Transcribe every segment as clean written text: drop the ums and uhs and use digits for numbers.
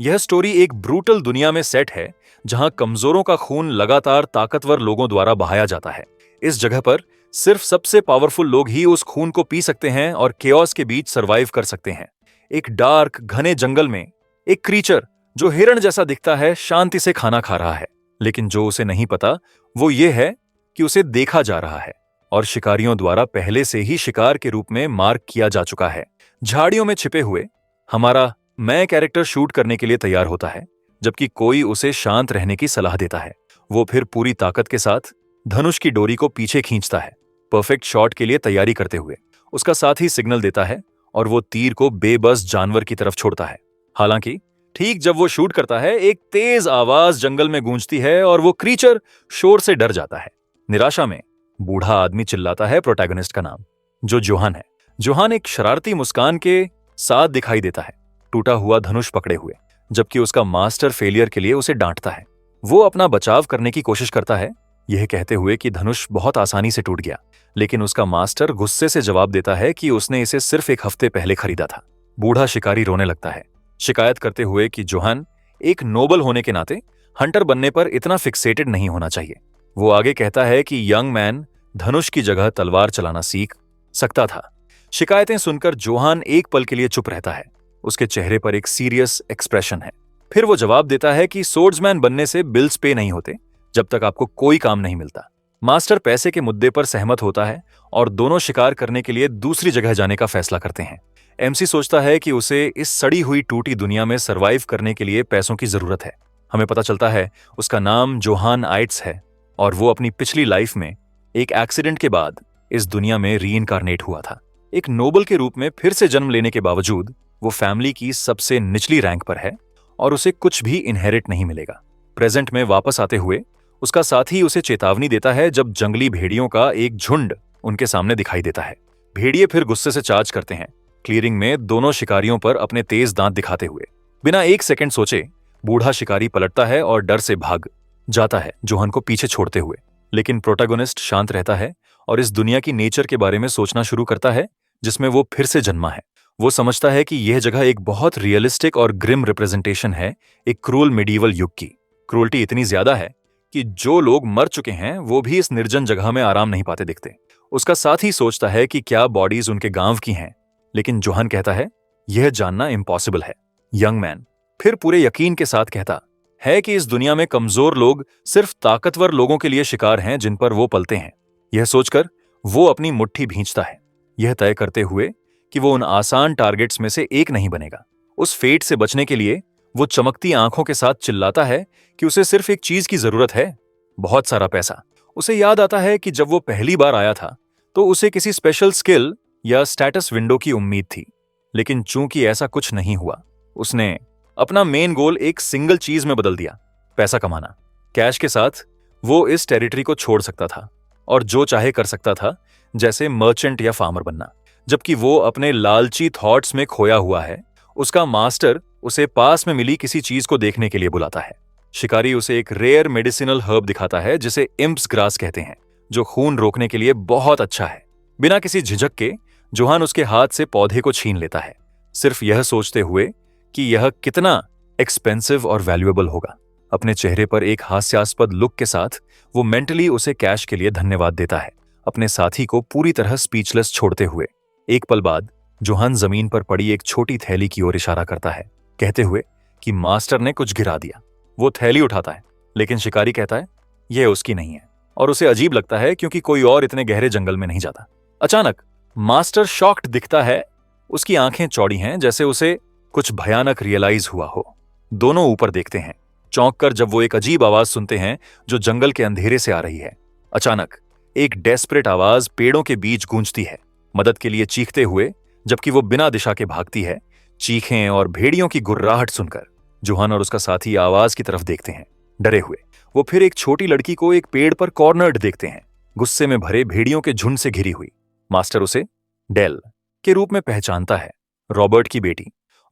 यह स्टोरी एक ब्रूटल दुनिया में सेट है जहां कमजोरों का खून लगातार ताकतवर लोगों द्वारा बहाया जाता है। इस जगह पर सिर्फ सबसे पावरफुल लोग ही उस खून को पी सकते हैं और केओस के बीच सरवाइव कर सकते हैं। एक डार्क घने जंगल में एक क्रीचर जो हिरण जैसा दिखता है शांति से खाना खा रहा है, लेकिन जो उसे नहीं पता वो ये है कि उसे देखा जा रहा है और शिकारियों द्वारा पहले से ही शिकार के रूप में मार्क किया जा चुका है। झाड़ियों में छिपे हुए हमारा मैं कैरेक्टर शूट करने के लिए तैयार होता है, जबकि कोई उसे शांत रहने की सलाह देता है। वो फिर पूरी ताकत के साथ धनुष की डोरी को पीछे खींचता है, परफेक्ट शॉट के लिए तैयारी करते हुए। उसका साथी सिग्नल देता है और वो तीर को बेबस जानवर की तरफ छोड़ता है। हालांकि ठीक जब वो शूट करता है, एक तेज आवाज जंगल में गूंजती है और वो क्रीचर शोर से डर जाता है। निराशा में बूढ़ा आदमी चिल्लाता है प्रोटैगनिस्ट का नाम, जो जोहान है। जोहान एक शरारती मुस्कान के साथ दिखाई देता है, टूटा हुआ धनुष पकड़े हुए, जबकि उसका मास्टर फेलियर के लिए उसे डांटता है। वो अपना बचाव करने की कोशिश करता है, यह कहते हुए कि धनुष बहुत आसानी से टूट गया, लेकिन उसका मास्टर गुस्से से जवाब देता है कि उसने इसे सिर्फ एक हफ्ते पहले खरीदा था। बूढ़ा शिकारी रोने लगता है, शिकायत करते हुए कि जोहान एक नोबल होने के नाते हंटर बनने पर इतना फिक्सेटेड नहीं होना चाहिए। वो आगे कहता है कि यंग मैन धनुष की जगह तलवार चलाना सीख सकता था। शिकायतें सुनकर जोहान एक पल के लिए चुप रहता है। उसके चेहरे पर एक सीरियस एक्सप्रेशन है। फिर वो जवाब देता है कि सोर्ड्समैन बनने से बिल्स पे नहीं होते जब तक आपको कोई काम नहीं मिलता। मास्टर पैसे के मुद्दे पर सहमत होता है और दोनों शिकार करने के लिए दूसरी जगह जाने का फैसला करते हैं। एमसी सोचता है कि उसे इस सड़ी हुई टूटी दुनिया में सरवाइव करने के लिए पैसों की जरूरत है। हमें पता चलता है उसका नाम जोहान आइट्स है और वो अपनी पिछली लाइफ में एक एक्सीडेंट के बाद इस दुनिया में रीइंकारनेट हुआ था। एक नोबल के रूप में फिर से जन्म लेने के बावजूद वो फैमिली की सबसे निचली रैंक पर है और उसे कुछ भी इनहेरिट नहीं मिलेगा। प्रेजेंट में वापस आते हुए उसका साथी उसे चेतावनी देता है जब जंगली भेड़ियों का एक झुंड उनके सामने दिखाई देता है। भेड़िए फिर गुस्से से चार्ज करते हैं, क्लियरिंग में दोनों शिकारियों पर अपने तेज दांत दिखाते हुए। बिना एक सेकंड सोचे बूढ़ा शिकारी पलटता है और डर से भाग जाता है, जोहन को पीछे छोड़ते हुए। लेकिन प्रोटैगनिस्ट शांत रहता है और इस दुनिया की नेचर के बारे में सोचना शुरू करता है जिसमें वो फिर से जन्मा है। वो समझता है कि यह जगह एक बहुत रियलिस्टिक और ग्रिम रिप्रेजेंटेशन है एक क्रूल मिडीवल युग की। क्रूल्टी इतनी ज्यादा है कि जो लोग मर चुके हैं वो भी इस निर्जन जगह में आराम नहीं पाते दिखते। उसका साथी सोचता है कि क्या बॉडीज उनके गांव की हैं, लेकिन जोहन कहता है यह जानना इम्पॉसिबल है। यंग मैन फिर पूरे यकीन के साथ कहता है कि इस दुनिया में कमजोर लोग सिर्फ ताकतवर लोगों के लिए शिकार हैं जिन पर वो पलते हैं। यह सोचकर वो अपनी मुट्ठी भींचता है, यह तय करते हुए कि वो उन आसान टारगेट्स में से एक नहीं बनेगा। उस फेट से बचने के लिए वो चमकती आंखों के साथ चिल्लाता है कि उसे सिर्फ एक चीज की जरूरत है, बहुत सारा पैसा। उसे याद आता है कि जब वो पहली बार आया था तो उसे किसी स्पेशल स्किल या स्टेटस विंडो की उम्मीद थी, लेकिन चूंकि ऐसा कुछ नहीं हुआ, उसने अपना मेन गोल एक सिंगल चीज में बदल दिया, पैसा कमाना। कैश के साथ वो इस टेरिटरी को छोड़ सकता था और जो चाहे कर सकता था, जैसे मर्चेंट या फार्मर बनना। जबकि वो अपने लालची थॉट्स में खोया हुआ है, उसका मास्टर उसे पास में मिली किसी चीज को देखने के लिए बुलाता है। शिकारी उसे एक रेयर मेडिसिनल हर्ब दिखाता है जिसे इम्प्स ग्रास कहते हैं, जो खून रोकने के लिए बहुत अच्छा है। बिना किसी झिझक के जोहान उसके हाथ से पौधे को छीन लेता है, सिर्फ यह सोचते हुए कि यह कितना एक्सपेंसिव और वैल्यूएबल होगा। अपने चेहरे पर एक हास्यास्पद लुक के साथ वो मेंटली उसे कैश के लिए धन्यवाद देता है, अपने साथी को पूरी तरह स्पीचलेस छोड़ते हुए। एक पल बाद जोहान जमीन पर पड़ी एक छोटी थैली की ओर इशारा करता है, कहते हुए कि मास्टर ने कुछ गिरा दिया। वो थैली उठाता है, लेकिन शिकारी कहता है यह उसकी नहीं है, और उसे अजीब लगता है क्योंकि कोई और इतने गहरे जंगल में नहीं जाता। अचानक मास्टर शॉक्ड दिखता है, उसकी आंखें चौड़ी हैं जैसे उसे कुछ भयानक रियलाइज हुआ हो। दोनों ऊपर देखते हैं, चौंक कर जब वो एक अजीब आवाज सुनते हैं जो जंगल के अंधेरे से आ रही है। अचानक एक डेस्परेट आवाज पेड़ों के बीच गूंजती है, मदद के लिए चीखते हुए, जबकि वो बिना दिशा के भागती है। चीखें और भेड़ियों की गुर्राहट सुनकर जोहान और उसका साथी आवाज की तरफ देखते हैं, डरे हुए। वो फिर एक छोटी लड़की को एक पेड़ पर कॉर्नर्ड देखते हैं, गुस्से में भरे भेड़ियों के झुंड से घिरी हुई। मास्टर उसे डेल के रूप में पहचानता है, रॉबर्ट की बेटी,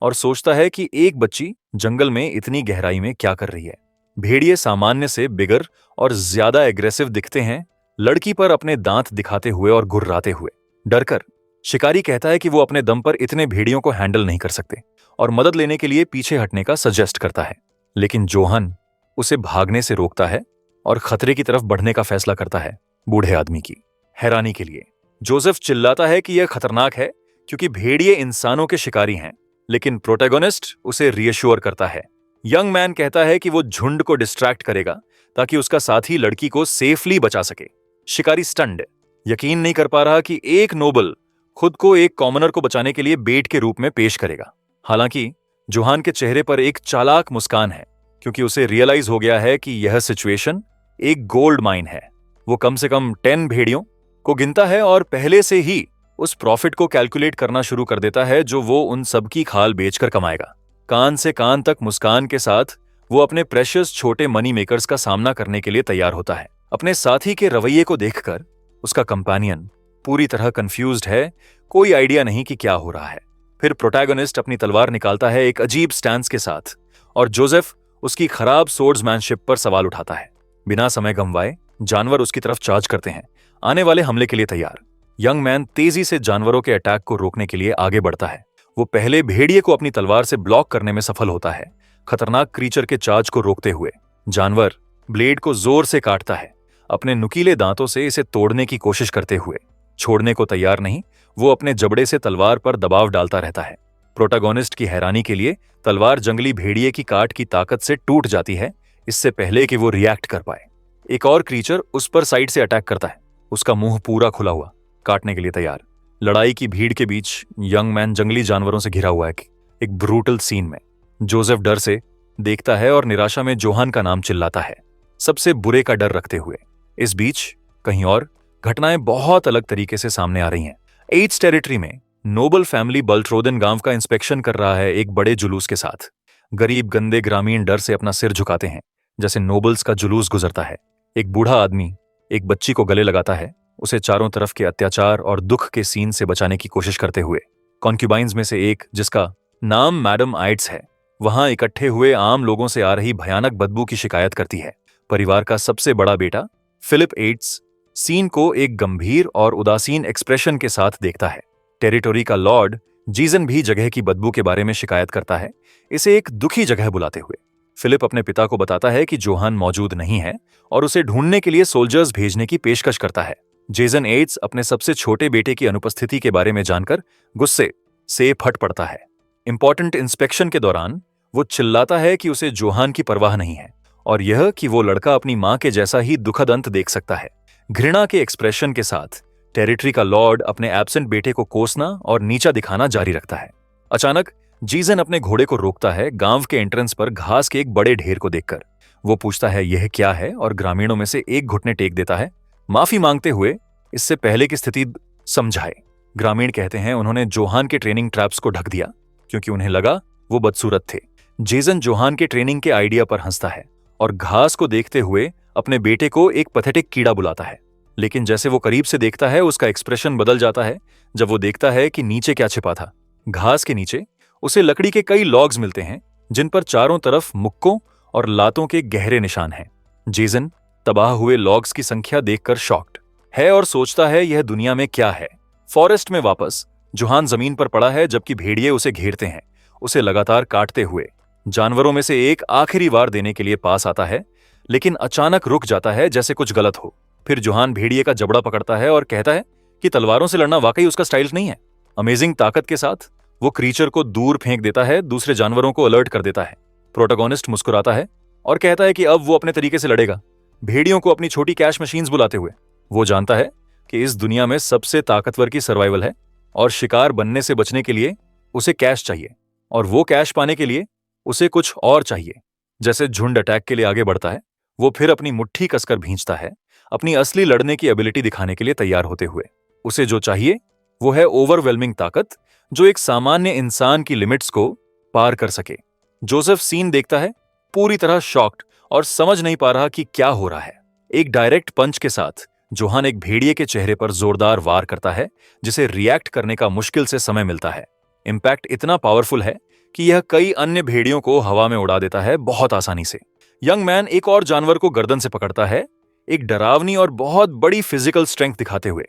और सोचता है कि एक बच्ची जंगल में इतनी गहराई में क्या कर रही है। भेड़िए सामान्य से बिगर और ज्यादा एग्रेसिव दिखते हैं, लड़की पर अपने दांत दिखाते हुए और गुर्राते हुए। डरकर शिकारी कहता है कि वो अपने दम पर इतने भेड़ियों को हैंडल नहीं कर सकते और मदद लेने के लिए पीछे हटने का सजेस्ट करता है, लेकिन जोहान उसे भागने से रोकता है और खतरे की तरफ बढ़ने का फैसला करता है। बूढ़े आदमी की हैरानी के लिए जोसेफ चिल्लाता है कि यह खतरनाक है क्योंकि भेड़िए इंसानों के शिकारी हैं, लेकिन प्रोटैगनिस्ट उसे रीअश्योर करता है। यंग मैन कहता है कि वो झुंड को डिस्ट्रैक्ट करेगा ताकि उसका साथी लड़की को सेफली बचा सके। शिकारी स्टन्ड, यकीन नहीं कर पा रहा कि एक नोबल खुद को एक कॉमनर को बचाने के लिए बेट के रूप में पेश करेगा। हालांकि जोहान के चेहरे पर एक चालाक मुस्कान है क्योंकि उसे रियलाइज हो गया है कि यह सिचुएशन एक गोल्ड माइन है। वो कम से कम 10 भेड़ियों को गिनता है और पहले से ही उस प्रॉफिट को कैलकुलेट करना शुरू कर देता है जो वो उन सब की खाल बेचकर कमाएगा। कान से कान तक मुस्कान के साथ वो अपने प्रेशियस छोटे मनी मेकर्स का सामना करने के लिए तैयार होता है। अपने साथी के रवैये को देखकर उसका कंपेनियन पूरी तरह कंफ्यूज्ड है, कोई आइडिया नहीं कि क्या हो रहा है। फिर प्रोटैगनिस्ट अपनी तलवार निकालता है एक अजीब स्टैंस के साथ और जोसेफ उसकी खराब सोर्ड्समैनशिप पर सवाल उठाता है। बिना समय गंवाए जानवर उसकी तरफ चार्ज करते हैं, आने वाले हमले के लिए तैयार। यंग मैन तेजी से जानवरों के अटैक को रोकने के लिए आगे बढ़ता है। वो पहले भेड़िए को अपनी तलवार से ब्लॉक करने में सफल होता है, खतरनाक क्रीचर के चार्ज को रोकते हुए। जानवर ब्लेड को जोर से काटता है, अपने नुकीले दांतों से इसे तोड़ने की कोशिश करते हुए। छोड़ने को तैयार नहीं, वो अपने जबड़े से तलवार पर दबाव डालता रहता है। प्रोटैगनिस्ट की हैरानी के लिए तलवार जंगली भेड़िए की काट की ताकत से टूट जाती है, इससे पहले कि वो रिएक्ट कर पाए। एक और क्रीचर उस पर साइड से अटैक करता है, उसका मुंह पूरा खुला हुआ, काटने के लिए तैयार। लड़ाई की भीड़ के बीच यंग मैन जंगली जानवरों से घिरा हुआ है। एक ब्रूटल सीन में जोसेफ डर से देखता है और निराशा में जोहान का नाम चिल्लाता है, सबसे बुरे का डर रखते हुए। इस बीच कहीं और घटनाएं बहुत अलग तरीके से सामने आ रही हैं। एड्स टेरिटरी में नोबल फैमिली बल्ट्रोदन गांव का इंस्पेक्शन कर रहा है एक बड़े जुलूस के साथ। गरीब गंदे ग्रामीण डर से अपना सिर झुकाते हैं जैसे नोबल्स का जुलूस गुजरता है। एक बूढ़ा आदमी एक बच्ची को गले लगाता है, उसे चारों तरफ के अत्याचार और दुख के सीन से बचाने की कोशिश करते हुए। कॉन्क्यूबाइंस में से एक, जिसका नाम मैडम आइट्स है, वहां इकट्ठे हुए आम लोगों से आ रही भयानक बदबू की शिकायत करती है। परिवार का सबसे बड़ा बेटा फिलिप एड्स सीन को एक गंभीर और उदासीन एक्सप्रेशन के साथ देखता है। टेरिटोरी का लॉर्ड जीजन भी जगह की बदबू के बारे में शिकायत करता है, इसे एक दुखी जगह बुलाते हुए। फिलिप अपने पिता को बताता है कि जोहान मौजूद नहीं है और उसे ढूंढने के लिए सोल्जर्स भेजने की पेशकश करता है। जेसन एड्स अपने सबसे छोटे बेटे की अनुपस्थिति के बारे में जानकर गुस्से से फट पड़ता है। इंपॉर्टेंट इंस्पेक्शन के दौरान वो चिल्लाता है कि उसे जोहान की परवाह नहीं है और यह कि वो लड़का अपनी मां के जैसा ही दुखद अंत देख सकता है। घृणा के एक्सप्रेशन के साथ टेरिटरी का लॉर्ड अपने एब्सेंट बेटे को कोसना और नीचा दिखाना जारी रखता है। अचानक जीजन अपने घोड़े को रोकता है गांव के एंट्रेंस पर घास के एक बड़े ढेर को देखकर। वो पूछता है यह क्या है और ग्रामीणों में से एक घुटने टेक देता है, माफी मांगते हुए इससे पहले की स्थिति समझाए। ग्रामीण कहते हैं उन्होंने जोहान के ट्रेनिंग ट्रैप्स को ढक दिया क्योंकि उन्हें लगा वो बदसूरत थे। जेसन जोहान के ट्रेनिंग के आइडिया पर हंसता है और घास को देखते हुए अपने बेटे को एक पैथेटिक कीड़ा बुलाता है, लेकिन जैसे वो करीब से देखता है उसका एक्सप्रेशन बदल जाता है जब वो देखता है कि नीचे क्या छिपा था। घास के नीचे उसे लकड़ी के कई लॉग्स मिलते हैं जिन पर चारों तरफ मुक्कों और लातों के गहरे निशान हैं। जेसन तबाह हुए लॉग्स की संख्या देखकर शॉक्ड है और सोचता है यह दुनिया में क्या है। फॉरेस्ट में वापस जोहान जमीन पर पड़ा है जबकि भेड़िए उसे घेरते हैं, उसे लगातार काटते हुए। जानवरों में से एक आखिरी वार देने के लिए पास आता है, लेकिन अचानक रुक जाता है जैसे कुछ गलत हो। फिर जोहान भेड़िए का जबड़ा पकड़ता है और कहता है कि तलवारों से लड़ना वाकई उसका स्टाइल नहीं है। अमेजिंग ताकत के साथ वो क्रीचर को दूर फेंक देता है, दूसरे जानवरों को अलर्ट कर देता है। प्रोटैगनिस्ट मुस्कुराता है और कहता है कि अब वो अपने तरीके से लड़ेगा, भेड़ियों को अपनी छोटी कैश मशीन्स बुलाते हुए। वो जानता है कि इस दुनिया में सबसे ताकतवर की सर्वाइवल है और शिकार बनने से बचने के लिए उसे कैश चाहिए, और वो कैश पाने के लिए उसे कुछ और चाहिए। जैसे झुंड अटैक के लिए आगे बढ़ता है, वो फिर अपनी मुट्ठी कसकर भींचता है, अपनी असली लड़ने की एबिलिटी दिखाने के लिए तैयार होते हुए। उसे जो चाहिए वो है ओवरवेलमिंग ताकत, जो एक सामान्य इंसान की लिमिट्स को पार कर सके। जोसेफ सीन देखता है, पूरी तरह शॉक्ड और समझ नहीं पा रहा कि क्या हो रहा है। एक डायरेक्ट पंच के साथ जोहान एक भेड़िए के चेहरे पर जोरदार वार करता है, जिसे रिएक्ट करने का मुश्किल से समय मिलता है। इंपैक्ट इतना पावरफुल है कि यह कई अन्य भेड़ियों को हवा में उड़ा देता है बहुत आसानी से। यंग मैन एक और जानवर को गर्दन से पकड़ता है, एक डरावनी और बहुत बड़ी फिजिकल स्ट्रेंथ दिखाते हुए।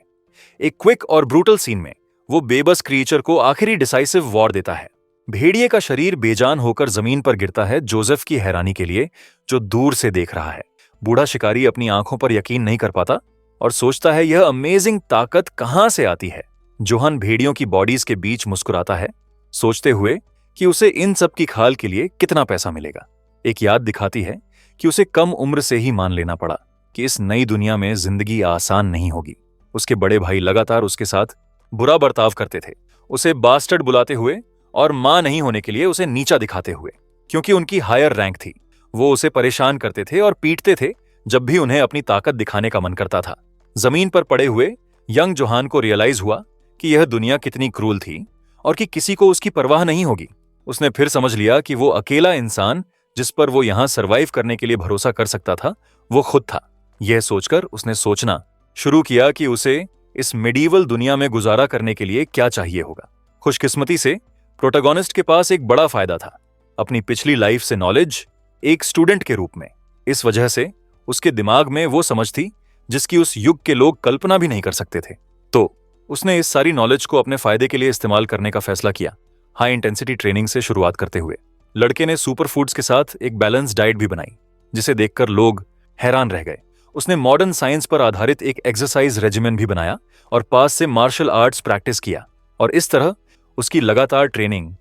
एक क्विक और ब्रूटल सीन में वो बेबस क्रिएचर को आखिरी डिसाइसिव वॉर देता है। भेड़िए का शरीर बेजान होकर जमीन पर गिरता है जोसेफ की हैरानी के लिए, जो दूर से देख रहा है। बूढ़ा शिकारी अपनी आंखों पर यकीन नहीं कर पाता और सोचता है यह अमेजिंग ताकत कहां से आती है। जोहान भेड़ियों की बॉडीज के बीच मुस्कुराता है, सोचते हुए कि उसे इन सब की खाल के लिए कितना पैसा मिलेगा। एक याद दिखाती है कि उसे कम उम्र से ही मान लेना पड़ा कि इस नई दुनिया में जिंदगी आसान नहीं होगी। उसके बड़े भाई लगातार उसके साथ बुरा बर्ताव करते थे, उसे बास्टर्ड बुलाते हुए और मां नहीं होने के लिए उसे नीचा दिखाते हुए। क्योंकि उनकी हायर रैंक थी, वो उसे परेशान करते थे और पीटते थे जब भी उन्हें अपनी ताकत दिखाने का मन करता था। जमीन पर पड़े हुए यंग जोहान को रियलाइज हुआ कि यह दुनिया कितनी क्रूल थी और कि किसी को उसकी परवाह नहीं होगी। उसने फिर समझ लिया कि वो अकेला इंसान जिस पर वो यहां सरवाइव करने के लिए भरोसा कर सकता था, वो खुद था। यह सोचकर उसने सोचना शुरू किया कि उसे इस मिडीवल दुनिया में गुजारा करने के लिए क्या चाहिए होगा। खुशकिस्मती से प्रोटैगनिस्ट के पास एक बड़ा फायदा था, अपनी पिछली लाइफ से नॉलेज, एक स्टूडेंट के रूप में। इस वजह से उसके दिमाग में वो समझ थी जिसकी उस युग के लोग कल्पना भी नहीं कर सकते थे। तो उसने इस सारी नॉलेज को अपने फायदे के लिए इस्तेमाल करने का फैसला किया। हाई इंटेंसिटी ट्रेनिंग से शुरुआत करते हुए लड़के ने सुपर फूड्स के साथ एक बैलेंस डाइट भी बनाई, जिसे देखकर लोग हैरान रह गए। उसने मॉडर्न साइंस पर आधारित एक एक्सरसाइज रेजिमेन भी बनाया और पास से मार्शल आर्ट्स प्रैक्टिस किया। और इस तरह उसकी लगातार ट्रेनिंग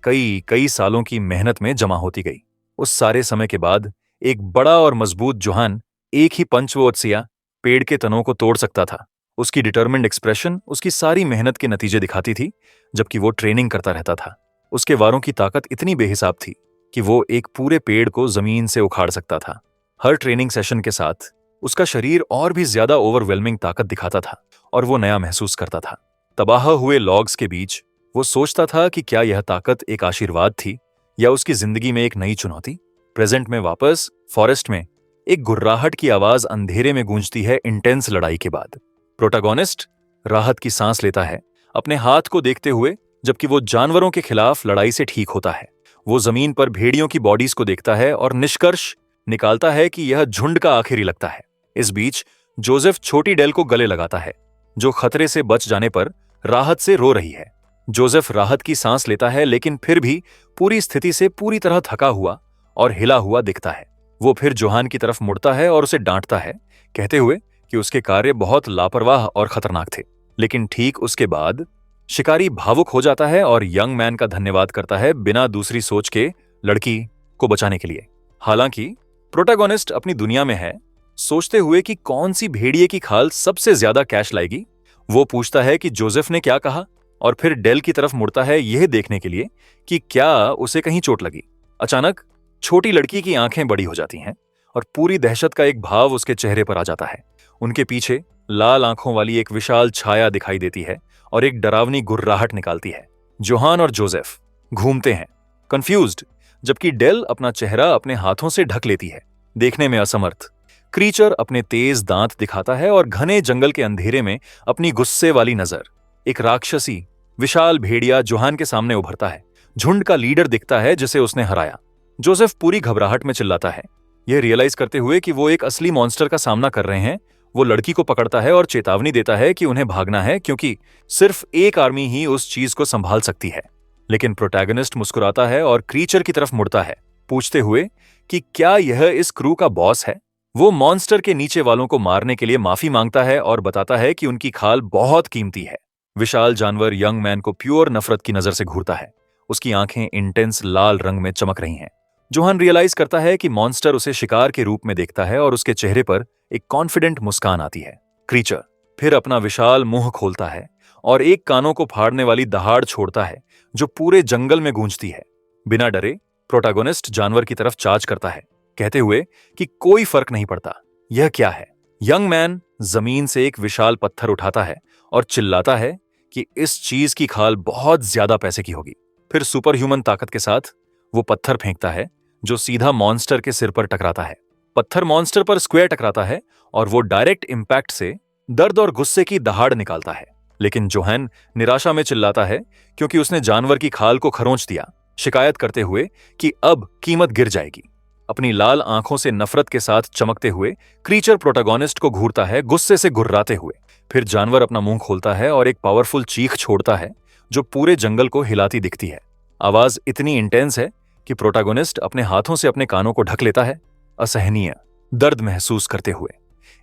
कई सालों की मेहनत में जमा होती गई। उस सारे समय के बाद एक बड़ा और मजबूत जोहान एक ही पंचवोत्सिया पेड़ के तनों को तोड़ सकता था। उसकी डिटर्मिन्ड एक्सप्रेशन उसकी सारी मेहनत के नतीजे दिखाती थी, जबकि वो ट्रेनिंग करता रहता था। उसके वारों की ताकत इतनी बेहिसाब थी कि वो एक पूरे पेड़ को जमीन से उखाड़ सकता था। हर ट्रेनिंग सेशन के साथ उसका शरीर और भी ज्यादा ओवरवेलमिंग ताकत दिखाता था और वो नया महसूस करता था। तबाह हुए लॉग्स के बीच वो सोचता था कि क्या यह ताकत एक आशीर्वाद थी या उसकी जिंदगी में एक नई चुनौती। प्रेजेंट में वापस फॉरेस्ट में एक गुर्राहट की आवाज अंधेरे में गूंजती है इंटेंस लड़ाई के बाद। प्रोटैगनिस्ट राहत की सांस लेता है अपने हाथ को देखते हुए, जबकि वो जानवरों के खिलाफ लड़ाई से ठीक होता है। वो जमीन पर भेड़ियों की बॉडीज को देखता है और निष्कर्ष निकालता है कि यह झुंड का आखिरी लगता है। इस बीच जोसेफ छोटी डेल को गले लगाता है, जो खतरे से बच जाने पर राहत से रो रही है। जोसेफ राहत की सांस लेता है, लेकिन फिर भी पूरी स्थिति से पूरी तरह थका हुआ और हिला हुआ दिखता है। वो फिर जोहान की तरफ मुड़ता है और उसे डांटता है, कहते हुए कि उसके कार्य बहुत लापरवाह और खतरनाक थे। लेकिन ठीक उसके बाद शिकारी भावुक हो जाता है और यंग मैन का धन्यवाद करता है बिना दूसरी सोच के लड़की को बचाने के लिए। हालांकि प्रोटैगनिस्ट अपनी दुनिया में है, सोचते हुए कि कौन सी भेड़िए की खाल सबसे ज्यादा कैश लाएगी। वो पूछता है कि जोसेफ ने क्या कहा और फिर डेल की तरफ मुड़ता है यह देखने के लिए कि क्या उसे कहीं चोट लगी। अचानक छोटी लड़की की आंखें बड़ी हो जाती हैं और पूरी दहशत का एक भाव उसके चेहरे पर आ जाता है। उनके पीछे लाल आंखों वाली एक विशाल छाया दिखाई देती है और एक डरावनी गुर्राहट निकालती है। जोहान और जोसेफ घूमते हैं कंफ्यूज्ड, जबकि डेल अपना चेहरा अपने हाथों से ढक लेती है, देखने में असमर्थ। क्रीचर अपने तेज दांत दिखाता है और घने जंगल के अंधेरे में अपनी गुस्से वाली नजर। एक राक्षसी विशाल भेड़िया जोहान के सामने उभरता है, झुंड का लीडर दिखता है जिसे उसने हराया। जोसेफ पूरी घबराहट में चिल्लाता है, यह रियलाइज करते हुए कि वो एक असली मॉन्स्टर का सामना कर रहे हैं। वो लड़की को पकड़ता है और चेतावनी देता है कि उन्हें भागना है, क्योंकि सिर्फ एक आर्मी ही उस चीज को संभाल सकती है। लेकिन प्रोटैगनिस्ट मुस्कुराता है और क्रीचर की तरफ मुड़ता है, पूछते हुए कि क्या यह इस क्रू का बॉस है। वो मॉन्स्टर के नीचे वालों को मारने के लिए माफी मांगता है और बताता है कि उनकी खाल बहुत कीमती है। विशाल जानवर यंग मैन को प्योर नफरत की नजर से घूरता है, उसकी आंखें इंटेंस लाल रंग में चमक रही हैं। जोहान रियलाइज करता है कि मॉन्स्टर उसे शिकार के रूप में देखता है और उसके चेहरे पर एक कॉन्फिडेंट मुस्कान आती है। क्रीचर फिर अपना विशाल मुंह खोलता है और एक कानों को फाड़ने वाली दहाड़ छोड़ता है जो पूरे जंगल में गूंजती है। बिना डरे प्रोटैगनिस्ट जानवर की तरफ चार्ज करता है, कहते हुए कि कोई फर्क नहीं पड़ता, यह क्या है। यंग मैन जमीन से एक विशाल पत्थर उठाता है और चिल्लाता है कि इस चीज की खाल बहुत ज्यादा पैसे की होगी। फिर सुपर ह्यूमन ताकत के साथ वो पत्थर फेंकता है जो सीधा मॉन्स्टर के सिर पर टकराता है। पत्थर मॉन्स्टर पर स्क्वायर टकराता है और वो डायरेक्ट इंपैक्ट से दर्द और गुस्से की दहाड़ निकालता है। लेकिन जोहान निराशा में चिल्लाता है क्योंकि उसने जानवर की खाल को खरोंच दिया, शिकायत करते हुए कि अब कीमत गिर जाएगी। अपनी लाल आंखों से नफरत के साथ चमकते हुए क्रीचर प्रोटैगनिस्ट को घूरता है, गुस्से से गुर्राते हुए। फिर जानवर अपना मुंह खोलता है और एक पावरफुल चीख छोड़ता है जो पूरे जंगल को हिलाती दिखती है। आवाज इतनी इंटेंस है कि प्रोटैगनिस्ट अपने हाथों से अपने कानों को ढक लेता है, असहनीय दर्द महसूस करते हुए।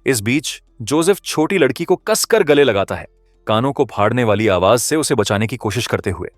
इस बीच जोसेफ छोटी लड़की को कसकर गले लगाता है, कानों को फाड़ने वाली आवाज से उसे बचाने की कोशिश करते हुए।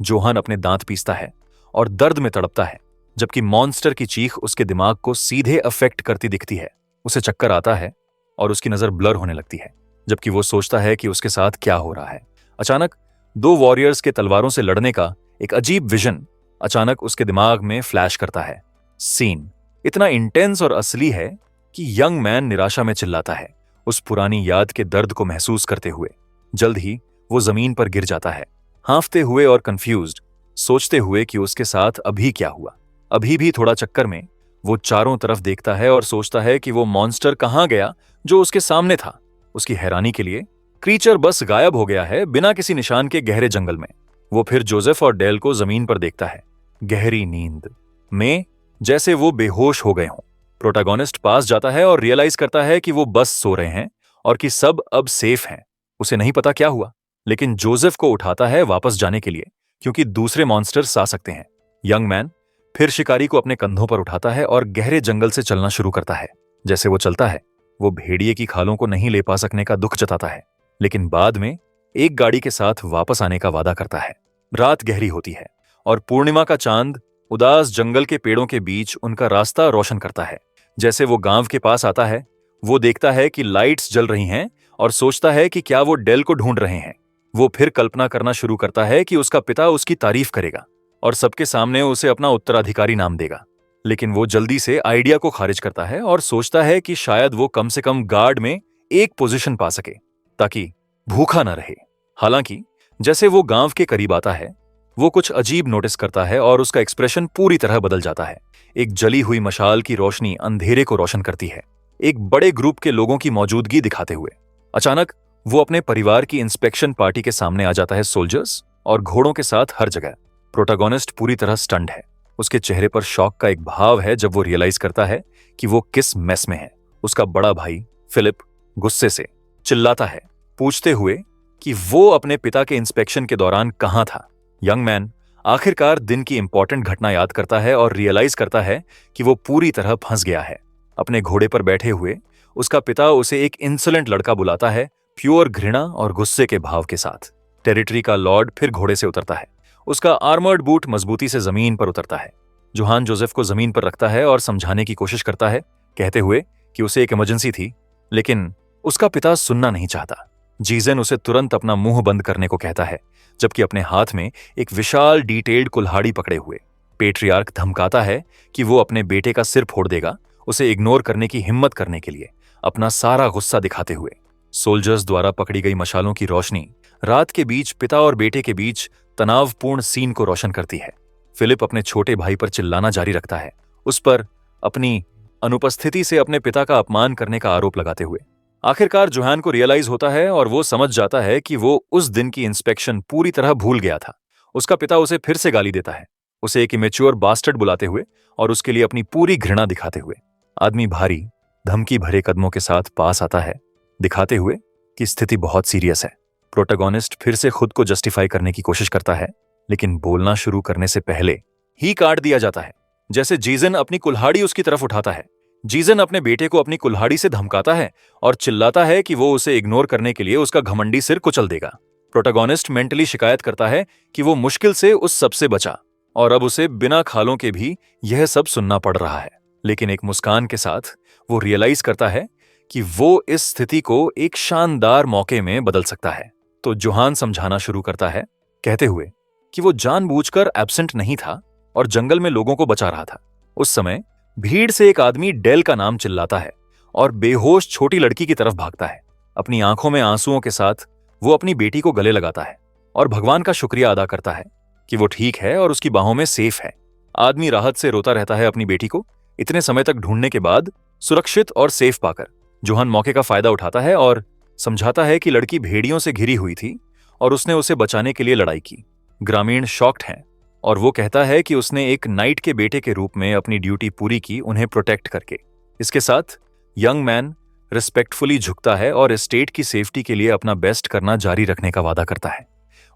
जोहान अपने दांत पीसता है और दर्द में तड़पता है, जबकि मॉन्स्टर की चीख उसके दिमाग को सीधे अफेक्ट करती दिखती है। उसे चक्कर आता है और उसकी नजर ब्लर होने लगती है, जबकि वो सोचता है कि उसके साथ क्या हो रहा है। अचानक दो वॉरियर्स के तलवारों से लड़ने का एक अजीब विजन अचानक उसके दिमाग में फ्लैश करता है। सीन इतना इंटेंस और असली है कि यंग मैन निराशा में चिल्लाता है, उस पुरानी याद के दर्द को महसूस करते हुए। जल्द ही वो जमीन पर गिर जाता है, हांफते हुए और कंफ्यूज्ड, सोचते हुए कि उसके साथ अभी क्या हुआ। अभी भी थोड़ा चक्कर में वो चारों तरफ देखता है और सोचता है कि वो मॉन्स्टर कहां गया जो उसके सामने था। उसकी हैरानी के लिए क्रीचर बस गायब हो गया है, बिना किसी निशान के गहरे जंगल में। वो फिर जोसेफ और डेल को जमीन पर देखता है, गहरी नींद में, जैसे वो बेहोश हो गए हों। प्रोटैगनिस्ट पास जाता है और रियलाइज करता है कि वो बस सो रहे हैं और कि सब अब सेफ हैं। उसे नहीं पता क्या हुआ, लेकिन जोसेफ को उठाता है वापस जाने के लिए, क्योंकि दूसरे मॉन्स्टर्स आ सकते हैं। यंग मैन फिर शिकारी को अपने कंधों पर उठाता है और गहरे जंगल से चलना शुरू करता है। जैसे वो चलता है, वो भेड़िए की खालों को नहीं ले पा सकने का दुख जताता है, लेकिन बाद में एक गाड़ी के साथ वापस आने का वादा करता है। रात गहरी होती है और पूर्णिमा का चांद उदास जंगल के पेड़ों के बीच उनका रास्ता रोशन करता है। जैसे वो गांव के पास आता है, वो देखता है कि लाइट्स जल रही हैं और सोचता है कि क्या वो डेल को ढूंढ रहे हैं। वो फिर कल्पना करना शुरू करता है कि उसका पिता उसकी तारीफ करेगा और सबके सामने उसे अपना उत्तराधिकारी नाम देगा। लेकिन वो जल्दी से आइडिया को खारिज करता है और सोचता है कि शायद वो कम से कम गार्ड में एक पोजीशन पा सके, ताकि भूखा न रहे। हालांकि जैसे वो गांव के करीब आता है, वो कुछ अजीब नोटिस करता है और उसका एक्सप्रेशन पूरी तरह बदल जाता है। एक जली हुई मशाल की रोशनी अंधेरे को रोशन करती है, एक बड़े ग्रुप के लोगों की मौजूदगी दिखाते हुए। अचानक वो अपने परिवार की इंस्पेक्शन पार्टी के सामने आ जाता है, सोल्जर्स और घोड़ों के साथ हर जगह। प्रोटैगनिस्ट पूरी तरह स्टन्ड है। उसके चेहरे पर शॉक का एक भाव है जब वो रियलाइज करता है कि वो किस मेस में है। उसका बड़ा भाई फिलिप गुस्से से चिल्लाता है, पूछते हुए कि वो अपने पिता के इंस्पेक्शन के दौरान कहां था। यंग मैन आखिरकार दिन की इंपॉर्टेंट घटना याद करता है और रियलाइज करता है कि वो पूरी तरह फंस गया है। अपने घोड़े पर बैठे हुए उसका पिता उसे एक इंसोलेंट लड़का बुलाता है, प्योर घृणा और गुस्से के भाव के साथ। टेरिटरी का लॉर्ड फिर घोड़े से उतरता है। उसका आर्मर्ड बूट मजबूती से जमीन पर उतरता है। जोहान जोसेफ को जमीन पर रखता है और समझाने की कोशिश करता है, कहते हुए कि उसे एक इमरजेंसी थी, लेकिन उसका पिता सुनना नहीं चाहता। जीजन उसे तुरंत अपना मुंह बंद करने को कहता है, जबकि अपने हाथ में एक विशाल डिटेल्ड कुल्हाड़ी पकड़े हुए पेट्रियार्क धमकाता है कि वो अपने बेटे का सिर फोड़ देगा, उसे इग्नोर करने की हिम्मत करने के लिए, अपना सारा गुस्सा दिखाते हुए। सोल्जर्स द्वारा पकड़ी गई मशालों की रोशनी रात के बीच पिता और बेटे के बीच तनावपूर्ण सीन को रोशन करती है। फिलिप अपने छोटे भाई पर चिल्लाना जारी रखता है, उस पर अपनी अनुपस्थिति से अपने पिता का अपमान करने का आरोप लगाते हुए। आखिरकार जोहान को रियलाइज होता है और वो समझ जाता है कि वो उस दिन की इंस्पेक्शन पूरी तरह भूल गया था। उसका पिता उसे फिर से गाली देता है, उसे एक इमेच्योर बास्टर्ड बुलाते हुए और उसके लिए अपनी पूरी घृणा दिखाते हुए। आदमी भारी धमकी भरे कदमों के साथ पास आता है, दिखाते हुए कि स्थिति बहुत सीरियस है। प्रोटैगनिस्ट फिर से खुद को जस्टिफाई करने की कोशिश करता है, लेकिन बोलना शुरू करने से पहले ही काट दिया जाता है। जैसे जीजन अपनी कुल्हाड़ी उसकी तरफ उठाता है। जीजन अपने बेटे को अपनी कुल्हाड़ी से धमकाता है और चिल्लाता है कि वो उसे इग्नोर करने के लिए उसका घमंडी सिर कुचल देगा। प्रोटैगनिस्ट मेंटली शिकायत करता है कि वो मुश्किल से उस सब से बचा और अब उसे बिना खालों के भी यह सब सुनना पड़ रहा है। लेकिन एक मुस्कान के साथ वो रियलाइज करता है कि वो इस स्थिति को एक शानदार मौके में बदल सकता है। तो जोहान समझाना शुरू करता है, कहते हुए कि वो जानबूझकर एब्सेंट नहीं था और जंगल में लोगों को बचा रहा था। उस समय भीड़ से एक आदमी डेल का नाम चिल्लाता है और बेहोश छोटी लड़की की तरफ भागता है। अपनी आंखों में आंसुओं के साथ वो अपनी बेटी को गले लगाता है और भगवान का शुक्रिया अदा करता है कि वो ठीक है और उसकी बाहों में सेफ है। आदमी राहत से रोता रहता है अपनी बेटी को इतने समय तक ढूंढने के बाद सुरक्षित और सेफ पाकर। जोहान मौके का फायदा उठाता है और समझाता है कि लड़की भेड़ियों से घिरी हुई थी और उसने उसे बचाने के लिए लड़ाई की। ग्रामीण शॉक्ड हैं और वो कहता है कि उसने एक नाइट के बेटे के रूप में अपनी ड्यूटी पूरी की, उन्हें प्रोटेक्ट करके। इसके साथ यंग मैन रिस्पेक्टफुली झुकता है और एस्टेट की सेफ्टी के लिए अपना बेस्ट करना जारी रखने का वादा करता है।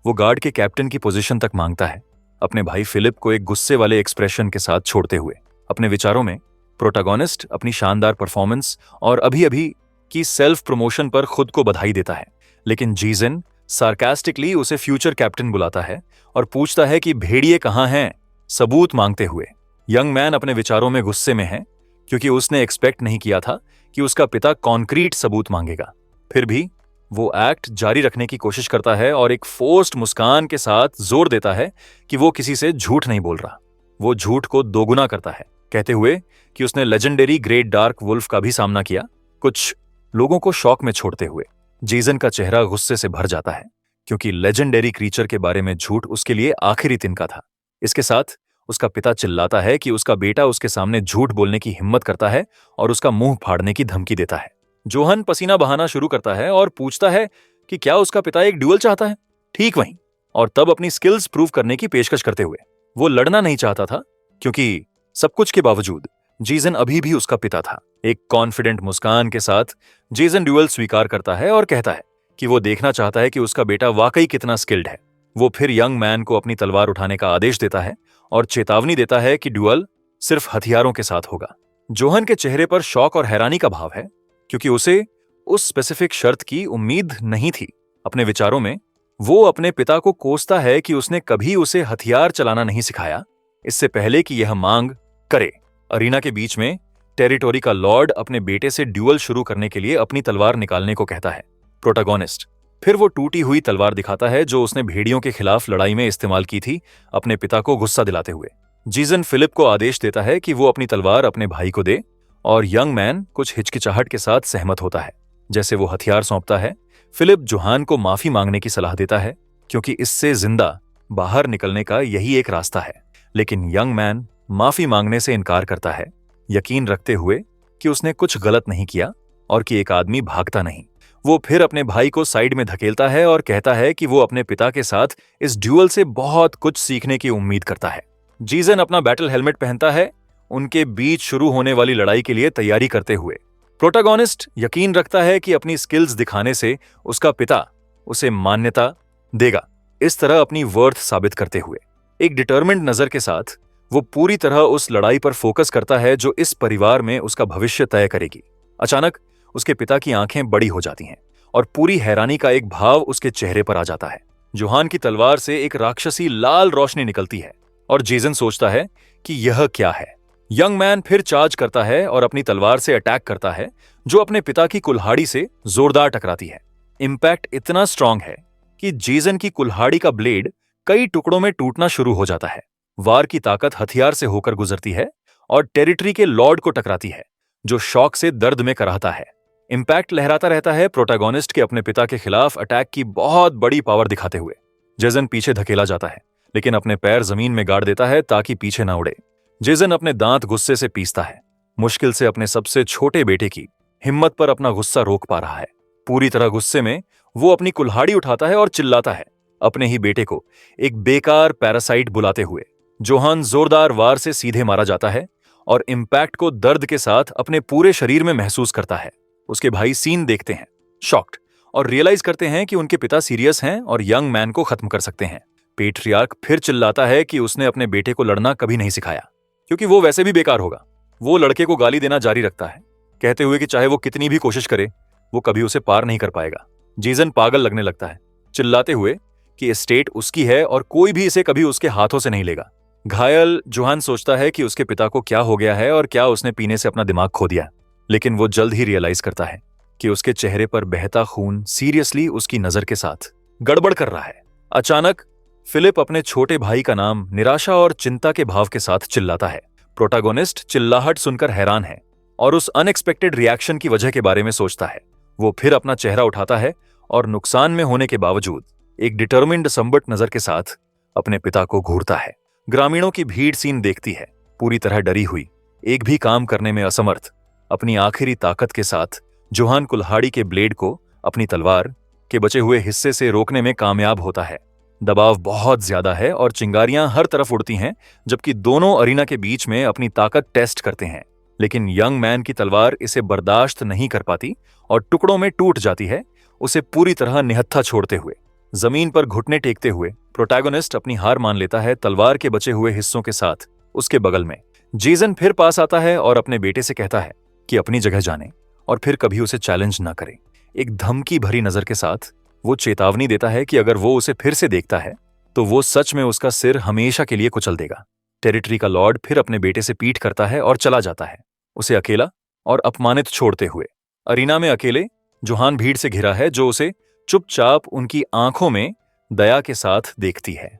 वो गार्ड के कैप्टन की पोजीशन तक मांगता है, अपने भाई फिलिप को एक गुस्से वाले एक्सप्रेशन के साथ छोड़ते हुए। अपने विचारों में प्रोटैगनिस्ट अपनी शानदार परफॉर्मेंस और अभी अभी की सेल्फ प्रमोशन पर खुद को बधाई देता है, लेकिन जीजन सार्कास्टिकली उसे फ्यूचर कैप्टन बुलाता है और पूछता है कि भेड़िए कहाँ हैं, सबूत मांगते हुए। यंग मैन अपने विचारों में गुस्से में है, क्योंकि उसने एक्सपेक्ट नहीं किया था कि उसका पिता कॉन्क्रीट सबूत मांगेगा। फिर भी वो एक्ट जारी रखने की कोशिश करता है और एक फोर्स्ड मुस्कान के साथ जोर देता है कि वो किसी से झूठ नहीं बोल रहा। वो झूठ को दोगुना करता है, कहते हुए कि उसने लेजेंडरी ग्रेट डार्क वुल्फ का भी सामना किया, कुछ लोगों को शॉक में छोड़ते हुए। जीजन का चेहरा गुस्से से भर जाता है, क्योंकि लेजेंडरी क्रीचर के बारे में झूठ उसके लिए आखिरी तिनका था। इसके साथ उसका पिता चिल्लाता है कि उसका बेटा उसके सामने झूठ बोलने की हिम्मत करता है और उसका मुंह फाड़ने की धमकी देता है। जोहन पसीना बहाना शुरू करता है और पूछता है कि क्या उसका पिता एक ड्यूअल चाहता है। ठीक वहीं, और तब अपनी स्किल्स प्रूव करने की पेशकश करते हुए। वो लड़ना नहीं चाहता था, क्योंकि सब कुछ के बावजूद जीजन अभी भी उसका पिता था। एक कॉन्फिडेंट मुस्कान के साथ जीजन ड्यूअल स्वीकार करता है और कहता है कि वो देखना चाहता है कि उसका बेटा वाकई कितना स्किल्ड है। वो फिर यंग मैन को अपनी तलवार उठाने का आदेश देता है और चेतावनी देता है कि ड्यूअल सिर्फ हथियारों के साथ होगा। जोहन के चेहरे पर शौक और हैरानी का भाव है, क्योंकि उसे उस स्पेसिफिक शर्त की उम्मीद नहीं थी। अपने विचारों में वो अपने पिता को कोसता है कि उसने कभी उसे हथियार चलाना नहीं सिखाया, इससे पहले कि यह मांग करे। अरीना के बीच में टेरिटोरी का लॉर्ड अपने बेटे से ड्यूअल शुरू करने के लिए अपनी तलवार निकालने को कहता है। प्रोटैगनिस्ट फिर वो टूटी हुई तलवार दिखाता है जो उसने भेड़ियों के खिलाफ लड़ाई में इस्तेमाल की थी, अपने पिता को गुस्सा दिलाते हुए। जीजन फिलिप को आदेश देता है कि वो अपनी तलवार अपने भाई को दे, और यंग मैन कुछ हिचकिचाहट के साथ सहमत होता है। जैसे वो हथियार सौंपता है, फिलिप जोहान को माफी मांगने की सलाह देता है, क्योंकि इससे जिंदा बाहर निकलने का यही एक रास्ता है। लेकिन यंग मैन माफी मांगने से इनकार करता है, यकीन रखते हुए कि उसने कुछ गलत नहीं किया और कि एक आदमी भागता नहीं। वो फिर अपने भाई को साइड में धकेलता है और कहता है कि वो अपने पिता के साथ इस ड्यूअल से बहुत कुछ सीखने की उम्मीद करता है। जीजन अपना बैटल हेलमेट पहनता है, उनके बीच शुरू होने वाली लड़ाई के लिए तैयारी करते हुए। प्रोटैगनिस्ट यकीन रखता है कि अपनी स्किल्स दिखाने से उसका पिता उसे मान्यता देगा, इस तरह अपनी वर्थ साबित करते हुए। एक डिटर्मिन्ड नजर के साथ वो पूरी तरह उस लड़ाई पर फोकस करता है जो इस परिवार में उसका भविष्य तय करेगी। अचानक उसके पिता की आंखें बड़ी हो जाती हैं और पूरी हैरानी का एक भाव उसके चेहरे पर आ जाता है। जोहान की तलवार से एक राक्षसी लाल रोशनी निकलती है और जीजन सोचता है कि यह क्या है। यंग मैन फिर चार्ज करता है और अपनी तलवार से अटैक करता है, जो अपने पिता की कुल्हाड़ी से जोरदार टकराती है। इंपैक्ट इतना स्ट्रांग है कि जीजन की कुल्हाड़ी का ब्लेड कई टुकड़ों में टूटना शुरू हो जाता है। वार की ताकत हथियार से होकर गुजरती है और टेरिटरी के लॉर्ड को टकराती है, जो शॉक से दर्द में कराहता है। इंपैक्ट लहराता रहता है प्रोटैगनिस्ट के अपने पिता के खिलाफ अटैक की बहुत बड़ी पावर दिखाते हुए। जेसन पीछे धकेला जाता है, लेकिन अपने पैर जमीन में गाड़ देता है ताकि पीछे ना उड़े। जेसन अपने दांत गुस्से से पीसता है, मुश्किल से अपने सबसे छोटे बेटे की हिम्मत पर अपना गुस्सा रोक पा रहा है। पूरी तरह गुस्से में वो अपनी कुल्हाड़ी उठाता है और चिल्लाता है, अपने ही बेटे को एक बेकार पैरासाइट बुलाते हुए। जोहान जोरदार वार से सीधे मारा जाता है और इंपैक्ट को दर्द के साथ अपने पूरे शरीर में महसूस करता है। उसके भाई सीन देखते हैं, शॉक्ड, और रियलाइज करते हैं कि उनके पिता सीरियस हैं और यंग मैन को खत्म कर सकते हैं। पेट्रियार्क फिर चिल्लाता है कि उसने अपने बेटे को लड़ना कभी नहीं सिखाया, क्योंकि वो वैसे भी बेकार होगा। वो लड़के को गाली देना जारी रखता है, कहते हुए कि चाहे वो कितनी भी कोशिश करे, वो कभी उसे पार नहीं कर पाएगा। जीजन पागल लगने लगता है, चिल्लाते हुए कि एस्टेट उसकी है और कोई भी इसे कभी उसके हाथों से नहीं लेगा। घायल जोहान सोचता है कि उसके पिता को क्या हो गया है और क्या उसने पीने से अपना दिमाग खो दिया, लेकिन वो जल्द ही रियलाइज करता है कि उसके चेहरे पर बहता खून सीरियसली उसकी नजर के साथ गड़बड़ कर रहा है। अचानक फिलिप अपने छोटे भाई का नाम निराशा और चिंता के भाव के साथ चिल्लाता है। प्रोटैगनिस्ट चिल्लाहट सुनकर हैरान है और उस अनएक्सपेक्टेड रिएक्शन की वजह के बारे में सोचता है। वो फिर अपना चेहरा उठाता है और नुकसान में होने के बावजूद एक डिटर्मिन्ड संबट नजर के साथ अपने पिता को घूरता है। ग्रामीणों की भीड़ सीन देखती है, पूरी तरह डरी हुई, एक भी काम करने में असमर्थ। अपनी आखिरी ताकत के साथ जोहान कुल्हाड़ी के ब्लेड को अपनी तलवार के बचे हुए हिस्से से रोकने में कामयाब होता है। दबाव बहुत ज्यादा है और चिंगारियां हर तरफ उड़ती हैं, जबकि दोनों अरीना के बीच में अपनी ताकत टेस्ट करते हैं। लेकिन यंग मैन की तलवार इसे बर्दाश्त नहीं कर पाती और टुकड़ों में टूट जाती है, उसे पूरी तरह निहत्था छोड़ते हुए। जमीन पर घुटने टेकते हुए प्रोटैगोनिस्ट अपनी हार मान लेता है तलवार के बचे हुए हिस्सों के साथ उसके बगल में। जेसन फिर पास आता है और अपने बेटे से कहता है कि अपनी जगह जाने और फिर कभी उसे चैलेंज ना करे। एक धमकी भरी नजर के साथ वो चेतावनी देता है कि अगर वो उसे फिर से देखता है तो वो सच में उसका सिर हमेशा के लिए कुचल देगा। टेरिटरी का लॉर्ड फिर अपने बेटे से पीठ करता है और चला जाता है, उसे अकेला और अपमानित छोड़ते हुए। अरीना में अकेले जोहान भीड़ से घिरा है जो उसे चुपचाप उनकी आंखों में दया के साथ देखती है।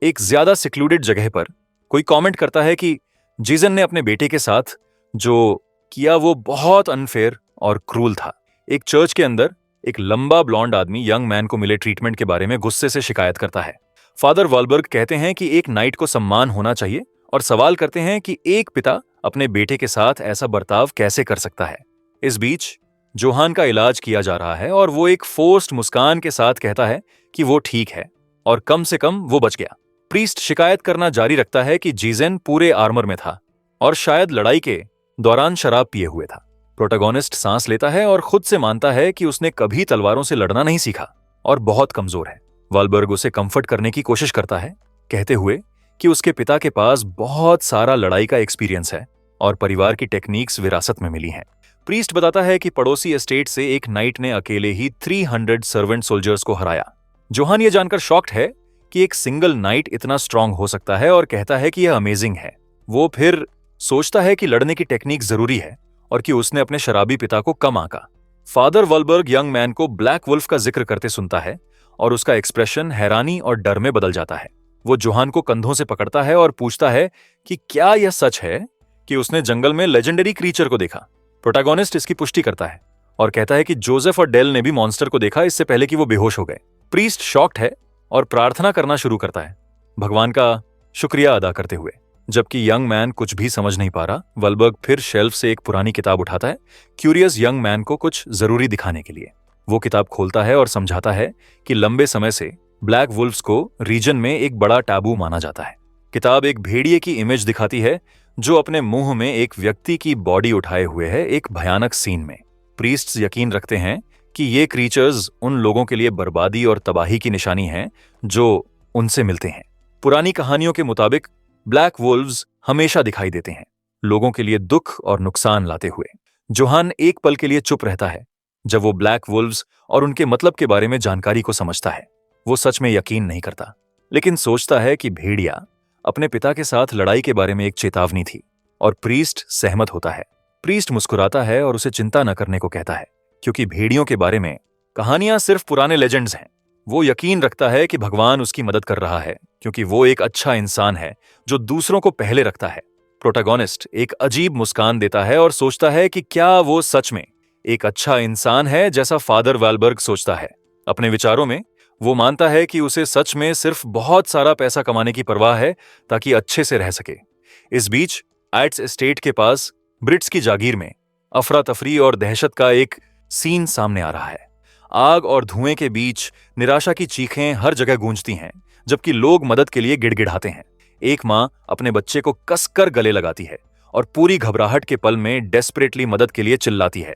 एक ज्यादा सिक्लूडेड जगह पर कोई कमेंट करता है कि जीजन ने अपने बेटे के साथ जो किया वो बहुत अनफेयर और क्रूल था। एक चर्च के अंदर एक लंबा ब्लॉन्ड आदमी यंग मैन को मिले ट्रीटमेंट के बारे में गुस्से से शिकायत करता है। फादर वालबर्ग कहते हैं कि एक नाइट को सम्मान होना चाहिए और सवाल करते हैं कि एक पिता अपने बेटे के साथ ऐसा बर्ताव कैसे कर सकता है। इस बीच जोहान का इलाज किया जा रहा है और वो एक फोर्स्ड मुस्कान के साथ कहता है कि वो ठीक है और कम से कम वो बच गया। प्रीस्ट शिकायत करना जारी रखता है कि जीजन पूरे आर्मर में था और शायद लड़ाई के दौरान शराब पिए हुए था। प्रोटैगोनिस्ट सांस लेता है और खुद से मानता है कि उसने कभी तलवारों से लड़ना नहीं सीखा और बहुत कमजोर है। वालबर्ग उसे कंफर्ट करने की कोशिश करता है, कहते हुए कि उसके पिता के पास बहुत सारा लड़ाई का एक्सपीरियंस है और परिवार की टेक्निक्स विरासत में मिली हैं। प्रीस्ट बताता है कि पड़ोसी एस्टेट से एक नाइट ने अकेले ही 300 सर्वेंट सोल्जर्स को हराया। जोहान ये जानकर शॉक्ड है कि एक सिंगल नाइट इतना स्ट्रांग हो सकता है और कहता है कि यह अमेजिंग है। वो फिर सोचता है कि लड़ने की टेक्निक जरूरी है और कि उसने अपने शराबी पिता को कम आंका। फादर वालबर्ग यंग मैन को ब्लैक वुल्फ का जिक्र करते सुनता है और उसका एक्सप्रेशन हैरानी और डर में बदल जाता है। वो जोहान को कंधों से पकड़ता है और पूछता है कि क्या यह सच है कि उसने जंगल में लेजेंडरी क्रीचर को देखा। प्रोटैगोनिस्ट इसकी पुष्टि करता है और कहता है कि जोसेफ और डेल ने भी मॉन्स्टर को देखा इससे पहले कि वो बेहोश हो गए। प्रीस्ट शॉक्ड है और प्रार्थना करना शुरू करता है, भगवान का शुक्रिया अदा करते हुए। जबकि यंग मैन कुछ भी समझ नहीं पा रहा, वालबर्ग फिर शेल्फ से एक पुरानी किताब उठाता है, क्यूरियस यंग मैन को कुछ जरूरी दिखाने के लिए। वो किताब खोलता है और समझाता है कि लंबे समय से ब्लैक वुल्फ्स को रीजन में एक बड़ा टैबू माना जाता है। किताब एक भेड़िए की इमेज दिखाती है जो अपने मुंह में एक व्यक्ति की बॉडी उठाए हुए है एक भयानक सीन में। प्रीस्ट्स यकीन रखते हैं कि ये क्रीचर्स उन लोगों के लिए बर्बादी और तबाही की निशानी है जो उनसे मिलते हैं। पुरानी कहानियों के मुताबिक ब्लैक वुल्व्स हमेशा दिखाई देते हैं, लोगों के लिए दुख और नुकसान लाते हुए। जोहान एक पल के लिए चुप रहता है जब वो ब्लैक वुल्व्स और उनके मतलब के बारे में जानकारी को समझता है। वो सच में यकीन नहीं करता, लेकिन सोचता है कि भेड़िया अपने पिता के साथ लड़ाई के बारे में एक चेतावनी थी और प्रीस्ट सहमत होता है। प्रीस्ट मुस्कुराता है और उसे चिंता न करने को कहता है, क्योंकि भेड़ियों के बारे में कहानियां सिर्फ पुराने लेजेंड्स हैं। वो यकीन रखता है कि भगवान उसकी मदद कर रहा है क्योंकि वो एक अच्छा इंसान है जो दूसरों को पहले रखता है। प्रोटैगोनिस्ट एक अजीब मुस्कान देता है और सोचता है कि क्या वो सच में एक अच्छा इंसान है जैसा फादर वालबर्ग सोचता है। अपने विचारों में वो मानता है कि उसे सच में सिर्फ बहुत सारा पैसा कमाने की परवाह है ताकि अच्छे से रह सके। इस बीच एट्स एस्टेट के पास ब्रिट्स की जागीर में अफरा तफरी और दहशत का एक सीन सामने आ रहा है। आग और धुएं के बीच निराशा की चीखें हर जगह गूंजती हैं, जबकि लोग मदद के लिए गिड़गिड़ाते हैं। एक मां अपने बच्चे को कसकर गले लगाती है और पूरी घबराहट के पल में डेस्परेटली मदद के लिए चिल्लाती है,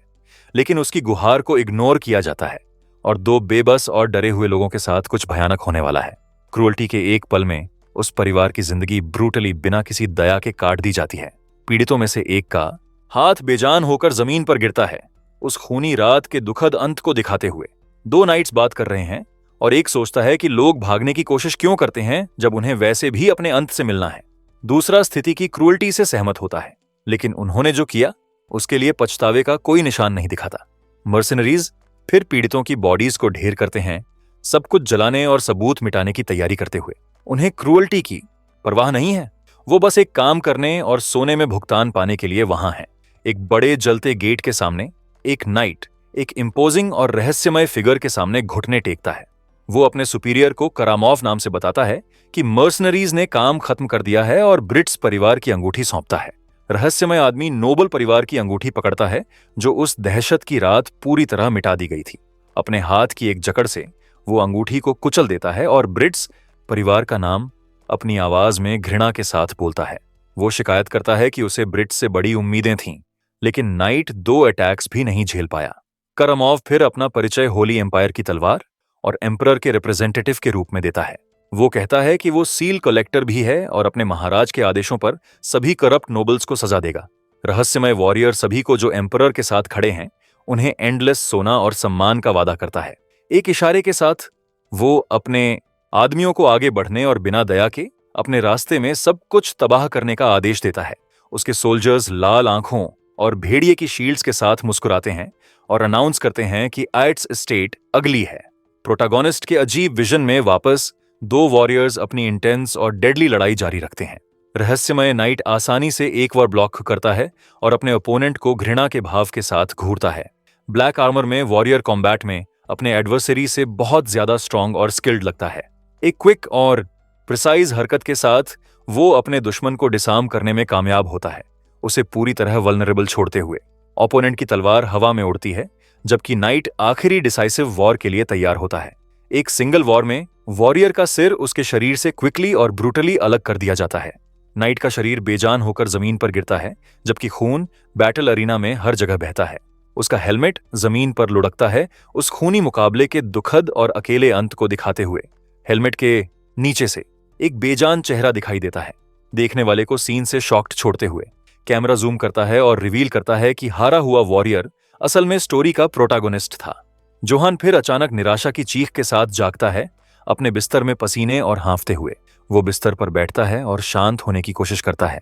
लेकिन उसकी गुहार को इग्नोर किया जाता है और दो बेबस और डरे हुए लोगों के साथ कुछ भयानक होने वाला है। क्रूअल्टी के एक पल में उस परिवार की जिंदगी ब्रूटली बिना किसी दया के काट दी जाती है। पीड़ितों में से एक का हाथ बेजान होकर जमीन पर गिरता है, उस खूनी रात के दुखद अंत को दिखाते हुए। दो नाइट्स बात कर रहे हैं और एक सोचता है कि लोग भागने की कोशिश क्यों करते हैं जब उन्हें वैसे भी अपने अंत से मिलना है। दूसरा स्थिति की क्रूअल्टी से सहमत होता है, लेकिन उन्होंने जो किया उसके लिए पछतावे का कोई निशान नहीं दिखाता। मर्सिनरीज फिर पीड़ितों की बॉडीज को ढेर करते हैं, सब कुछ जलाने और सबूत मिटाने की तैयारी करते हुए। उन्हें क्रूअल्टी की परवाह नहीं है, वो बस एक काम करने और सोने में भुगतान पाने के लिए वहां हैं। एक बड़े जलते गेट के सामने एक नाइट एक इंपोजिंग और रहस्यमय फिगर के सामने घुटने टेकता है। वो अपने सुपीरियर को करामोव नाम से बताता है कि मर्सनरीज ने काम खत्म कर दिया है और ब्रिट्स परिवार की अंगूठी सौंपता है। रहस्यमय आदमी नोबल परिवार की अंगूठी पकड़ता है जो उस दहशत की रात पूरी तरह मिटा दी गई थी। अपने हाथ की एक जकड़ से वो अंगूठी को कुचल देता है और ब्रिट्स परिवार का नाम अपनी आवाज में घृणा के साथ बोलता है। वो शिकायत करता है कि उसे ब्रिट्स से बड़ी उम्मीदें थीं, लेकिन नाइट 2 अटैक्स भी नहीं झेल पाया। करामोव फिर अपना परिचय होली एम्पायर की तलवार और एम्परर के रिप्रेजेंटेटिव के रूप में देता है। वो कहता है कि वो सील कलेक्टर भी है और अपने महाराज के आदेशों पर सभी करप्ट नोबल्स को सजा देगा। रहस्यमय वॉरियर सभी को जो एम्परर के साथ खड़े हैं उन्हें एंडलेस सोना और सम्मान का वादा करता है। एक इशारे के साथ वो अपने आदमियों को आगे बढ़ने और बिना दया के अपने रास्ते में सब कुछ तबाह करने का आदेश देता है। उसके सोल्जर्स लाल आंखों और भेड़िए की शील्ड्स के साथ मुस्कुराते हैं और अनाउंस करते हैं कि आयट्स स्टेट अगली है। प्रोटैगोनिस्ट के अजीब विजन में वापस दो वॉरियर्स अपनी इंटेंस और डेडली लड़ाई जारी रखते हैं। रहस्यमय नाइट आसानी से एक बार ब्लॉक करता है और अपने ओपोनेंट को घृणा के भाव के साथ घूरता है। ब्लैक आर्मर में वॉरियर कॉम्बैट में अपने एडवर्सरी से बहुत ज्यादा स्ट्रांग और स्किल्ड लगता है। एक क्विक और प्रिसाइज हरकत के साथ वो अपने दुश्मन को डिसार्म करने में कामयाब होता है, उसे पूरी तरह वल्नरेबल छोड़ते हुए। ओपोनेंट की तलवार हवा में उड़ती है जबकि नाइट आखिरी डिसाइसिव वॉर के लिए तैयार होता है। एक सिंगल वॉर में वॉरियर का सिर उसके शरीर से क्विकली और ब्रूटली अलग कर दिया जाता है। नाइट का शरीर बेजान होकर जमीन पर गिरता है जबकि खून बैटल अरीना में हर जगह बहता है। उसका हेलमेट जमीन पर लुढ़कता है, उस खूनी मुकाबले के दुखद और अकेले अंत को दिखाते हुए। हेलमेट के नीचे से एक बेजान चेहरा दिखाई देता है, देखने वाले को सीन से शॉक्ड छोड़ते हुए। कैमरा जूम करता है और रिवील करता है कि हारा हुआ वॉरियर असल में स्टोरी का प्रोटैगोनिस्ट था। जोहान फिर अचानक निराशा की चीख के साथ जागता है, अपने बिस्तर में पसीने और हाँफते हुए। वो बिस्तर पर बैठता है और शांत होने की कोशिश करता है,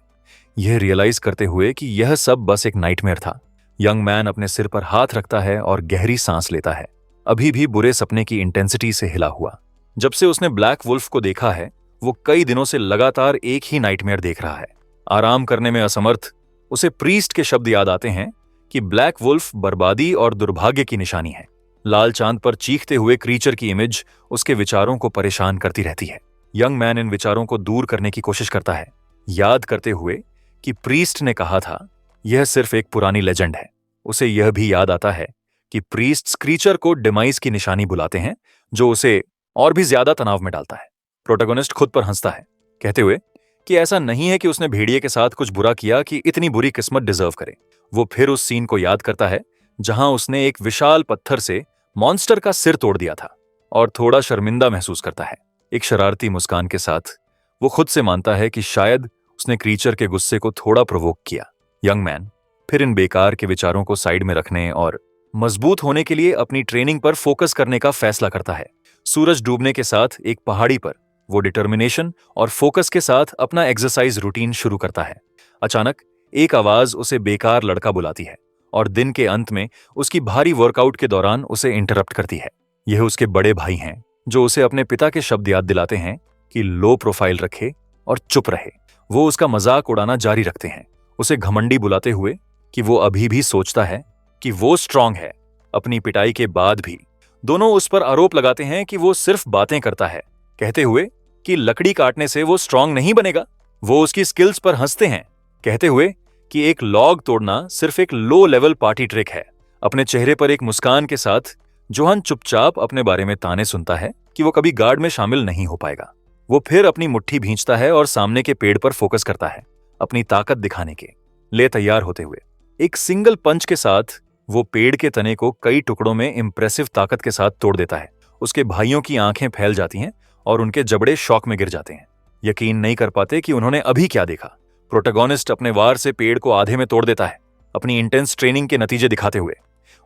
यह रियलाइज करते हुए कि यह सब बस एक नाइटमेयर था। यंग मैन अपने सिर पर हाथ रखता है और गहरी सांस लेता है, अभी भी बुरे सपने की इंटेंसिटी से हिला हुआ। जब से उसने ब्लैक वुल्फ को देखा है वो कई दिनों से लगातार एक ही नाइटमेयर देख रहा है। आराम करने में असमर्थ उसे प्रीस्ट के शब्द याद आते हैं कि ब्लैक वुल्फ बर्बादी और दुर्भाग्य की निशानी है। लाल चांद पर चीखते हुए क्रीचर की इमेज उसके विचारों को परेशान करती रहती है। यंग मैन इन विचारों को दूर करने की कोशिश करता है, याद करते हुए कि प्रीस्ट ने कहा था यह सिर्फ एक पुरानी लेजेंड है। उसे यह भी याद आता है कि प्रीस्ट्स क्रीचर को डिमाइस की निशानी बुलाते हैं, जो उसे और भी ज्यादा तनाव में डालता है। प्रोटैगोनिस्ट खुद पर हंसता है, कहते हुए कि ऐसा नहीं है कि उसने भेड़िए के साथ कुछ बुरा किया कि इतनी बुरी किस्मत डिजर्व करे। वो फिर उस सीन को याद करता है जहां उसने एक विशाल पत्थर से मॉन्स्टर का सिर तोड़ दिया था और थोड़ा शर्मिंदा महसूस करता है। एक शरारती मुस्कान के साथ वो खुद से मानता है कि शायद उसने क्रीचर के गुस्से को थोड़ा प्रोवोक किया। यंग मैन फिर इन बेकार के विचारों को साइड में रखने और मजबूत होने के लिए अपनी ट्रेनिंग पर फोकस करने का फैसला करता है। सूरज डूबने के साथ एक पहाड़ी पर वो डिटर्मिनेशन और फोकस के साथ अपना एक्सरसाइज रूटीन शुरू करता है। अचानक एक आवाज उसे बेकार लड़का बुलाती है और दिन के अंत में उसकी भारी वर्कआउट के दौरान उसे इंटरप्ट करती है। यह उसके बड़े भाई हैं जो उसे अपने पिता के शब्द याद दिलाते हैं कि लो प्रोफाइल रखे और चुप रहे। वो उसका मजाक उड़ाना जारी रखते हैं, उसे घमंडी बुलाते हुए कि वो अभी भी सोचता है कि वो स्ट्रांग है। अपनी पिटाई के बाद भी दोनों उस पर आरोप लगाते हैं कि वो सिर्फ बातें करता है, कहते हुए कि लकड़ी काटने से वो स्ट्रांग नहीं बनेगा। वो उसकी स्किल्स पर हंसते हैं, कहते हुए कि एक लॉग तोड़ना सिर्फ एक लो लेवल पार्टी ट्रिक है। अपने चेहरे पर एक मुस्कान के साथ जोहान चुपचाप अपने बारे में ताने सुनता है कि वो कभी गार्ड में शामिल नहीं हो पाएगा। वो फिर अपनी मुट्ठी भींचता है और सामने के पेड़ पर फोकस करता है, अपनी ताकत दिखाने के लिए तैयार होते हुए। एक सिंगल पंच के साथ वो पेड़ के तने को कई टुकड़ों में इंप्रेसिव ताकत के साथ तोड़ देता है। उसके भाइयों की आंखें फैल जाती हैं और उनके जबड़े शॉक में गिर जाते हैं, यकीन नहीं कर पाते कि उन्होंने अभी क्या देखा। प्रोटैगोनिस्ट अपने वार से पेड़ को आधे में तोड़ देता है, अपनी इंटेंस ट्रेनिंग के नतीजे दिखाते हुए।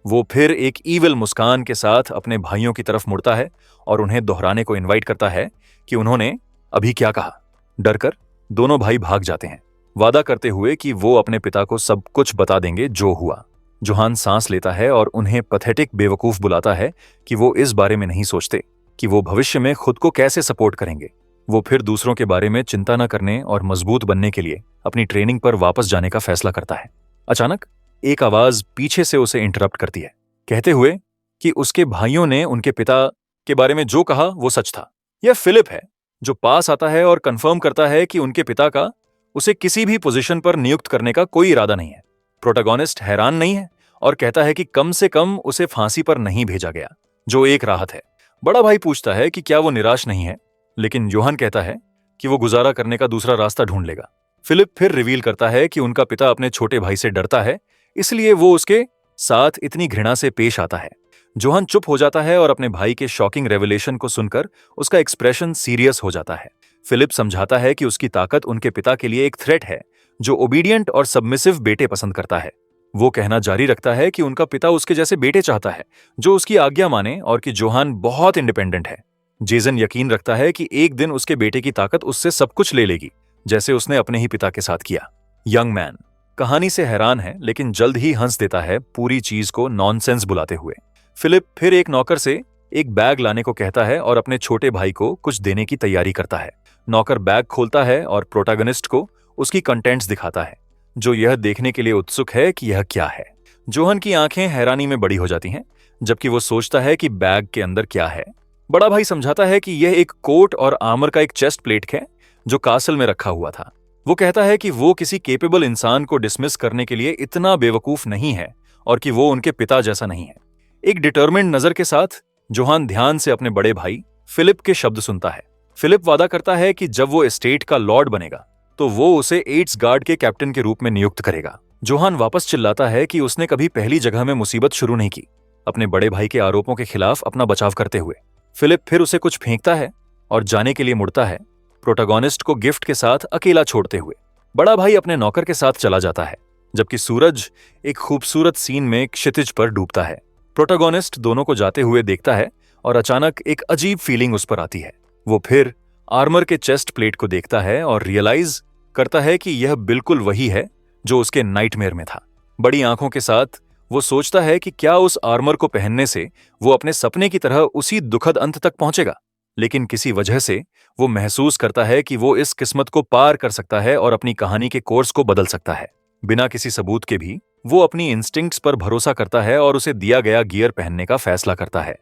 वो फिर एक ईविल मुस्कान के साथ अपने भाइयों की तरफ मुड़ता है और उन्हें दोहराने को इनवाइट करता है कि उन्होंने अभी क्या कहा। डरकर दोनों भाई भाग जाते हैं, वादा करते हुए कि वो अपने पिता को सब कुछ बता देंगे जो हुआ। जोहान सांस लेता है और उन्हें पैथेटिक बेवकूफ बुलाता है कि वो इस बारे में नहीं सोचते कि वो भविष्य में खुद को कैसे सपोर्ट करेंगे। वो फिर दूसरों के बारे में चिंता न करने और मजबूत बनने के लिए अपनी ट्रेनिंग पर वापस जाने का फैसला करता है। अचानक एक आवाज पीछे से उसे इंटरप्ट करती है, कहते हुए कि उसके भाइयों ने उनके पिता के बारे में जो कहा वो सच था। यह फिलिप है जो पास आता है और कंफर्म करता है कि उनके पिता का उसे किसी भी पोजीशन पर नियुक्त करने का कोई इरादा नहीं है। प्रोटैगोनिस्ट हैरान नहीं है और कहता है कि कम से कम उसे फांसी पर नहीं भेजा गया, जो एक राहत है। बड़ा भाई पूछता है कि क्या वो निराश नहीं है, लेकिन योहान कहता है कि वो गुजारा करने का दूसरा रास्ता ढूंढ लेगा। फिलिप फिर रिवील करता है कि उनका पिता अपने छोटे भाई से डरता है, इसलिए वो उसके साथ इतनी घृणा से पेश आता है। जोहान चुप हो जाता है और अपने भाई के शॉकिंग रेवलेशन को सुनकर उसका एक्सप्रेशन सीरियस हो जाता है। फिलिप समझाता है कि उसकी ताकत उनके पिता के लिए एक थ्रेट है, जो ओबीडियंट और सबमिसिव बेटे पसंद करता है। वो कहना जारी रखता है कि उनका पिता उसके जैसे बेटे चाहता है, जो उसकी आज्ञा माने, और कि जोहान बहुत इंडिपेंडेंट है। जेसन यकीन रखता है कि एक दिन उसके बेटे की ताकत उससे सब कुछ ले लेगी, जैसे उसने अपने ही पिता के साथ किया। यंग मैन कहानी से हैरान है, लेकिन जल्द ही हंस देता है, पूरी चीज को नॉनसेंस बुलाते हुए। फिलिप फिर एक नौकर से एक बैग लाने को कहता है और अपने छोटे भाई को कुछ देने की तैयारी करता है। नौकर बैग खोलता है और प्रोटैगनिस्ट को उसकी कंटेंट्स दिखाता है, जो यह देखने के लिए उत्सुक है कि यह क्या है। जोहन की आंखें हैरानी में बड़ी हो जाती हैं, जबकि वो सोचता है कि बैग के अंदर क्या है। बड़ा भाई समझाता है कि यह एक कोट और आर्मर का एक चेस्ट प्लेट है, जो कासल में रखा हुआ था। वो कहता है कि वो किसी केपेबल इंसान को डिसमिस करने के लिए इतना बेवकूफ नहीं है और कि वो उनके पिता जैसा नहीं है। एक डिटर्मिन्ड नजर के साथ जोहान ध्यान से अपने बड़े भाई फिलिप के शब्द सुनता है। फिलिप वादा करता है कि जब वो एस्टेट का लॉर्ड बनेगा तो वो उसे एड्स गार्ड के कैप्टन के रूप में नियुक्त करेगा। जोहान वापस चिल्लाता है कि उसने कभी पहली जगह में मुसीबत शुरू नहीं की, अपने बड़े भाई के आरोपों के खिलाफ अपना बचाव करते हुए। फिलिप फिर उसे कुछ फेंकता है और जाने के लिए मुड़ता है, प्रोटैगनिस्ट को गिफ्ट के साथ अकेला छोड़ते हुए। बड़ा भाई अपने नौकर के साथ चला जाता है, जबकि सूरज एक खूबसूरत सीन में क्षितिज पर डूबता है। प्रोटैगनिस्ट दोनों को जाते हुए देखता है और अचानक एक अजीब फीलिंग उस पर आती है। वो फिर आर्मर के चेस्ट प्लेट को देखता है और रियलाइज करता है कि यह बिल्कुल वही है जो उसके नाइटमेयर में था। बड़ी आंखों के साथ वो सोचता है कि क्या उस आर्मर को पहनने से वो अपने सपने की तरह उसी दुखद अंत तक पहुंचेगा। लेकिन किसी वजह से वो महसूस करता है कि वो इस किस्मत को पार कर सकता है और अपनी कहानी के कोर्स को बदल सकता है। बिना किसी सबूत के भी वो अपनी इंस्टिंक्ट्स पर भरोसा करता है और उसे दिया गया गियर पहनने का फैसला करता है।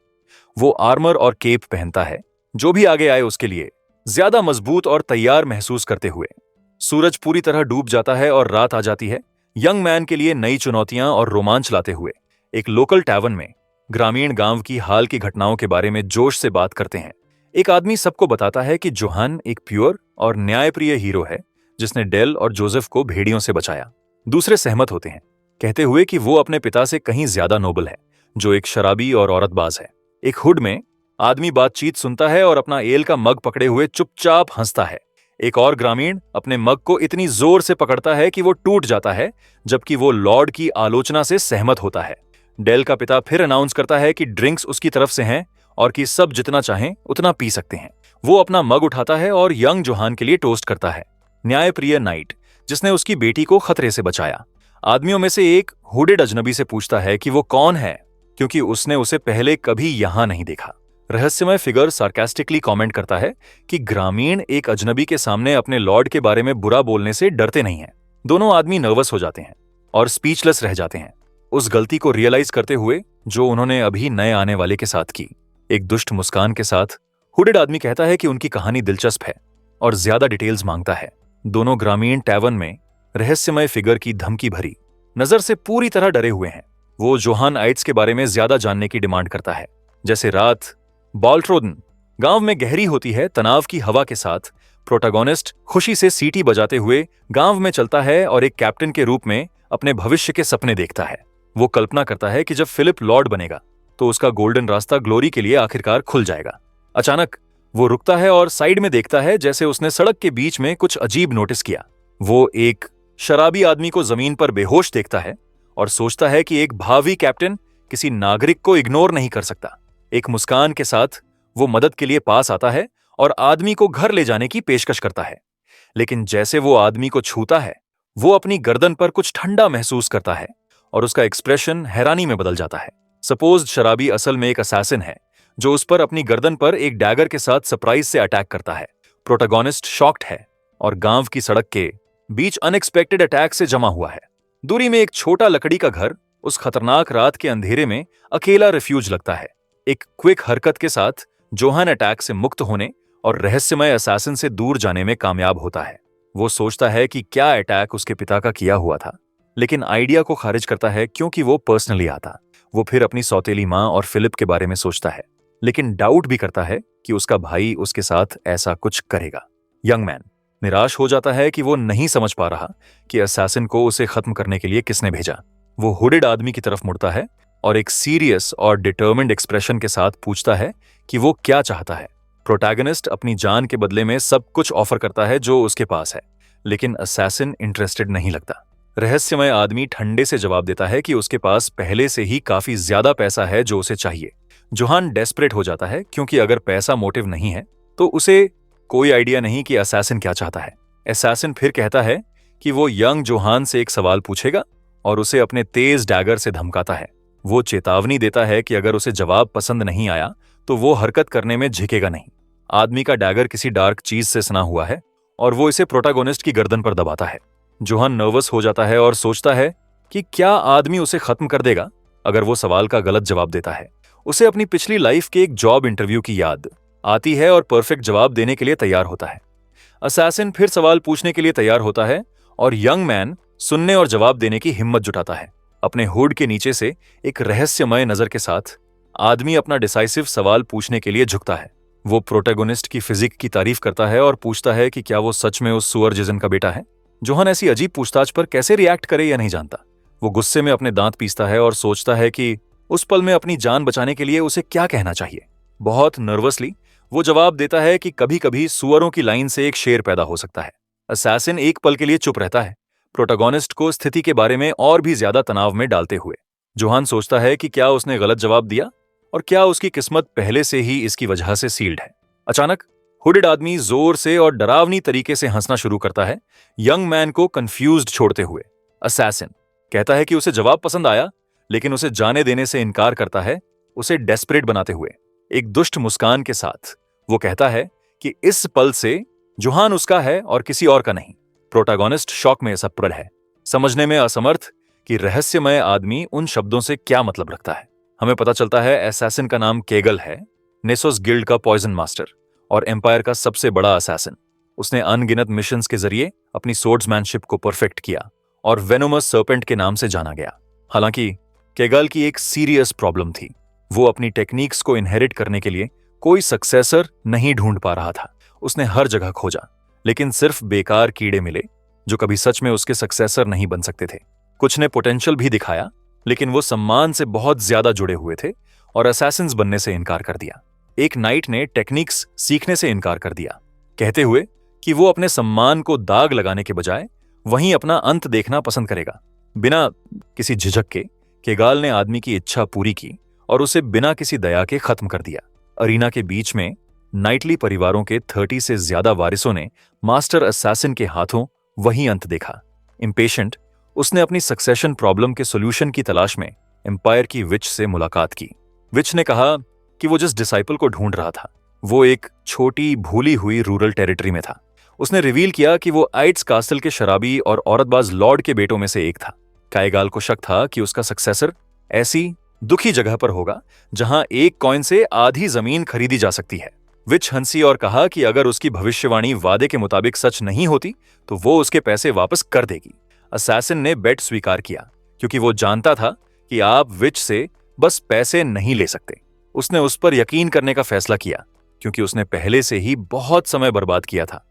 वो आर्मर और केप पहनता है, जो भी आगे आए उसके लिए ज्यादा मजबूत और तैयार महसूस करते हुए। सूरज पूरी तरह डूब जाता है और रात आ जाती है। यंग मैन के लिए नई चुनौतियां और रोमांच लाते हुए एक लोकल टैवर्न में ग्रामीण गांव की हाल की घटनाओं के बारे में जोश से बात करते हैं। एक आदमी सबको बताता है कि जोहान एक प्योर और न्यायप्रिय हीरो है, जिसने डेल और जोसेफ को भेड़ियों से बचाया। दूसरे सहमत होते हैं, कहते हुए कि वो अपने पिता से कहीं ज्यादा नोबल है, जो एक शराबी और औरतबाज है। एक हुड में आदमी बातचीत सुनता है और अपना एल का मग पकड़े हुए चुपचाप हंसता है। एक और ग्रामीण अपने मग को इतनी जोर से पकड़ता है कि वो टूट जाता है, जबकि वो लॉर्ड की आलोचना से सहमत होता है। डेल का पिता फिर अनाउंस करता है कि ड्रिंक्स उसकी तरफ से हैं और कि सब जितना चाहें उतना पी सकते हैं। वो अपना मग उठाता है और यंग जोहान के लिए टोस्ट करता है, न्यायप्रिय नाइट, जिसने उसकी बेटी को खतरे से बचाया। आदमियों में से एक हुडेड अजनबी से पूछता है कि वो कौन है, क्योंकि उसने उसे पहले कभी यहां नहीं देखा। रहस्यमय फिगर सार्कास्टिकली कमेंट करता है कि ग्रामीण एक अजनबी के सामने अपने लॉर्ड के बारे में बुरा बोलने से डरते नहीं हैं। दोनों आदमी नर्वस हो जाते हैं और स्पीचलेस रह जाते हैं, उस गलती को रियलाइज करते हुए जो उन्होंने अभी नए आने वाले के साथ की। एक दुष्ट मुस्कान के साथ हुडेड आदमी कहता है कि उनकी कहानी दिलचस्प है और ज्यादा डिटेल्स मांगता है। दोनों ग्रामीण टैवर्न में रहस्यमय फिगर की धमकी भरी नजर से पूरी तरह डरे हुए हैं। वो जोहान आइट्स के बारे में ज्यादा जानने की डिमांड करता है। जैसे रात बॉल्ट्रोदन गांव में गहरी होती है, तनाव की हवा के साथ प्रोटैगनिस्ट खुशी से सीटी बजाते हुए गांव में चलता है और एक कैप्टन के रूप में अपने भविष्य के सपने देखता है। वो कल्पना करता है कि जब फिलिप लॉर्ड बनेगा तो उसका गोल्डन रास्ता ग्लोरी के लिए आखिरकार खुल जाएगा। अचानक वो रुकता है और साइड में देखता है, जैसे उसने सड़क के बीच में कुछ अजीब नोटिस किया। वो एक शराबी आदमी को जमीन पर बेहोश देखता है और सोचता है कि एक भावी कैप्टन किसी नागरिक को इग्नोर नहीं कर सकता। एक मुस्कान के साथ वो मदद के लिए पास आता है और आदमी को घर ले जाने की पेशकश करता है। लेकिन जैसे वो आदमी को छूता है, वो अपनी गर्दन पर कुछ ठंडा महसूस करता है और उसका एक्सप्रेशन हैरानी में बदल जाता है। सपोज्ड शराबी असल में एक असैसिन है, जो उस पर अपनी गर्दन पर एक डैगर के साथ सरप्राइज से अटैक करता है। प्रोटैगनिस्ट शॉक्ड है और गांव की सड़क के बीच अनएक्सपेक्टेड अटैक से जमा हुआ है। दूरी में एक छोटा लकड़ी का घर उस खतरनाक रात के अंधेरे में अकेला रिफ्यूज लगता है। एक क्विक हरकत के साथ जोहान अटैक से मुक्त होने और रहस्यमय असैसिन से दूर जाने में कामयाब होता है। वो सोचता है कि क्या अटैक उसके पिता का किया हुआ था, लेकिन आइडिया को खारिज करता है क्योंकि वो पर्सनली आता। वो फिर अपनी सौतेली माँ और फिलिप के बारे में सोचता है, लेकिन डाउट भी करता है कि उसका भाई उसके साथ ऐसा कुछ करेगा। यंग मैन निराश हो जाता है कि वो नहीं समझ पा रहा कि असैसिन को उसे खत्म करने के लिए किसने भेजा। वो हुडेड आदमी की तरफ मुड़ता है, और एक सीरियस और डिटर्मिन्ड एक्सप्रेशन के साथ पूछता है कि वो क्या चाहता है। प्रोटैगनिस्ट अपनी जान के बदले में सब कुछ ऑफर करता है जो उसके पास है, लेकिन असैसिन इंटरेस्टेड नहीं लगता। रहस्यमय आदमी ठंडे से जवाब देता है कि उसके पास पहले से ही काफी ज्यादा पैसा है जो उसे चाहिए। जोहान डेस्परेट हो जाता है क्योंकि अगर पैसा मोटिव नहीं है तो उसे कोई आइडिया नहीं कि असैसिन क्या चाहता है। असैसिन फिर कहता है कि वो यंग जोहान से एक सवाल पूछेगा और उसे अपने तेज डैगर से धमकाता है। वो चेतावनी देता है कि अगर उसे जवाब पसंद नहीं आया तो वो हरकत करने में झिकेगा नहीं। आदमी का डैगर किसी डार्क चीज से सना हुआ है और वो इसे प्रोटैगनिस्ट की गर्दन पर दबाता है। जोहान नर्वस हो जाता है और सोचता है कि क्या आदमी उसे खत्म कर देगा अगर वो सवाल का गलत जवाब देता है। उसे अपनी पिछली लाइफ के एक जॉब इंटरव्यू की याद आती है और परफेक्ट जवाब देने के लिए तैयार होता है। असैसिन फिर सवाल पूछने के लिए तैयार होता है और यंग मैन सुनने और जवाब देने की हिम्मत जुटाता है। अपने हुड के नीचे से एक रहस्यमय नजर के साथ आदमी अपना डिसाइसिव सवाल पूछने के लिए झुकता है। वो प्रोटैगनिस्ट की फिजिक की तारीफ करता है और पूछता है कि क्या वो सच में उस सुअर जिजन का बेटा है। जोहान ऐसी अजीब पूछताछ पर कैसे रिएक्ट करे यह नहीं जानता। वो गुस्से में अपने दांत पीसता है और सोचता है कि उस पल में अपनी जान बचाने के लिए उसे क्या कहना चाहिए। बहुत नर्वसली वो जवाब देता है कि कभी कभी सुअरों की लाइन से एक शेर पैदा हो सकता है। असैसिन एक पल के लिए चुप रहता है, प्रोटैगनिस्ट को स्थिति के बारे में और भी ज्यादा तनाव में डालते हुए। जोहान सोचता है कि क्या उसने गलत जवाब दिया और क्या उसकी किस्मत पहले से ही इसकी वजह से सील्ड है। अचानक हुडेड आदमी जोर से और डरावनी तरीके से हंसना शुरू करता है, यंग मैन को कंफ्यूज्ड छोड़ते हुए। असैसिन कहता है कि उसे जवाब पसंद आया, लेकिन उसे जाने देने से इनकार करता है, उसे डेस्परेट बनाते हुए। एक दुष्ट मुस्कान के साथ वो कहता है कि इस पल से जोहान उसका है और किसी और का नहीं। प्रोटैगनिस्ट शॉक में असफल है, समझने में असमर्थ कि रहस्यमय आदमी उन शब्दों से क्या मतलब रखता है। हमें पता चलता है असैसिन का नाम केगल है, नेसोस गिल्ड का पॉइजन मास्टर और एम्पायर का सबसे बड़ा असैसिन। उसने अनगिनत मिशंस के जरिए अपनी सोर्ड्समैनशिप को परफेक्ट किया और वेनोमस सर्पेंट के नाम से जाना गया। हालांकि केगल की एक सीरियस प्रॉब्लम थी, वो अपनी टेक्निक्स को इनहेरिट करने के लिए कोई सक्सेसर नहीं ढूंढ पा रहा था। उसने हर जगह खोजा, लेकिन सिर्फ बेकार कीड़े मिले जो कभी सच में उसके सक्सेसर नहीं बन सकते थे। कुछ ने पोटेंशियल भी दिखाया, लेकिन वो सम्मान से बहुत ज्यादा जुड़े हुए थे और असैसिन्स बनने से इनकार कर दिया। एक नाइट ने टेक्निक्स सीखने से इनकार कर दिया, कहते हुए कि वो अपने सम्मान को दाग लगाने के बजाय वहीं अपना अंत देखना पसंद करेगा। बिना किसी झिझक के केगाल ने आदमी की इच्छा पूरी की और उसे बिना किसी दया के खत्म कर दिया। अरीना के बीच में नाइटली परिवारों के 30 से ज्यादा वारिसों ने मास्टर असैसिन के हाथों वही अंत देखा। इम्पेशेंट उसने अपनी सक्सेशन प्रॉब्लम के सॉल्यूशन की तलाश में एम्पायर की विच से मुलाकात की। विच ने कहा कि वो जिस डिसाइपल को ढूंढ रहा था वो एक छोटी भूली हुई रूरल टेरिटरी में था। उसने रिवील किया कि वो आइट्स कास्टल के शराबी और औरतबाज लॉर्ड के बेटों में से एक था। कायगाल को शक था कि उसका सक्सेसर ऐसी दुखी जगह पर होगा जहां एक कॉइन से आधी जमीन खरीदी जा सकती है। विच हंसी और कहा कि अगर उसकी भविष्यवाणी वादे के मुताबिक सच नहीं होती तो वो उसके पैसे वापस कर देगी। असैसिन ने बेट स्वीकार किया क्योंकि वो जानता था कि आप विच से बस पैसे नहीं ले सकते। उसने उस पर यकीन करने का फैसला किया क्योंकि उसने पहले से ही बहुत समय बर्बाद किया था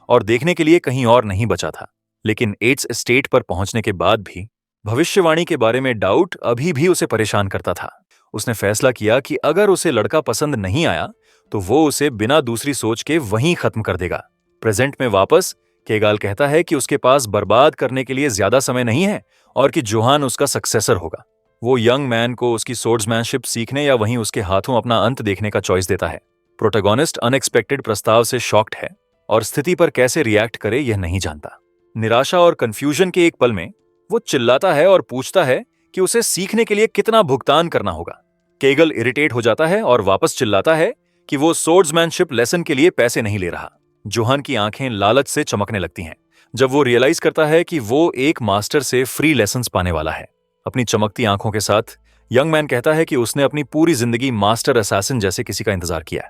और देखने के लिए कहीं और नहीं बचा था। लेकिन एट्स एस्टेट पर पहुंचने के बाद भी भविष्यवाणी के बारे में डाउट अभी भी उसे परेशान करता था। उसने फैसला किया कि अगर उसे लड़का पसंद नहीं आया तो वो उसे बिना दूसरी सोच के वहीं खत्म कर देगा। प्रेजेंट में वापस केगाल कहता है कि उसके पास बर्बाद करने के लिए ज्यादा समय नहीं है और कि जोहान उसका सक्सेसर होगा। वो यंग मैन को उसकी सोर्ड्समैनशिप सीखने या वहीं उसके हाथों अपना अंत देखने का चॉइस देता है। प्रोटैगनिस्ट अनएक्सपेक्टेड प्रस्ताव से शॉक्ड है और स्थिति पर कैसे रिएक्ट करे यह नहीं जानता। निराशा और कंफ्यूजन के एक पल में वो चिल्लाता है और पूछता है कि उसे सीखने के लिए कितना भुगतान करना होगा। केगल इरिटेट हो जाता है और वापस चिल्लाता है कि वो सोर्ड्समैनशिप लेसन के लिए पैसे नहीं ले रहा। जोहान की आंखें लालच से चमकने लगती हैं जब वो रियलाइज करता है कि वो एक मास्टर से फ्री लेसन्स पाने वाला है। अपनी चमकती आंखों के साथ यंग मैन कहता है कि उसने अपनी पूरी जिंदगी मास्टर असैसिन जैसे किसी का इंतजार किया।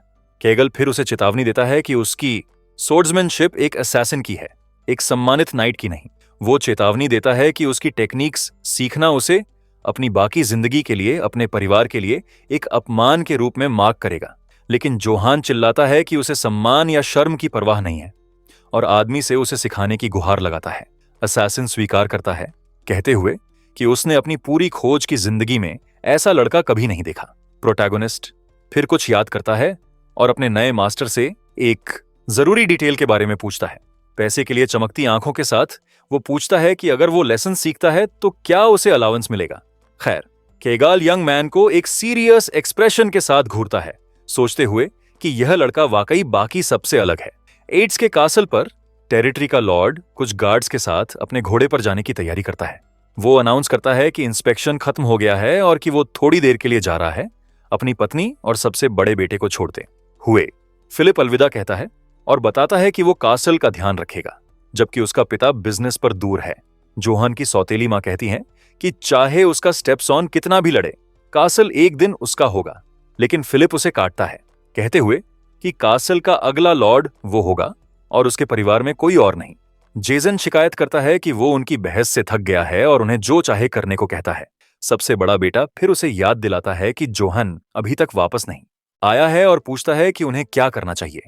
केगल फिर उसे चेतावनी देता है कि उसकी सोर्ड्समैनशिप एक असैसिन की है, एक सम्मानित नाइट की नहीं। वो चेतावनी देता है कि उसकी टेक्निक्स सीखना उसे अपनी बाकी जिंदगी के लिए, अपने परिवार के लिए एक अपमान के रूप में मार्क करेगा। लेकिन जोहान चिल्लाता है कि उसे सम्मान या शर्म की परवाह नहीं है और आदमी से उसे सिखाने की गुहार लगाता है। असैसिन स्वीकार करता है, कहते हुए कि उसने अपनी पूरी खोज की जिंदगी में ऐसा लड़का कभी नहीं देखा। प्रोटैगोनिस्ट फिर कुछ याद करता है और अपने नए मास्टर से एक जरूरी डिटेल के बारे में पूछता है। पैसे के लिए चमकती आंखों के साथ वो पूछता है कि अगर वो लेसन सीखता है तो क्या उसे अलाउंस मिलेगा। खैर, केगाल यंग मैन को एक सीरियस एक्सप्रेशन के साथ घूरता है, सोचते हुए कि यह लड़का वाकई बाकी सबसे अलग है। एड्स के कासल पर टेरिटरी का लॉर्ड कुछ गार्ड्स के साथ अपने घोड़े पर जाने की तैयारी करता है। वो अनाउंस करता है कि इंस्पेक्शन खत्म हो गया है और कि वो थोड़ी देर के लिए जा रहा है, अपनी पत्नी और सबसे बड़े बेटे को छोड़ते हुए। फिलिप अलविदा कहता है और बताता है कि वो कासल का ध्यान रखेगा, जबकि उसका पिता बिजनेस पर दूर है। जोहान की सौतेली मां कहती हैं कि चाहे उसका स्टेप्सॉन कितना भी लड़े, कासल एक दिन उसका होगा। लेकिन फिलिप उसे काटता है, कहते हुए कि कासल का अगला लॉर्ड वो होगा और उसके परिवार में कोई और नहीं। जेसन शिकायत करता है कि वो उनकी बहस से थक गया है और उन्हें जो चाहे करने को कहता है। सबसे बड़ा बेटा फिर उसे याद दिलाता है कि जोहन अभी तक वापस नहीं आया है और पूछता है कि उन्हें क्या करना चाहिए।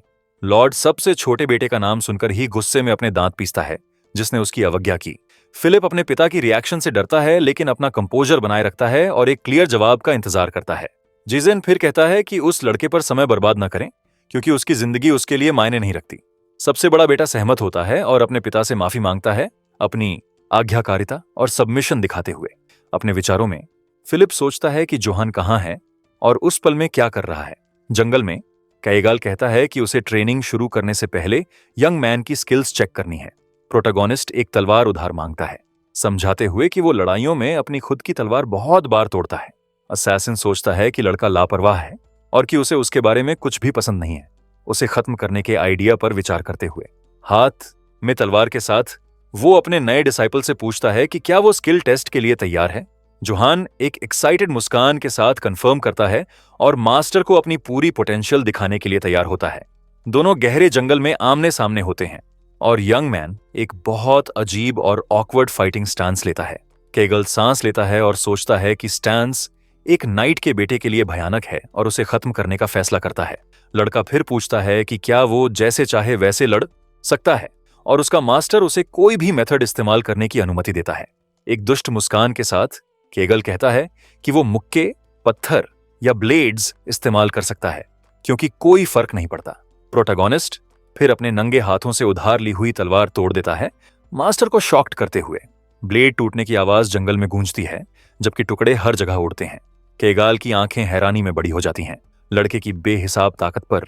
लॉर्ड सबसे छोटे बेटे का नाम सुनकर ही गुस्से में अपने दांत पीसता है, जिसने उसकी अवज्ञा की। फिलिप अपने पिता की रिएक्शन से डरता है, लेकिन अपना कंपोजर बनाए रखता है और एक क्लियर जवाब का इंतजार करता है। जेसन फिर कहता है कि उस लड़के पर समय बर्बाद न करें, क्योंकि उसकी जिंदगी उसके लिए मायने नहीं रखती। सबसे बड़ा बेटा सहमत होता है और अपने पिता से माफी मांगता है, अपनी आज्ञाकारिता और सबमिशन दिखाते हुए। अपने विचारों में फिलिप सोचता है कि जोहान कहाँ है और उस पल में क्या कर रहा है। जंगल में कैगाल कहता है कि उसे ट्रेनिंग शुरू करने से पहले यंग मैन की स्किल्स चेक करनी है। प्रोटैगोनिस्ट एक तलवार उधार मांगता है, समझाते हुए कि वो लड़ाइयों में अपनी खुद की तलवार बहुत बार तोड़ता है। असैसिन सोचता है कि लड़का लापरवाह है और कि उसे उसके बारे में कुछ भी पसंद नहीं है। उसे खत्म करने के आइडिया पर विचार करते हुए हाथ में तलवार के साथ वो अपने नए डिसाइपल से पूछता है कि क्या वो स्किल टेस्ट के लिए तैयार है। जोहान एक एक्साइटेड मुस्कान के साथ कंफर्म करता है और मास्टर को अपनी पूरी पोटेंशियल दिखाने के लिए तैयार होता है। दोनों गहरे जंगल में आमने सामने होते हैं और यंग मैन एक बहुत अजीब और ऑकवर्ड फाइटिंग स्टांस लेता है। केगल सांस लेता है और सोचता है कि स्टांस एक नाइट के बेटे के लिए भयानक है और उसे खत्म करने का फैसला करता है। लड़का फिर पूछता है कि क्या वो जैसे चाहे वैसे लड़ सकता है और उसका मास्टर उसे कोई भी मेथड इस्तेमाल करने की अनुमति देता है। एक दुष्ट मुस्कान के साथ केगल कहता है कि वो मुक्के, पत्थर या ब्लेड्स इस्तेमाल कर सकता है, क्योंकि कोई फर्क नहीं पड़ता। प्रोटैगोनिस्ट फिर अपने नंगे हाथों से उधार ली हुई तलवार तोड़ देता है, मास्टर को शॉक्ड करते हुए। ब्लेड टूटने की आवाज जंगल में गूंजती है, जबकि टुकड़े हर जगह उड़ते हैं। केगाल की आंखें हैरानी में बड़ी हो जाती हैं, लड़के की बेहिसाब ताकत पर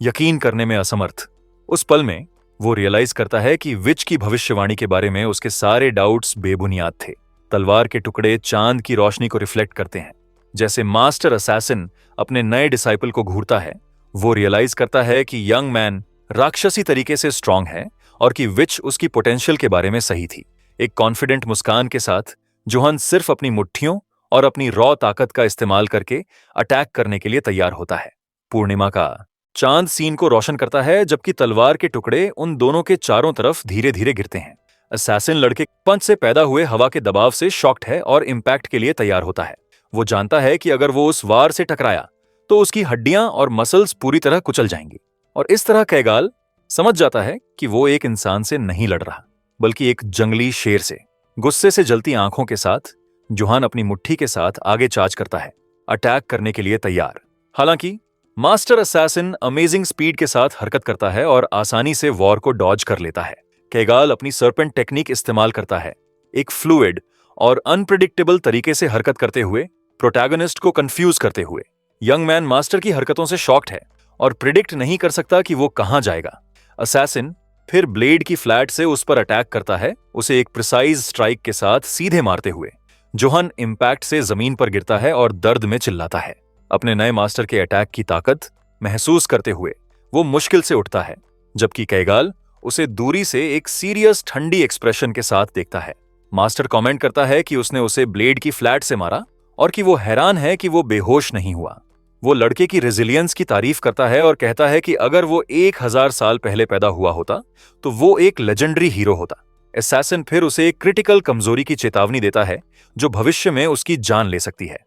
यकीन करने में असमर्थ। उस पल में वो रियलाइज करता है कि विच की भविष्यवाणी के बारे में उसके सारे डाउट्स बेबुनियाद थे। तलवार के टुकड़े चांद की रोशनी को रिफ्लेक्ट करते हैं। जैसे मास्टर असैसिन अपने नए डिसाइपल को घूरता है, वो रियलाइज करता है कि यंग मैन राक्षसी तरीके से स्ट्रांग है और कि विच उसकी पोटेंशियल के बारे में सही थी। एक कॉन्फिडेंट मुस्कान के साथ जोहन सिर्फ अपनी मुट्ठियों और अपनी रॉ ताकत का इस्तेमाल करके अटैक करने के लिए तैयार होता है। पूर्णिमा का चांद सीन को रोशन करता है, जबकि तलवार के टुकड़े उन दोनों के चारों तरफ धीरे धीरे गिरते हैं। असैसिन लड़के पंच से पैदा हुए हवा के दबाव से शॉक्ड है और इम्पैक्ट के लिए तैयार होता है। वो जानता है कि अगर वो उस वार से टकराया तो उसकी हड्डियां और मसल्स पूरी तरह कुचल जाएंगी। और इस तरह कैगाल समझ जाता है कि वो एक इंसान से नहीं लड़ रहा, बल्कि एक जंगली शेर से। गुस्से से जलती आंखों के साथ जोहान अपनी मुट्ठी के साथ आगे चार्ज करता है, अटैक करने के लिए तैयार। हालांकि मास्टर असैसिन अमेजिंग स्पीड के साथ हरकत करता है और आसानी से वॉर को डॉज कर लेता है। कैगाल अपनी सर्पेंट टेक्निक इस्तेमाल करता है, एक फ्लूइड और अनप्रेडिक्टेबल तरीके से हरकत करते हुए, प्रोटैगनिस्ट को कंफ्यूज करते हुए। यंग मैन मास्टर की हरकतों से शॉक्ड है और प्रिडिक्ट नहीं कर सकता कि वो कहां जाएगा। असैसिन फिर ब्लेड की फ्लैट से उस पर अटैक करता है, उसे एक प्रिसाइज स्ट्राइक के साथ सीधे मारते हुए। जोहन इम्पैक्ट से जमीन पर गिरता है और दर्द में चिल्लाता है। अपने नए मास्टर के अटैक की ताकत महसूस करते हुए वो मुश्किल से उठता है, जबकि कैगाल उसे दूरी से एक सीरियस ठंडी एक्सप्रेशन के साथ देखता है। मास्टर कमेंट करता है कि उसने उसे ब्लेड की फ्लैट से मारा और कि वो हैरान है कि वो बेहोश नहीं हुआ। वो लड़के की रेजिलियंस की तारीफ करता है और कहता है कि अगर वो 1000 साल पहले पैदा हुआ होता तो वो एक लेजेंडरी हीरो होता। असैसिन फिर उसे एक क्रिटिकल कमजोरी की चेतावनी देता है जो भविष्य में उसकी जान ले सकती है।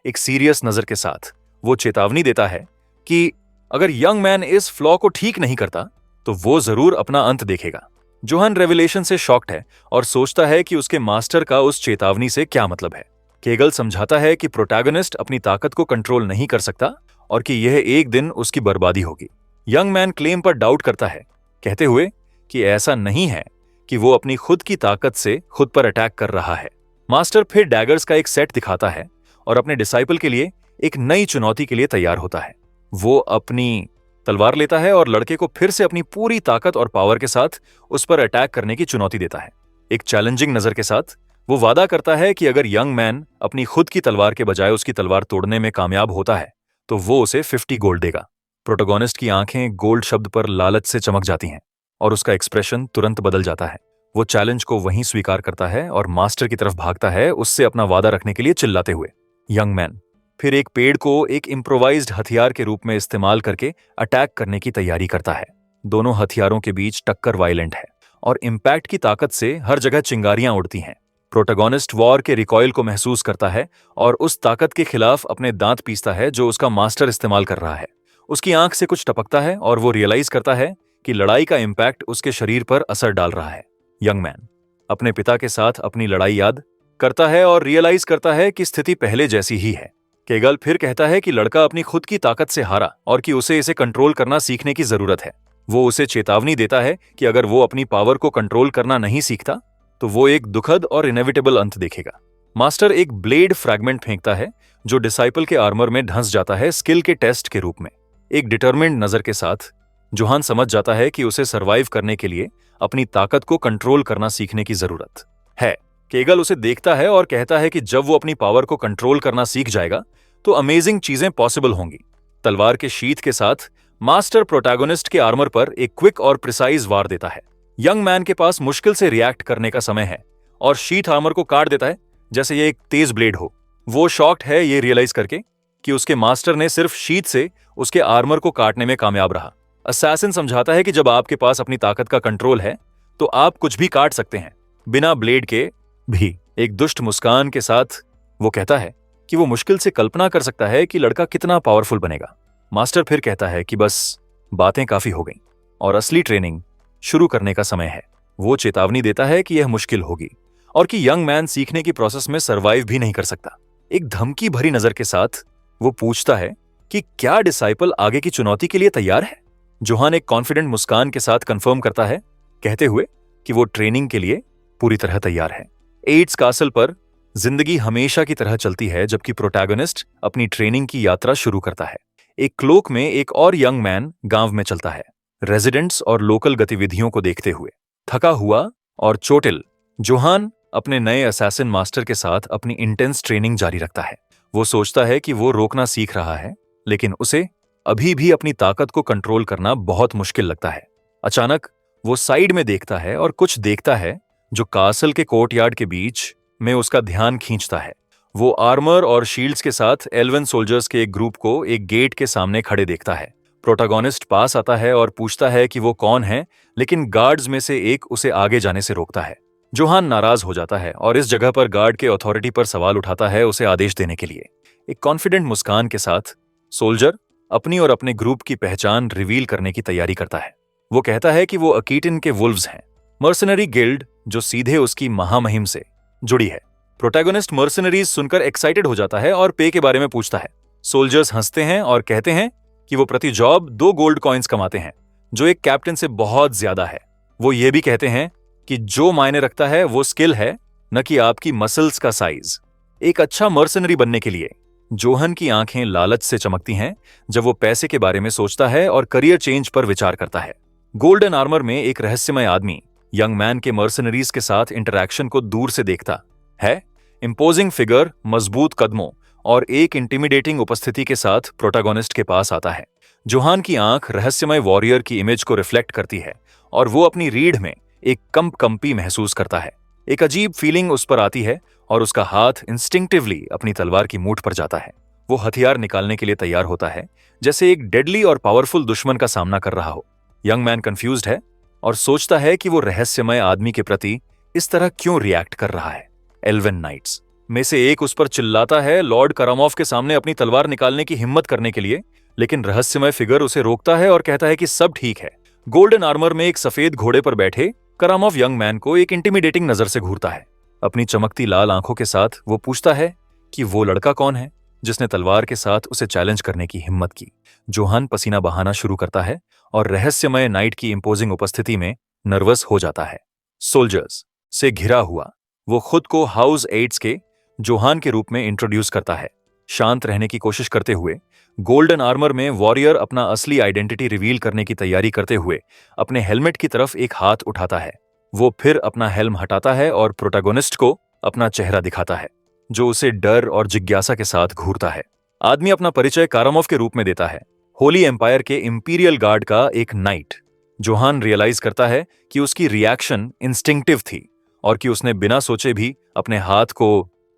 एक सीरियस नजर के साथ वो चेतावनी देता है कि अगर यंग मैन इस फ्लॉ को ठीक नहीं करता तो वो जरूर अपना अंत देखेगा। जोहन रेवलेशन से शॉक्ड है और सोचता है कि उसके मास्टर का उस चेतावनी से क्या मतलब है। केगल समझाता है कि प्रोटैगनिस्ट अपनी ताकत को कंट्रोल नहीं कर सकता और कि यह एक दिन उसकी बर्बादी होगी। यंग मैन क्लेम पर डाउट करता है, कहते हुए कि ऐसा नहीं है कि वो अपनी खुद की ताकत से खुद पर अटैक कर रहा है। मास्टर फिर डैगर्स का एक सेट दिखाता है और अपने डिसाइपल के लिए एक नई चुनौती के लिए तैयार होता है। वो अपनी तलवार लेता है और लड़के को फिर से अपनी पूरी ताकत और पावर के साथ उस पर अटैक करने की चुनौती देता है। एक चैलेंजिंग नजर के साथ वो वादा करता है कि अगर यंग मैन अपनी खुद की तलवार के बजाय उसकी तलवार तोड़ने में कामयाब होता है तो वो उसे 50 गोल्ड देगा। प्रोटोगोनिस्ट की आंखें गोल्ड शब्द पर लालच से चमक जाती हैं और उसका एक्सप्रेशन तुरंत बदल जाता है। वो चैलेंज को वहीं स्वीकार करता है और मास्टर की तरफ भागता है, उससे अपना वादा रखने के लिए चिल्लाते हुए। यंग मैन फिर एक पेड़ को एक इम्प्रोवाइज्ड हथियार के रूप में इस्तेमाल करके अटैक करने की तैयारी करता है। दोनों हथियारों के बीच टक्कर वायलेंट है और इम्पैक्ट की ताकत से हर जगह चिंगारियां उड़ती हैं। प्रोटोगोनिस्ट वॉर के रिकॉइल को महसूस करता है और उस ताकत के खिलाफ अपने दांत पीसता है जो उसका मास्टर इस्तेमाल कर रहा है। उसकी आंख से कुछ टपकता है और वो रियलाइज करता है कि लड़ाई का इम्पैक्ट उसके शरीर पर असर डाल रहा है। यंग मैन अपने पिता के साथ अपनी लड़ाई याद करता है और रियलाइज करता है कि स्थिति पहले जैसी ही है। केगल फिर कहता है कि लड़का अपनी खुद की ताकत से हारा और कि उसे इसे कंट्रोल करना सीखने की जरूरत है। वो उसे चेतावनी देता है कि अगर वो अपनी पावर को कंट्रोल करना नहीं सीखता तो वो एक दुखद और इनेविटेबल अंत देखेगा। मास्टर एक ब्लेड फ्रैगमेंट फेंकता है जो डिसाइपल के आर्मर में धंस जाता है स्किल के टेस्ट के रूप में। एक डिटरमिन्ड नजर के साथ जोहान समझ जाता है कि उसे सरवाइव करने के लिए अपनी ताकत को कंट्रोल करना सीखने की जरूरत है। केगल उसे देखता है और कहता है कि जब वो अपनी पावर को कंट्रोल करना सीख जाएगा तो अमेजिंग चीजें पॉसिबल होंगी। तलवार के शीथ के साथ मास्टर प्रोटैगनिस्ट के आर्मर पर एक क्विक और प्रिसाइज वार देता है। यंग मैन के पास मुश्किल से रिएक्ट करने का समय है और शीथ आर्मर को काट देता है जैसे ये एक तेज ब्लेड हो। वो शॉक्ड है ये रियलाइज करके कि उसके मास्टर ने सिर्फ शीथ से उसके आर्मर को काटने में कामयाब रहा। असैसिन समझाता है कि जब आपके पास अपनी ताकत का कंट्रोल है तो आप कुछ भी काट सकते हैं, बिना ब्लेड के भी। एक दुष्ट मुस्कान के साथ वो कहता है कि वो मुश्किल से कल्पना कर सकता है कि लड़का कितना पावरफुल बनेगा। मास्टर फिर कहता है कि बस बातें काफी हो गईं और असली ट्रेनिंग शुरू करने का समय है। वो चेतावनी देता है कि यह मुश्किल होगी और कि यंग मैन सीखने की प्रोसेस में सरवाइव भी नहीं कर सकता। एक धमकी भरी नजर के साथ वो पूछता है कि क्या डिसाइपल आगे की चुनौती के लिए तैयार है। जोहान एक कॉन्फिडेंट मुस्कान के साथ कंफर्म करता है, कहते हुए कि वो ट्रेनिंग के लिए पूरी तरह तैयार है। एड्स कासल पर जिंदगी हमेशा की तरह चलती है जबकि प्रोटैगनिस्ट अपनी ट्रेनिंग की यात्रा शुरू करता है। एक क्लोक में एक और यंग मैन गांव में चलता है, रेजिडेंट्स और लोकल गतिविधियों को देखते हुए। थका हुआ और चोटिल, जोहान अपने नए असैसिन मास्टर के साथ अपनी इंटेंस ट्रेनिंग जारी रखता है। वो सोचता है कि वो रोकना सीख रहा है, लेकिन उसे अभी भी अपनी ताकत को कंट्रोल करना बहुत मुश्किल लगता है। अचानक वो साइड में देखता है और कुछ देखता है जो कासल के कोर्टयार्ड के बीच में उसका ध्यान खींचता है। वो आर्मर और शील्ड्स के साथ एल्वन सोल्जर्स के एक ग्रुप को एक गेट के सामने खड़े देखता है। प्रोटैगनिस्ट पास आता है और पूछता है कि वो कौन है, लेकिन गार्ड्स में से एक उसे आगे जाने से रोकता है। जोहान नाराज हो जाता है और इस जगह पर गार्ड के अथॉरिटी पर सवाल उठाता है उसे आदेश देने के लिए। एक कॉन्फिडेंट मुस्कान के साथ सोल्जर अपनी और अपने ग्रुप की पहचान रिवील करने की तैयारी करता है। वो कहता है कि वो अकीटन के वुल्व्स हैं, मर्सनरी गिल्ड जो सीधे उसकी महामहिम से जुड़ी है। प्रोटैगनिस्ट मर्सनरीज सुनकर एक्साइटेड हो जाता है और पे के बारे में पूछता है। सोल्जर्स हंसते हैं और कहते हैं कि वो प्रति जॉब 2 गोल्ड कॉइन्स कमाते हैं, जो एक कैप्टन से बहुत ज्यादा है। वो ये भी कहते हैं कि जो मायने रखता है वो स्किल है, न कि आपकी मसल्स का साइज। एक अच्छा मर्सनरी बनने के लिए जोहन की आंखें लालच से चमकती हैं जब वो पैसे के बारे में सोचता है और करियर चेंज पर विचार करता है। गोल्डन आर्मर में एक रहस्यमय आदमी यंग मैन के मर्सनरीज के साथ इंटरैक्शन को दूर से देखता है। इंपोजिंग फिगर, मजबूत कदमों और एक इंटिमिडेटिंग उपस्थिति के साथ प्रोटैगनिस्ट के पास आता है। जोहान की आंख रहस्यमय वॉरियर की इमेज को रिफ्लेक्ट करती है और वो अपनी रीढ़ में एक कंपी महसूस करता है। एक अजीब फीलिंग उस पर आती है और उसका हाथ इंस्टिंक्टिवली अपनी तलवार की मूठ पर जाता है। वो हथियार निकालने के लिए तैयार होता है, जैसे एक डेडली और पावरफुल दुश्मन का सामना कर रहा हो। यंग मैन कंफ्यूज्ड है और सोचता है कि वो रहस्यमय आदमी के प्रति इस तरह क्यों रिएक्ट कर रहा है। एल्वन नाइट्स में से एक उस पर चिल्लाता है लॉर्ड करामोफ के सामने अपनी तलवार निकालने की हिम्मत करने के लिए, लेकिन रहस्यमय फिगर उसे रोकता है और कहता है कि सब ठीक है। गोल्डन आर्मर में एक सफेद घोड़े पर बैठे करामोफ यंग मैन को एक इंटिमिडेटिंग नजर से घूरता है। अपनी चमकती लाल आंखों के साथ वो पूछता है कि वो लड़का कौन है जिसने तलवार के साथ उसे चैलेंज करने की हिम्मत की। जोहान पसीना बहाना शुरू करता है और रहस्यमय नाइट की इंपोजिंग उपस्थिति में नर्वस हो जाता है। सोल्जर्स से घिरा हुआ वो खुद को हाउस एड्स के जोहान के रूप में इंट्रोड्यूस करता है। शांत रहने की कोशिश करते हुए गोल्डन आर्मर में वॉरियर अपना असली आइडेंटिटी रिवील करने की तैयारी करते हुए अपने हेलमेट की तरफ एक हाथ उठाता है। वो फिर अपना हेल्म हटाता है और प्रोटैगोनिस्ट को अपना चेहरा दिखाता है, जो उसे डर और जिज्ञासा के साथ घूरता है। आदमी अपना परिचय कारामोव के रूप में देता है, होली एम्पायर के इंपीरियल गार्ड का एक नाइट। जोहान रियलाइज करता है कि उसकी रिएक्शन इंस्टिंक्टिव थी और कि उसने बिना सोचे भी अपने हाथ को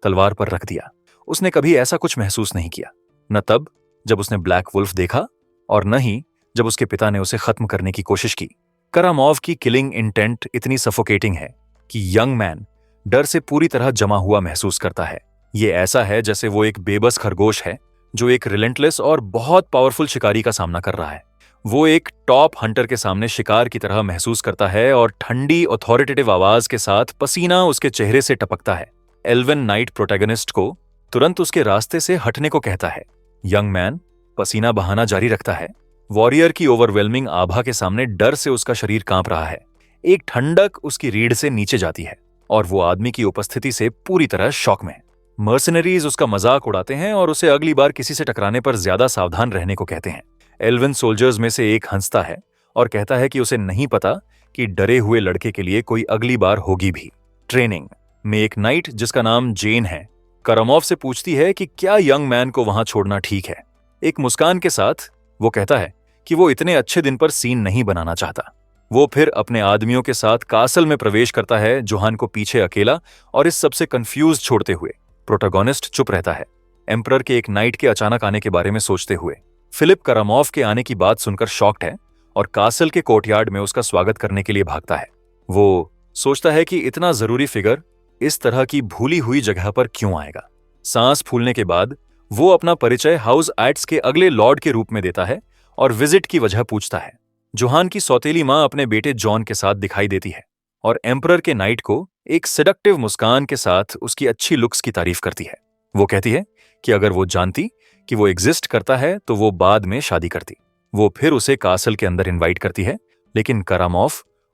तलवार पर रख दिया। उसने कभी ऐसा कुछ महसूस नहीं किया, न तब जब उसने ब्लैक वुल्फ देखा और न ही जब उसके पिता ने उसे खत्म करने की कोशिश की। कारामोव की किलिंग इंटेंट इतनी सफोकेटिंग है कि यंग मैन डर से पूरी तरह जमा हुआ महसूस करता है। ये ऐसा है जैसे वो एक बेबस खरगोश है जो एक रिलेंटलेस और बहुत पावरफुल शिकारी का सामना कर रहा है। वो एक टॉप हंटर के सामने शिकार की तरह महसूस करता है और ठंडी अथॉरिटेटिव आवाज के साथ पसीना उसके चेहरे से टपकता है। एल्विन नाइट प्रोटैगनिस्ट को तुरंत उसके रास्ते से हटने को कहता है। यंग मैन पसीना बहाना जारी रखता है। वॉरियर की ओवरवेलमिंग आभा के सामने डर से उसका शरीर कांप रहा है। एक ठंडक उसकी रीढ़ से नीचे जाती है और वो आदमी की उपस्थिति से पूरी तरह शॉक में है। मर्सनरीज उसका मजाक उड़ाते हैं और उसे अगली बार किसी से टकराने पर ज्यादा सावधान रहने को कहते हैं। एल्विन सोल्जर्स में से एक हंसता है और कहता है कि उसे नहीं पता कि डरे हुए लड़के के लिए कोई अगली बार होगी भी। ट्रेनिंग में एक नाइट जिसका नाम जेन है कारामोव से पूछती है कि क्या यंग मैन को वहां छोड़ना ठीक है। एक मुस्कान के साथ वो कहता है कि वो इतने अच्छे दिन पर सीन नहीं बनाना चाहता। वो फिर अपने आदमियों के साथ कासल में प्रवेश करता है, जोहान को पीछे अकेला और इस सबसे कंफ्यूज छोड़ते हुए। प्रोटैगोनिस्ट चुप रहता है, एम्परर के एक नाइट के अचानक आने के बारे में सोचते हुए। फिलिप कारामोव के आने की बात सुनकर शॉक्ड है और कासल के कोर्टयार्ड में उसका स्वागत करने के लिए भागता है। वो सोचता है कि इतना जरूरी फिगर इस तरह की भूली हुई जगह पर क्यों आएगा। सांस फूलने के बाद वो अपना परिचय हाउस एट्स के अगले लॉर्ड के रूप में देता है और विजिट की वजह पूछता है। जोहान की सौतेली मां अपने बेटे जॉन के साथ दिखाई देती है और एम्परर के नाइट को एक सेडक्टिव मुस्कान के साथ उसकी अच्छी लुक्स की तारीफ करती है। वो कहती है कि अगर वो जानती कि वो एग्जिस्ट करता है तो वो बाद में शादी करती। वो फिर उसे कासल के अंदर इनवाइट करती है, लेकिन कारामोव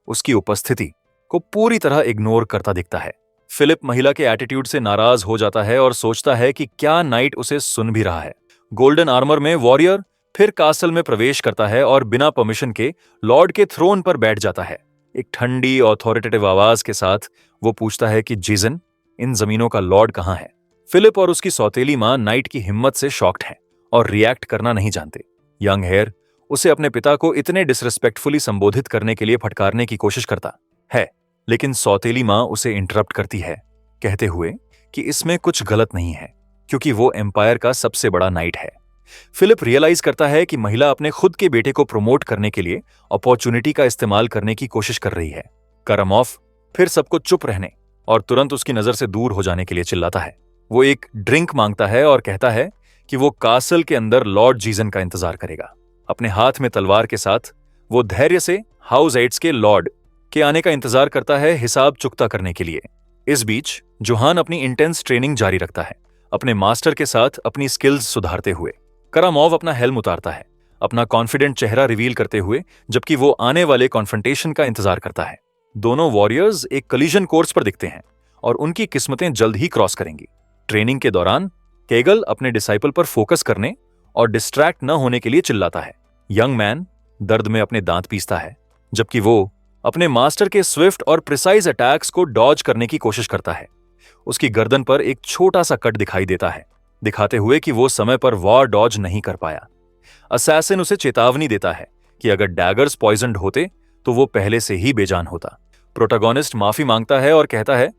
उसकी उपस्थिति को पूरी तरह इग्नोर करता दिखता है। फिलिप महिला के एटीट्यूड से नाराज हो जाता है और सोचता है कि क्या नाइट उसे सुन भी रहा है। गोल्डन आर्मर में वॉरियर फिर कासल में प्रवेश करता है और बिना परमिशन के लॉर्ड के थ्रोन पर बैठ जाता है। एक ठंडी अथॉरिटेटिव आवाज के साथ वो पूछता है कि जीजन, इन जमीनों का लॉर्ड कहां है। फिलिप और उसकी सौतेली मां नाइट की हिम्मत से शॉक्ड हैं और रिएक्ट करना नहीं जानते। यंग हेयर उसे अपने पिता को इतने डिसरिस्पेक्टफुली संबोधित करने के लिए फटकारने की कोशिश करता है, लेकिन सौतेली मां उसे इंटरप्ट करती है, कहते हुए कि इसमें कुछ गलत नहीं है क्योंकि वो एम्पायर का सबसे बड़ा नाइट है। फिलिप रियलाइज करता है कि महिला अपने खुद के बेटे को प्रमोट करने के लिए अपॉर्चुनिटी का इस्तेमाल करने की कोशिश कर रही है। कारामोव फिर सबको चुप रहने और तुरंत उसकी नजर से दूर हो जाने के लिए चिल्लाता है। वो एक ड्रिंक मांगता है और कहता है कि वो कासल के अंदर लॉर्ड जीजन का इंतजार करेगा। अपने हाथ में तलवार के साथ वो धैर्य से हाउस एट्स के लॉर्ड के आने का इंतजार करता है, हिसाब चुकता करने के लिए। इस बीच जोहान अपनी इंटेंस ट्रेनिंग जारी रखता है, अपने मास्टर के साथ अपनी स्किल्स सुधारते हुए। कारामोव अपना हेल्म उतारता है, अपना कॉन्फिडेंट चेहरा रिवील करते हुए, जबकि वो आने वाले कॉन्फ्रंटेशन का इंतजार करता है। दोनों वॉरियर्स एक कलिजन कोर्स पर दिखते हैं और उनकी किस्मतें जल्द ही क्रॉस करेंगी। ट्रेनिंग के दौरान केगल अपने डिसाइपल पर फोकस करने और डिस्ट्रैक्ट न होने के लिए चिल्लाता है। यंग मैन दर्द में अपने दांत पीसता है, जबकि वो अपने मास्टर के स्विफ्ट और प्रिसाइज अटैक्स को डॉज करने की कोशिश करता है। उसकी गर्दन पर एक छोटा सा कट दिखाई देता है, दिखाते हुए कि वो समय पर वॉर डॉज नहीं कर पाया। असैसिन उसे चेतावनी देता है कि अगर डैगर्स पॉइजन्ड होते तो वो पहले से ही बेजान होता। प्रोटैगोनिस्ट माफी मांगता है और कहता है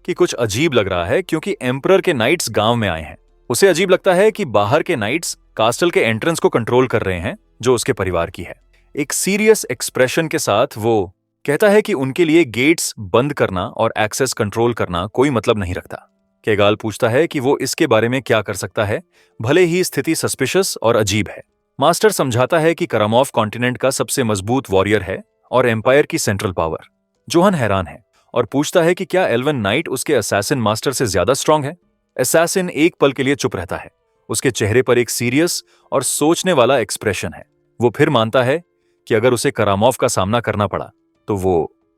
कि कुछ अजीब लग रहा है क्योंकि एम्परर के नाइट्स गांव में आए हैं। उसे अजीब लगता है कि बाहर के नाइट्स कास्टल के एंट्रेंस को कंट्रोल कर रहे हैं जो उसके परिवार की है। एक सीरियस एक्सप्रेशन के साथ वो कहता है कि उनके लिए गेट्स बंद करना और एक्सेस कंट्रोल करना कोई मतलब नहीं रखता। केगाल पूछता है कि वो इसके बारे में क्या कर सकता है, भले ही स्थिति सस्पिशियस और अजीब है। मास्टर समझाता है कि कारामोव कॉन्टिनेंट का सबसे मजबूत वॉरियर है और एम्पायर की सेंट्रल पावर। जोहन हैरान है और पूछता है कि क्या एल्विन नाइट उसके असैसिन मास्टर से ज्यादा स्ट्रांग है। असैसिन एक पल के लिए चुप रहता है। उसके चेहरे पर एक सीरियस और सोचने वाला एक्सप्रेशन है। वो फिर मानता है कि अगर उसे करामोव का सामना करना पड़ा तो वो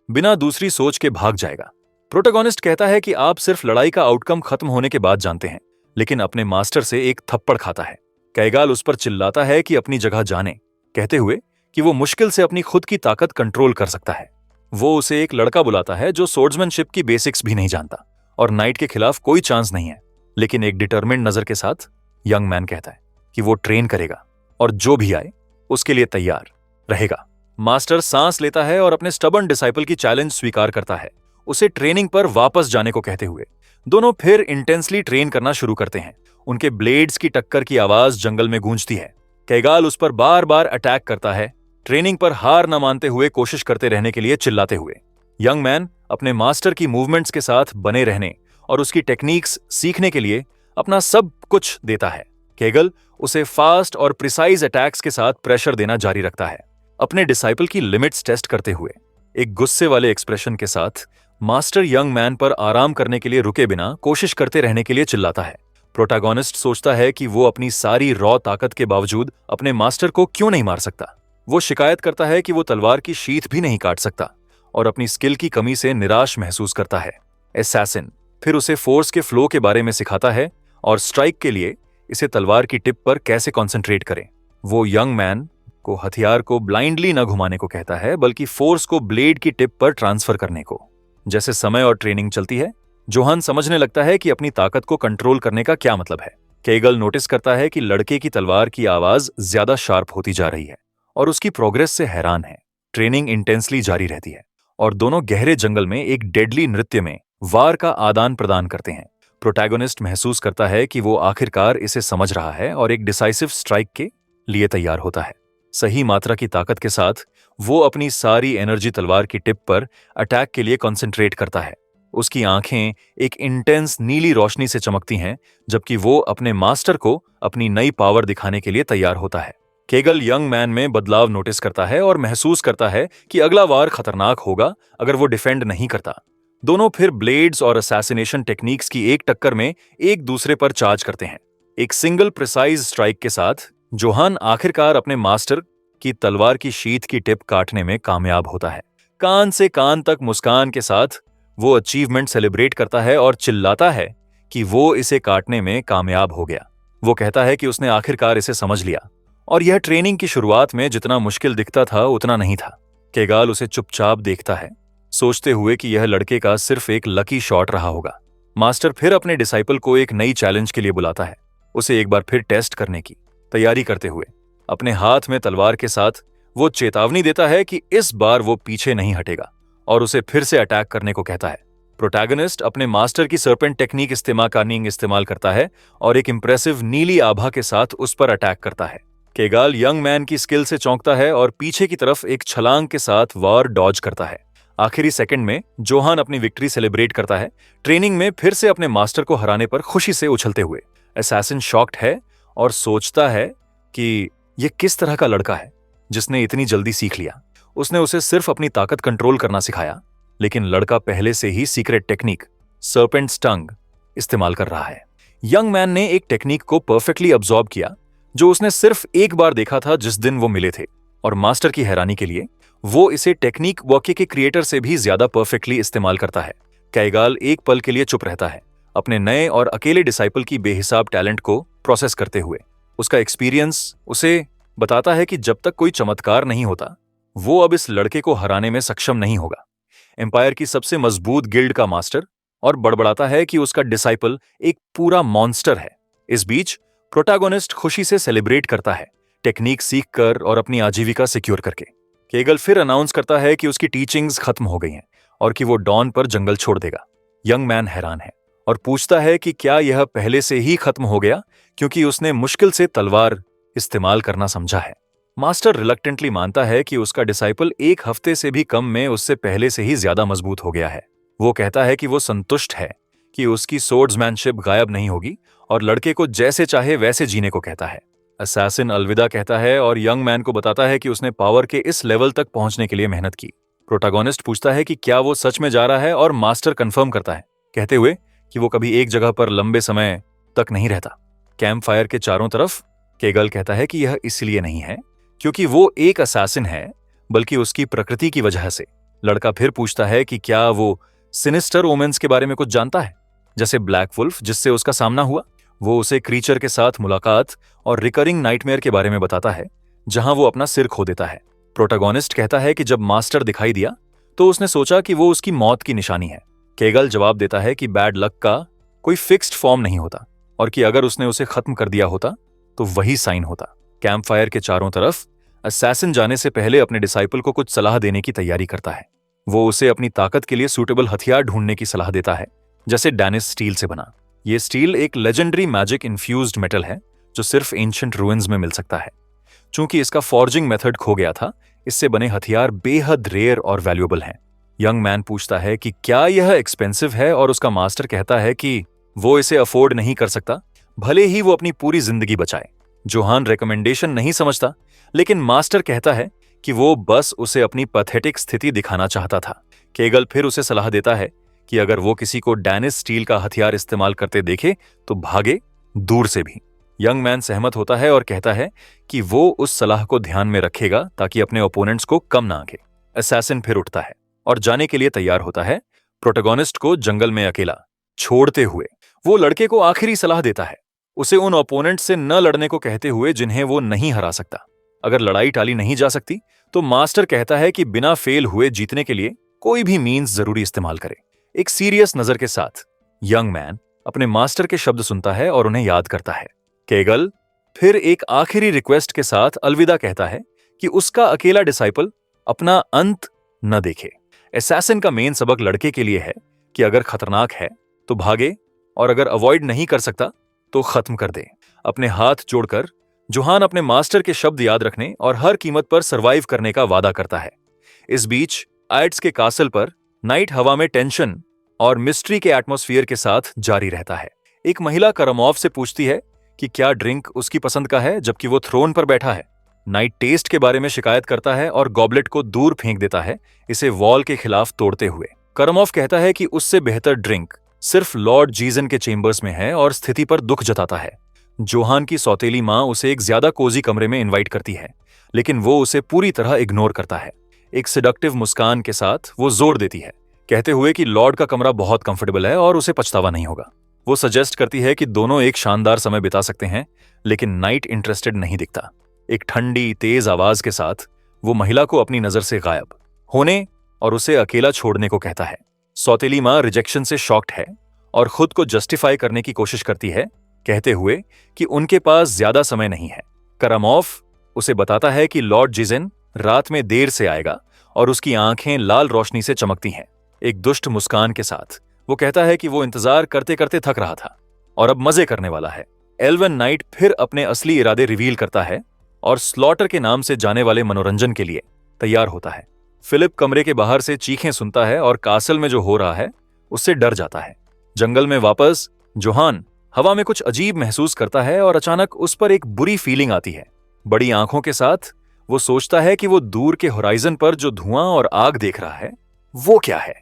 बिना दूसरी सोच के भाग जाएगा। प्रोटैगोनिस्ट कहता है कि आप सिर्फ लड़ाई का आउटकम खत्म होने के बाद जानते हैं, लेकिन अपने मास्टर से एक थप्पड़ खाता है। कैगाल उस पर चिल्लाता है कि अपनी जगह जाने, कहते हुए कि वो मुश्किल से अपनी खुद की ताकत कंट्रोल कर सकता है। वो उसे एक लड़का बुलाता है जो सोर्ड्समैनशिप की बेसिक्स भी नहीं जानता और नाइट के खिलाफ कोई चांस नहीं है, लेकिन एक डिटरमिन्ड नजर के साथ यंग मैन कहता है कि वो ट्रेन करेगा और जो भी आए उसके लिए तैयार रहेगा। मास्टर सांस लेता है और अपने स्टबर्न डिसाइपल की चैलेंज स्वीकार करता है, उसे ट्रेनिंग पर वापस जाने को कहते हुए। दोनों फिर इंटेंसली ट्रेन करना शुरू करते हैं। उनके ब्लेड्स की टक्कर की आवाज जंगल में गूंजती है। कैगाल उस पर बार बार अटैक करता है, ट्रेनिंग पर हार न मानते हुए कोशिश करते रहने के लिए चिल्लाते हुए। यंग मैन अपने मास्टर की मूवमेंट्स के साथ बने रहने और उसकी टेक्निक्स सीखने के लिए अपना सब कुछ देता है। कैगल उसे फास्ट और प्रिसाइज अटैक्स के साथ प्रेशर देना जारी रखता है, अपने डिसाइपल की लिमिट्स टेस्ट करते हुए। एक गुस्से वाले एक्सप्रेशन के साथ मास्टर यंग मैन पर आराम करने के लिए रुके बिना कोशिश करते रहने के लिए चिल्लाता है। प्रोटैगोनिस्ट सोचता है कि वो अपनी सारी रॉ ताकत के बावजूद अपने मास्टर को क्यों नहीं मार सकता। वो शिकायत करता है कि वो तलवार की शीथ भी नहीं काट सकता और अपनी स्किल की कमी से निराश महसूस करता है। असैसिन फिर उसे फोर्स के फ्लो के बारे में सिखाता है और स्ट्राइक के लिए इसे तलवार की टिप पर कैसे कॉन्सेंट्रेट करें। वो यंग मैन को हथियार को ब्लाइंडली न घुमाने को कहता है, बल्कि फोर्स को ब्लेड की टिप पर ट्रांसफर करने को। जैसे समय और ट्रेनिंग चलती है, जोहान समझने लगता है कि अपनी ताकत को कंट्रोल करने का क्या मतलब है। कैगल नोटिस करता है कि लड़के की तलवार की आवाज ज्यादा शार्प होती जा रही है और उसकी प्रोग्रेस से हैरान है। ट्रेनिंग इंटेंसली जारी रहती है और दोनों गहरे जंगल में एक डेडली नृत्य में वार का आदान प्रदान करते हैं। प्रोटैगोनिस्ट महसूस करता है कि वो आखिरकार इसे समझ रहा है और एक डिसाइसिव स्ट्राइक के लिए तैयार होता है। सही मात्रा की ताकत के साथ वो अपनी सारी एनर्जी तलवार की टिप पर अटैक के लिए कंसंट्रेट करता है। उसकी आंखें एक इंटेंस नीली रोशनी से चमकती हैं, जबकि वो अपने मास्टर को अपनी नई पावर दिखाने के लिए तैयार होता है। कैगल यंग मैन में बदलाव नोटिस करता है और महसूस करता है कि अगला वार खतरनाक होगा अगर वो डिफेंड नहीं करता। दोनों फिर ब्लेड्स और असैसिनेशन टेक्निक्स की एक टक्कर में एक दूसरे पर चार्ज करते हैं। एक सिंगल प्रिसाइज स्ट्राइक के साथ जोहान आखिरकार अपने मास्टर की तलवार की शीथ की टिप काटने में कामयाब होता है। कान से कान तक मुस्कान के साथ वो अचीवमेंट सेलिब्रेट करता है और चिल्लाता है कि वो इसे काटने में कामयाब हो गया। वो कहता है कि उसने आखिरकार इसे समझ लिया और यह ट्रेनिंग की शुरुआत में जितना मुश्किल दिखता था उतना नहीं था। कैगाल उसे चुपचाप देखता है, सोचते हुए कि यह लड़के का सिर्फ एक लकी शॉट रहा होगा। मास्टर फिर अपने डिसाइपल को एक नई चैलेंज के लिए बुलाता है, उसे एक बार फिर टेस्ट करने की तैयारी करते हुए। अपने हाथ में तलवार के साथ वो चेतावनी देता है कि इस बार वो पीछे नहीं हटेगा और उसे फिर से अटैक करने को कहता है। प्रोटैगनिस्ट अपने मास्टर की सर्पेंट टेक्निक इस्तेमाल करता है और एक इंप्रेसिव नीली आभा के साथ उस पर अटैक करता है। कैगाल यंग मैन की स्किल से चौंकता है और पीछे की तरफ एक छलांग के साथ वार डॉज करता है। आखिरी सेकंड में जोहान अपनी विक्ट्री सेलिब्रेट करता है, ट्रेनिंग में फिर से अपने मास्टर को हराने पर खुशी से उछलते हुए। असैसिन शॉक्ड है और सोचता है कि यह किस तरह का लड़का है जिसने इतनी जल्दी सीख लिया। उसने उसे सिर्फ अपनी ताकत कंट्रोल करना सिखाया, लेकिन लड़का पहले से ही सीक्रेट टेक्निक सर्पेंट स्टंग इस्तेमाल कर रहा है। यंग मैन ने एक टेक्निक को परफेक्टली अब्सॉर्ब किया जो उसने सिर्फ एक बार देखा था जिस दिन वो मिले थे, और मास्टर की हैरानी के लिए वो इसे टेक्निक वाक्य के क्रिएटर से भी ज्यादा परफेक्टली इस्तेमाल करता है। कैगाल एक पल के लिए चुप रहता है, अपने नए और अकेले डिसाइपल की बेहिसाब टैलेंट को प्रोसेस करते हुए। उसका एक्सपीरियंस उसे बताता है कि जब तक कोई चमत्कार नहीं होता, वो अब इस लड़के को हराने में सक्षम नहीं होगा। एम्पायर की सबसे मजबूत गिल्ड का मास्टर और बड़बड़ाता है कि उसका डिसाइपल एक पूरा मॉन्स्टर है। इस बीच प्रोटैगोनिस्ट खुशी से सेलिब्रेट करता है, टेक्निक सीखकर और अपनी आजीविका सिक्योर करके। कैगल फिर अनाउंस करता है कि उसकी टीचिंग्स खत्म हो गई हैं और कि वो डॉन पर जंगल छोड़ देगा। यंग मैन हैरान है और पूछता है कि क्या यह पहले से ही खत्म हो गया क्योंकि उसने मुश्किल से तलवार इस्तेमाल करना समझा है। मास्टर रिलक्टेंटली मानता है कि उसका डिसाइपल एक हफ्ते से भी कम में उससे पहले से ही ज्यादा मजबूत हो गया है। वो कहता है कि वो संतुष्ट है कि उसकी सोर्ड्समैनशिप गायब नहीं होगी और लड़के को जैसे चाहे वैसे जीने को कहता है। असैसिन अलविदा कहता है और यंग मैन को बताता है कि उसने पावर के इस लेवल तक पहुंचने के लिए मेहनत की। प्रोटैगोनिस्ट पूछता है कि क्या वो सच में जा रहा है और मास्टर कंफर्म करता है, कहते हुए कि वो कभी एक जगह पर लंबे समय तक नहीं रहता। कैंप फायर के चारों तरफ केगल कहता है कि यह इसलिए नहीं है क्योंकि वो एक असैसिन है, बल्कि उसकी प्रकृति की वजह से। लड़का फिर पूछता है कि क्या वो सिनिस्टर ओमेंस के बारे में कुछ जानता है, जैसे ब्लैक वुल्फ जिससे उसका सामना हुआ। वो उसे क्रीचर के साथ मुलाकात और रिकरिंग नाइटमेयर के बारे में बताता है, जहां वो अपना सिर खो देता है। प्रोटैगोनिस्ट कहता है कि जब मास्टर दिखाई दिया तो उसने सोचा कि वो उसकी मौत की निशानी है। केगल जवाब देता है कि बैड लक का कोई फिक्स्ड फॉर्म नहीं होता और कि अगर उसने उसे खत्म कर दिया होता तो वही साइन होता। कैंप फायर के चारों तरफ असैसिन जाने से पहले अपने डिसाइपल को कुछ सलाह देने की तैयारी करता है। वो उसे अपनी ताकत के लिए सूटेबल हथियार ढूंढने की सलाह देता है, जैसे डैनिस स्टील से बना। ये स्टील एक लेजेंडरी मैजिक इन्फ्यूज्ड मेटल है जो सिर्फ एंशिएंट रूइंस में मिल सकता है। चूंकि इसका फॉर्जिंग मेथड खो गया था, इससे बने हथियार बेहद रेयर और वैल्यूएबल हैं। यंग मैन पूछता है कि क्या यह एक्सपेंसिव है और उसका मास्टर कहता है कि वो इसे अफोर्ड नहीं कर सकता, भले ही वो अपनी पूरी जिंदगी बचाए। जोहान रिकमेंडेशन नहीं समझता, लेकिन मास्टर कहता है कि वो बस उसे अपनी पैथेटिक स्थिति दिखाना चाहता था। केगल फिर उसे सलाह देता है कि अगर वो किसी को डैनिस स्टील का हथियार इस्तेमाल करते देखे तो भागे, दूर से भी। यंग मैन सहमत होता है और कहता है कि वो उस सलाह को ध्यान में रखेगा ताकि अपने ओपोनेंट्स को कम ना आंके। असैसिन फिर उठता है और जाने के लिए तैयार होता है, प्रोटैगोनिस्ट को जंगल में अकेला छोड़ते हुए। वो लड़के को आखिरी सलाह देता है, उसे उन ओपोनेंट से न लड़ने को कहते हुए जिन्हें वो नहीं हरा सकता। अगर लड़ाई टाली नहीं जा सकती तो मास्टर कहता है कि बिना फेल हुए जीतने के लिए कोई भी मीन्स जरूरी इस्तेमाल करे। एक सीरियस नजर के साथ यंग मैन अपने मास्टर के शब्द सुनता है और उन्हें याद करता है। केगल फिर एक आखिरी रिक्वेस्ट के साथ अलविदा कहता है कि उसका अकेला डिसाइपल अपना अंत न देखे। असैसिन का मेन सबक लड़के के लिए है कि अगर खतरनाक है तो भागे और अगर अवॉइड नहीं कर सकता तो खत्म कर दे। अपने हाथ जोड़कर जोहान अपने मास्टर के शब्द याद रखने और हर कीमत पर सरवाइव करने का वादा करता है। इस बीच आयट्स के कासल पर नाइट हवा में टेंशन और मिस्ट्री के एटमॉस्फेयर के साथ जारी रहता है। एक महिला करमॉव से पूछती है कि क्या ड्रिंक उसकी पसंद का है, जबकि वो थ्रोन पर बैठा है। नाइट टेस्ट के बारे में शिकायत करता है और गॉबलेट को दूर फेंक देता है, इसे वॉल के खिलाफ तोड़ते हुए। करमॉव कहता है कि उससे बेहतर ड्रिंक सिर्फ लॉर्ड जीजन के चेंबर्स में है और स्थिति पर दुख जताता है। जोहान की सौतेली मां उसे एक ज्यादा कोजी कमरे में इनवाइट करती है, लेकिन वो उसे पूरी तरह इग्नोर करता है। एक सेडक्टिव मुस्कान के साथ वो जोर देती है, कहते हुए कि लॉर्ड का कमरा बहुत कंफर्टेबल है और उसे पछतावा नहीं होगा। वो सजेस्ट करती है कि दोनों एक शानदार समय बिता सकते हैं, लेकिन नाइट इंटरेस्टेड नहीं दिखता। एक ठंडी तेज आवाज के साथ वो महिला को अपनी नजर से गायब होने और उसे अकेला छोड़ने को कहता है। सौतेली मां रिजेक्शन से शॉक्ड है और खुद को जस्टिफाई करने की कोशिश करती है, कहते हुए कि उनके पास ज्यादा समय नहीं है। करमॉव उसे बताता है कि लॉर्ड जिजेन रात में देर से आएगा और उसकी आंखें लाल रोशनी से चमकती हैं। एक दुष्ट मुस्कान के साथ वो कहता है कि वो इंतजार करते करते थक रहा था और अब मजे करने वाला है। एल्वन नाइट फिर अपने असली इरादे रिवील करता है और स्लॉटर के नाम से जाने वाले मनोरंजन के लिए तैयार होता है। फिलिप कमरे के बाहर से चीखें सुनता है और कासल में जो हो रहा है उससे डर जाता है। जंगल में वापस जोहान हवा में कुछ अजीब महसूस करता है और अचानक उस पर एक बुरी फीलिंग आती है। बड़ी आंखों के साथ वो सोचता है कि वो दूर के होराइजन पर जो धुआं और आग देख रहा है वो क्या है।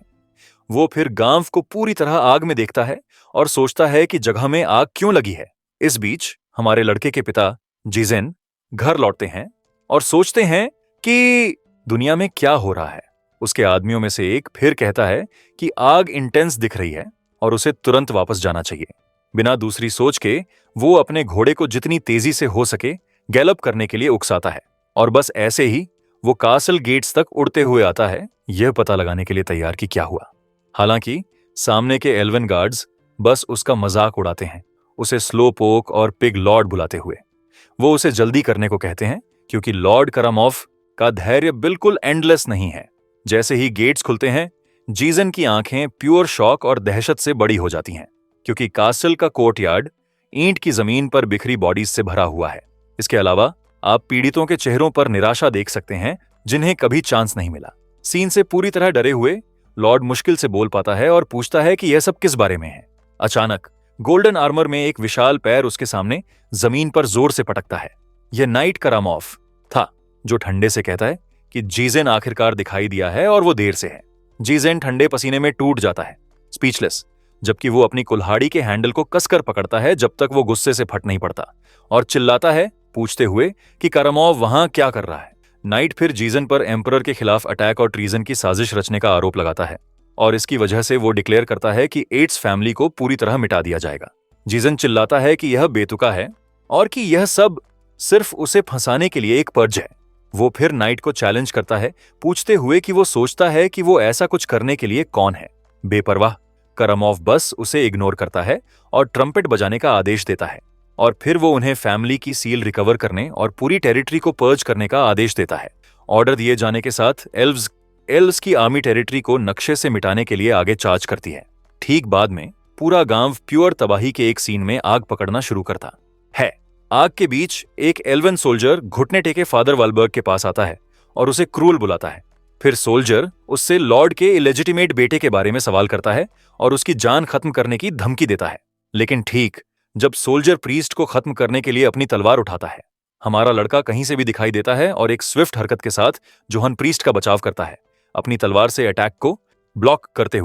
वो फिर गांव को पूरी तरह आग में देखता है और सोचता है कि जगह में आग क्यों लगी है। इस बीच हमारे लड़के के पिता जिजेन घर लौटते हैं और सोचते हैं कि दुनिया में क्या हो रहा है। उसके आदमियों में से एक फिर कहता है कि आग इंटेंस दिख रही है और उसे तुरंत वापस जाना चाहिए। बिना दूसरी सोच के वो अपने घोड़े को जितनी तेजी से हो सके गैलप करने के लिए उकसाता है और बस ऐसे ही वो कासल गेट्स तक उड़ते हुए आता है, यह पता लगाने के लिए तैयार कि क्या हुआ। हालांकि सामने के एल्वन गार्ड्स बस उसका मजाक उड़ाते हैं, उसे स्लो पोक और पिग लॉर्ड बुलाते हुए। वो उसे जल्दी करने को कहते हैं क्योंकि लॉर्ड करमॉव का धैर्य बिल्कुल एंडलेस नहीं है। जैसे ही गेट्स खुलते हैं, जीजन की आंखें प्योर शॉक और दहशत से बड़ी हो जाती हैं, क्योंकि कासल का कोर्टयार्ड ईंट की जमीन पर बिखरी बॉडीज से भरा हुआ है। इसके अलावा आप पीड़ितों के चेहरों पर निराशा देख सकते हैं, जिन्हें कभी चांस नहीं मिला। सीन से पूरी तरह डरे हुए लॉर्ड मुश्किल से बोल पाता है और पूछता है कि यह सब किस बारे में है। अचानक गोल्डन आर्मर में एक विशाल पैर उसके सामने जमीन पर जोर से पटकता है। यह नाइट करमॉव था, जो ठंडे से कहता है कि जीजेन आखिरकार दिखाई दिया है और वो देर से है। जीजेन ठंडे पसीने में टूट जाता है, स्पीचलेस। जबकि वो अपनी कुल्हाड़ी के हैंडल को कसकर पकड़ता है जब तक वो गुस्से से फट नहीं पड़ता, और चिल्लाता है पूछते हुए कि कारामॉव वहां क्या कर रहा है। नाइट फिर जीजन पर एम्परर के खिलाफ अटैक और ट्रीजन की साजिश रचने का आरोप लगाता है, और इसकी वजह से वो डिक्लेयर करता है कि एट्स फैमिली को पूरी तरह मिटा दिया जाएगा। जीजन चिल्लाता है कि यह बेतुका है और कि यह सब सिर्फ उसे फंसाने के लिए एक पर्ज है। वो फिर नाइट को चैलेंज करता है पूछते हुए कि वो सोचता है कि वो ऐसा कुछ करने के लिए कौन है। बेपरवाह कारामॉव बस उसे इग्नोर करता है और ट्रम्पेट बजाने का आदेश देता है, और फिर वो उन्हें फैमिली की सील रिकवर करने और पूरी टेरिटरी को पर्ज करने का आदेश देता है। ऑर्डर दिए जाने के साथ एल्व्स की आर्मी टेरिटरी को नक्शे से मिटाने के लिए आगे चार्ज करती है। ठीक बाद में पूरा गांव प्योर तबाही के एक सीन में आग पकड़ना शुरू करता है। आग के बीच एक एल्वन सोल्जर घुटने टेके फादर वालबर्ग के पास आता है और उसे क्रूल बुलाता है। फिर सोल्जर उससे लॉर्ड के इलेजिटिमेट बेटे के बारे में सवाल करता है और उसकी जान खत्म करने की धमकी देता है। लेकिन ठीक जब सोल्जर प्रीस्ट को खत्म करने के लिए अपनी तलवार उठाता है, हमारा लड़का कहीं से भी दिखाई देता है और एक स्विफ्ट हरकत के साथ जोहन प्रीस्ट का बचाव करता है, अपनी तलवार से अटैक को ब्लॉक करते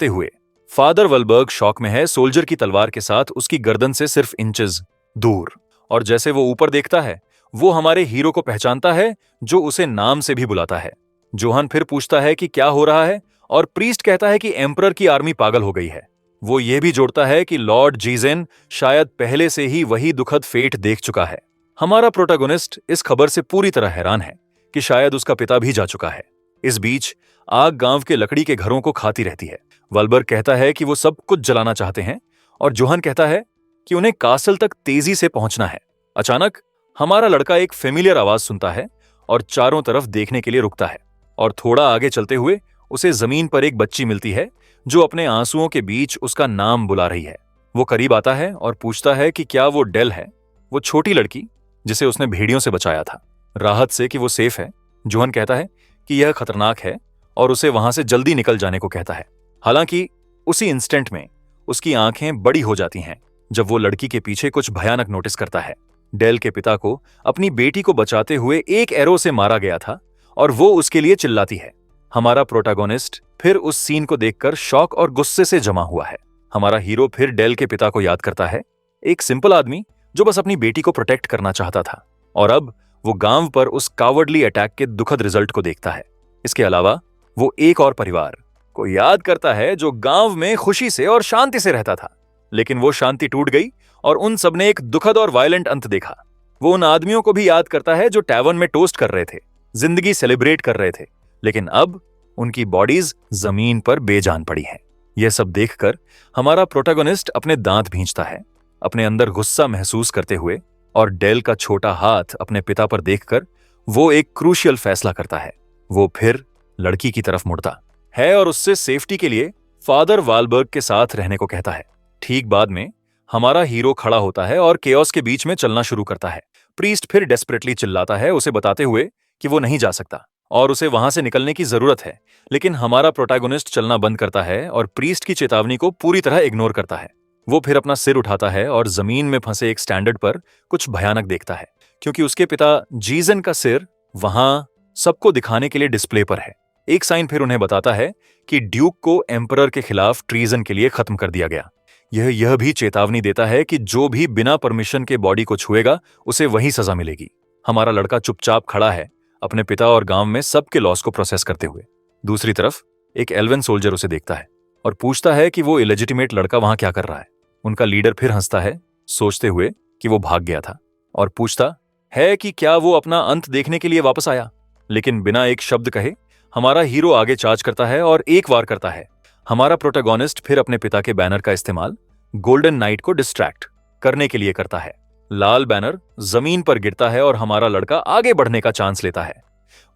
हुए। फादर वालबर्ग शॉक में है, सोल्जर की तलवार के साथ उसकी गर्दन से सिर्फ इंचेस दूर, और जैसे वो ऊपर देखता है वो हमारे हीरो को पहचानता है जो उसे नाम से भी बुलाता है। जोहन फिर पूछता है कि क्या हो रहा है, और प्रीस्ट कहता है कि एम्परर की आर्मी पागल हो गई है। वो ये भी जोड़ता है कि लॉर्ड जीजेन शायद पहले से ही वही दुखद फेट देख चुका है। हमारा प्रोटैगनिस्ट इस खबर से पूरी तरह हैरान है कि शायद उसका पिता भी जा चुका है। इस बीच आग गांव के लकड़ी के घरों को खाती रहती है। वालबर्ग कहता है कि वो सब कुछ जलाना चाहते हैं, और जोहन कहता है कि उन्हें कासल तक तेजी से पहुंचना है। अचानक हमारा लड़का एक फेमिलियर आवाज सुनता है और चारों तरफ देखने के लिए रुकता है, और थोड़ा आगे चलते हुए उसे जमीन पर एक बच्ची मिलती है जो अपने आंसुओं के बीच उसका नाम बुला रही है। वो करीब आता है और पूछता है कि क्या वो डेल है, वो छोटी लड़की जिसे उसने भेड़ियों से बचाया था। राहत से कि वो सेफ है, जोहन कहता है कि यह खतरनाक है और उसे वहां से जल्दी निकल जाने को कहता है। हालांकि उसी इंस्टेंट में उसकी आंखें बड़ी हो जाती हैं जब वो लड़की के पीछे कुछ भयानक नोटिस करता है। डेल के पिता को अपनी बेटी को बचाते हुए एक एरो से मारा गया था और वो उसके लिए चिल्लाती है। हमारा प्रोटैगनिस्ट फिर उस सीन को देखकर शॉक और गुस्से से जमा हुआ है। हमारा हीरो फिर डेल के पिता को याद करता है, एक सिंपल आदमी जो बस अपनी बेटी को प्रोटेक्ट करना चाहता था, और अब वो गांव पर उस कावर्डली अटैक के दुखद रिजल्ट को देखता है। इसके अलावा वो एक और परिवार को याद करता है जो गांव में खुशी से और शांति से रहता था, लेकिन वो शांति टूट गई और उन सब ने एक दुखद और वायलेंट अंत देखा। वो उन आदमियों को भी याद करता है जो टैवर्न में टोस्ट कर रहे थे, जिंदगी सेलिब्रेट कर रहे थे, लेकिन अब उनकी बॉडीज जमीन पर बेजान पड़ी हैं। यह सब देखकर हमारा प्रोटैगनिस्ट अपने दांत भींचता है, अपने अंदर गुस्सा महसूस करते हुए, और डेल का छोटा हाथ अपने पिता पर देखकर वो एक क्रूशियल फैसला करता है। वो फिर लड़की की तरफ मुड़ता है और उससे सेफ्टी के लिए फादर वालबर्ग के साथ रहने को कहता है। ठीक बाद में हमारा हीरो खड़ा होता है और केओस के बीच में चलना शुरू करता है। प्रीस्ट फिर डेस्परेटली चिल्लाता है, उसे बताते हुए कि वो नहीं जा सकता और उसे वहां से निकलने की जरूरत है, लेकिन हमारा प्रोटैगनिस्ट चलना बंद करता है और प्रीस्ट की चेतावनी को पूरी तरह इग्नोर करता है। वो फिर अपना सिर उठाता है और जमीन में फंसे एक स्टैंडर्ड पर कुछ भयानक देखता है, क्योंकि उसके पिता जीजन का सिर वहां सबको दिखाने के लिए डिस्प्ले पर है। एक साइन फिर उन्हें बताता है कि ड्यूक को एम्परर के खिलाफ ट्रीजन के लिए खत्म कर दिया गया। यह भी चेतावनी देता है कि जो भी बिना परमिशन के बॉडी को छुएगा उसे वही सजा मिलेगी। हमारा लड़का चुपचाप खड़ा है, अपने पिता और गांव में सबके लॉस को प्रोसेस करते हुए। दूसरी तरफ एक एल्वन सोल्जर उसे देखता है और पूछता है कि वो इलेजिटिमेट लड़का वहां क्या कर रहा है। उनका लीडर फिर हंसता है, सोचते हुए कि वो भाग गया था, और पूछता है कि क्या वो अपना अंत देखने के लिए वापस आया। लेकिन बिना एक शब्द कहे हमारा हीरो आगे चार्ज करता है और एक वार करता है। हमारा प्रोटैगनिस्ट फिर अपने पिता के बैनर का इस्तेमाल गोल्डन नाइट को डिस्ट्रैक्ट करने के लिए करता है। लाल बैनर जमीन पर गिरता है और हमारा लड़का आगे बढ़ने का चांस लेता है।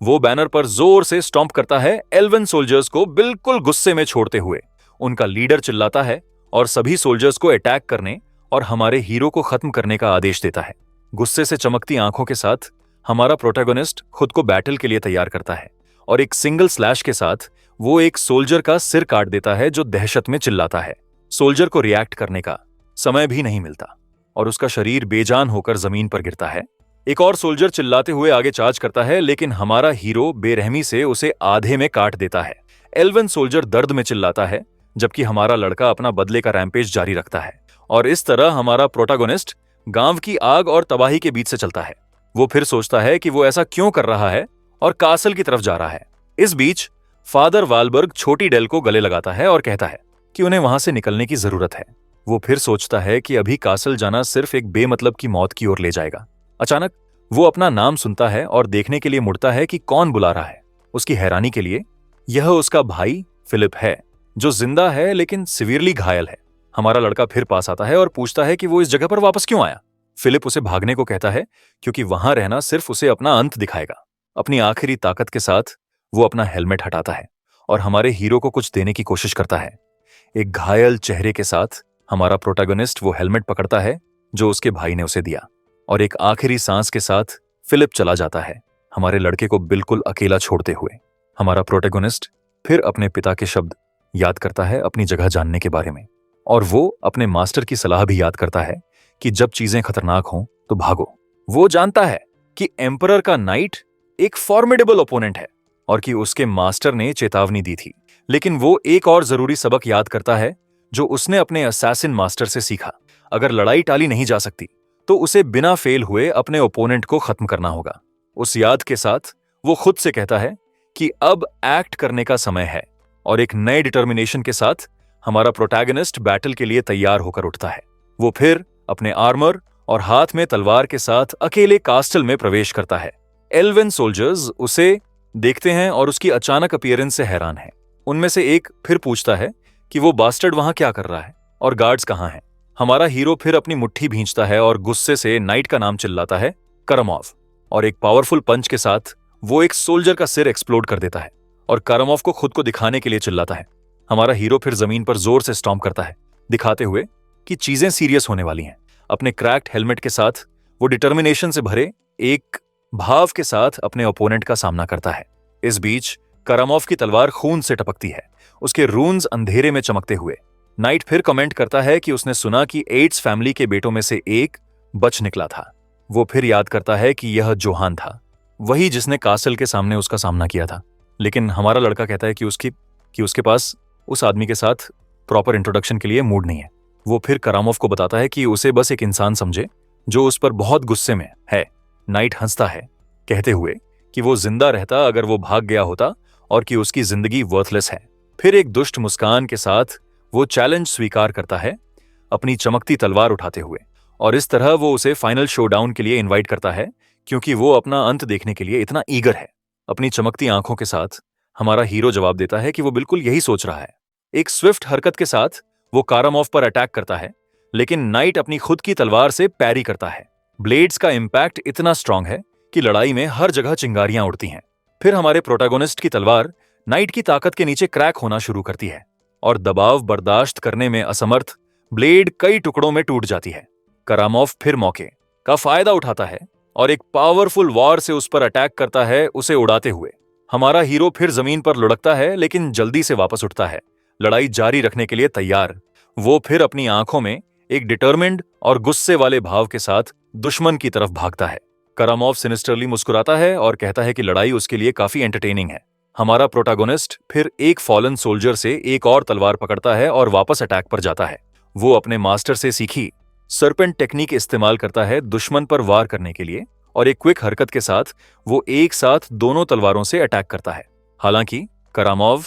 वो बैनर पर जोर से स्टॉम्प करता है, एल्वन सोल्जर्स को बिल्कुल गुस्से में छोड़ते हुए। उनका लीडर चिल्लाता है और सभी सोल्जर्स को अटैक करने और हमारे हीरो को खत्म करने का आदेश देता है। गुस्से से चमकती आंखों के साथ हमारा प्रोटैगनिस्ट खुद को बैटल के लिए तैयार करता है, और एक सिंगल स्लैश के साथ वो एक सोल्जर का सिर काट देता है जो दहशत में चिल्लाता है। सोल्जर को रिएक्ट करने का समय भी नहीं मिलता और उसका शरीर बेजान होकर जमीन पर गिरता है। एक और सोल्जर चिल्लाते हुए आगे चार्ज करता है, लेकिन हमारा हीरो बेरहमी से उसे आधे में काट देता है। एल्वन सोल्जर दर्द में चिल्लाता है, जबकि हमारा लड़का अपना बदले का रैम्पेज जारी रखता है। और इस तरह हमारा प्रोटैगनिस्ट गांव की आग और तबाही के बीच से चलता है। वो फिर सोचता है कि वो ऐसा क्यों कर रहा है और कासल की तरफ जा रहा है। इस बीच फादर वालबर्ग छोटी डेल को गले लगाता है और कहता है कि उन्हें वहां से निकलने की जरूरत है। वो फिर सोचता है कि अभी कासल जाना सिर्फ एक बेमतलब की मौत की ओर ले जाएगा। अचानक वो अपना नाम सुनता है और देखने के लिए मुड़ता है कि कौन बुला रहा है। उसकी हैरानी के लिए यह उसका भाई फिलिप है, जो जिंदा है लेकिन सिवियरली घायल है। हमारा लड़का फिर पास आता है और पूछता है कि वो इस जगह पर वापस क्यों आया। फिलिप उसे भागने को कहता है क्योंकि वहां रहना सिर्फ उसे अपना अंत दिखाएगा। अपनी आखिरी ताकत के साथ वो अपना हेलमेट हटाता है और हमारे हीरो को कुछ देने की कोशिश करता है। एक घायल चेहरे के साथ हमारा प्रोटैगनिस्ट वो हेलमेट पकड़ता है जो उसके भाई ने उसे दिया, और एक आखिरी सांस के साथ फिलिप चला जाता है, हमारे लड़के को बिल्कुल अकेला छोड़ते हुए। हमारा प्रोटैगनिस्ट फिर अपने पिता के शब्द याद करता है अपनी जगह जानने के बारे में, और वो अपने मास्टर की सलाह भी याद करता है कि जब चीजें खतरनाक हों तो भागो। वो जानता है कि एम्परर का नाइट एक फॉर्मिडेबल ओपोनेंट है और कि उसके मास्टर ने चेतावनी दी थी, लेकिन वो एक और जरूरी सबक याद करता है जो उसने अपने असैसिन मास्टर से सीखा। अगर लड़ाई टाली नहीं जा सकती तो उसे बिना फेल हुए अपने ओपोनेंट को खत्म करना होगा। उस याद के साथ वो खुद से कहता है कि अब एक्ट करने का समय है, और एक नए डिटर्मिनेशन के साथ हमारा प्रोटैगनिस्ट बैटल के लिए तैयार होकर उठता है। वो फिर अपने आर्मर और हाथ में तलवार के साथ अकेले कास्टल में प्रवेश करता है। एल्वेन सोल्जर्स उसे देखते हैं और उसकी अचानक अपीयरेंस से हैरान हैं। उनमें से एक फिर पूछता है कि वो बास्टर्ड वहां क्या कर रहा है और गार्ड्स कहां हैं। हमारा हीरो फिर अपनी मुट्ठी भींचता है और गुस्से से नाइट का नाम चिल्लाता है, करमोव, और एक पावरफुल पंच के साथ वो एक सोल्जर का सिर एक्सप्लोड कर देता है और करमोव को खुद को दिखाने के लिए चिल्लाता है। हमारा हीरो फिर जमीन पर जोर से स्टॉम्प करता है, दिखाते हुए कि चीजें सीरियस होने वाली हैं। अपने क्रैक्ड हेलमेट के साथ वो डिटर्मिनेशन से भरे एक भाव के साथ अपने ओपोनेंट का सामना करता है। इस बीच करमोव की तलवार खून से टपकती है, उसके रून्स अंधेरे में चमकते हुए। नाइट फिर कमेंट करता है कि उसने सुना कि एड्स फैमिली के बेटों में से एक बच निकला था। वो फिर याद करता है कि यह जोहान था, वही जिसने कासल के सामने उसका सामना किया था। लेकिन हमारा लड़का कहता है कि उसके पास उस आदमी के साथ प्रॉपर इंट्रोडक्शन के लिए मूड नहीं है। वो फिर करामोव को बताता है कि उसे बस एक इंसान समझे जो उस पर बहुत गुस्से में है। नाइट हंसता है, कहते हुए कि वो जिंदा रहता अगर वो भाग गया होता और कि उसकी जिंदगी वर्थलेस है। फिर एक दुष्ट मुस्कान के साथ वो चैलेंज स्वीकार करता है, अपनी चमकती तलवार उठाते हुए, और इस तरह वो उसे फाइनल शोडाउन के लिए इनवाइट करता है क्योंकि वो अपना अंत देखने के लिए इतना ईगर है। अपनी चमकती आंखों के साथ हमारा हीरो जवाब देता है कि वो बिल्कुल यही सोच रहा है। एक स्विफ्ट हरकत के साथ वो करामोव पर अटैक करता है, लेकिन नाइट अपनी खुद की तलवार से पैरी करता है। ब्लेड्स का इंपैक्ट इतना स्ट्रांग है कि लड़ाई में हर जगह चिंगारियां उड़ती हैं। फिर हमारे प्रोटैगनिस्ट की तलवार नाइट की ताकत के नीचे क्रैक होना शुरू करती है और दबाव बर्दाश्त करने में असमर्थ ब्लेड कई टुकड़ों में टूट जाती है। करामोव फिर मौके का फायदा उठाता है और एक पावरफुल वॉर से उस पर अटैक करता है, उसे उड़ाते हुए। हमारा हीरो फिर जमीन पर लुढ़कता है लेकिन जल्दी से वापस उठता है, लड़ाई जारी रखने के लिए तैयार। वो फिर अपनी आंखों में एक डिटर्मिन्ड और गुस्से वाले भाव के साथ दुश्मन की तरफ भागता है। करामोव सिनिस्टरली मुस्कुराता है और कहता है कि लड़ाई उसके लिए काफी एंटरटेनिंग है। हमारा प्रोटैगनिस्ट फिर एक फॉलन सोल्जर से एक और तलवार पकड़ता है और वापस अटैक पर जाता है। वो अपने मास्टर से सीखी सरपेंट टेक्निक इस्तेमाल करता है दुश्मन पर वार करने के लिए, और एक क्विक हरकत के साथ वो एक साथ दोनों तलवारों से अटैक करता है। हालांकि करामोव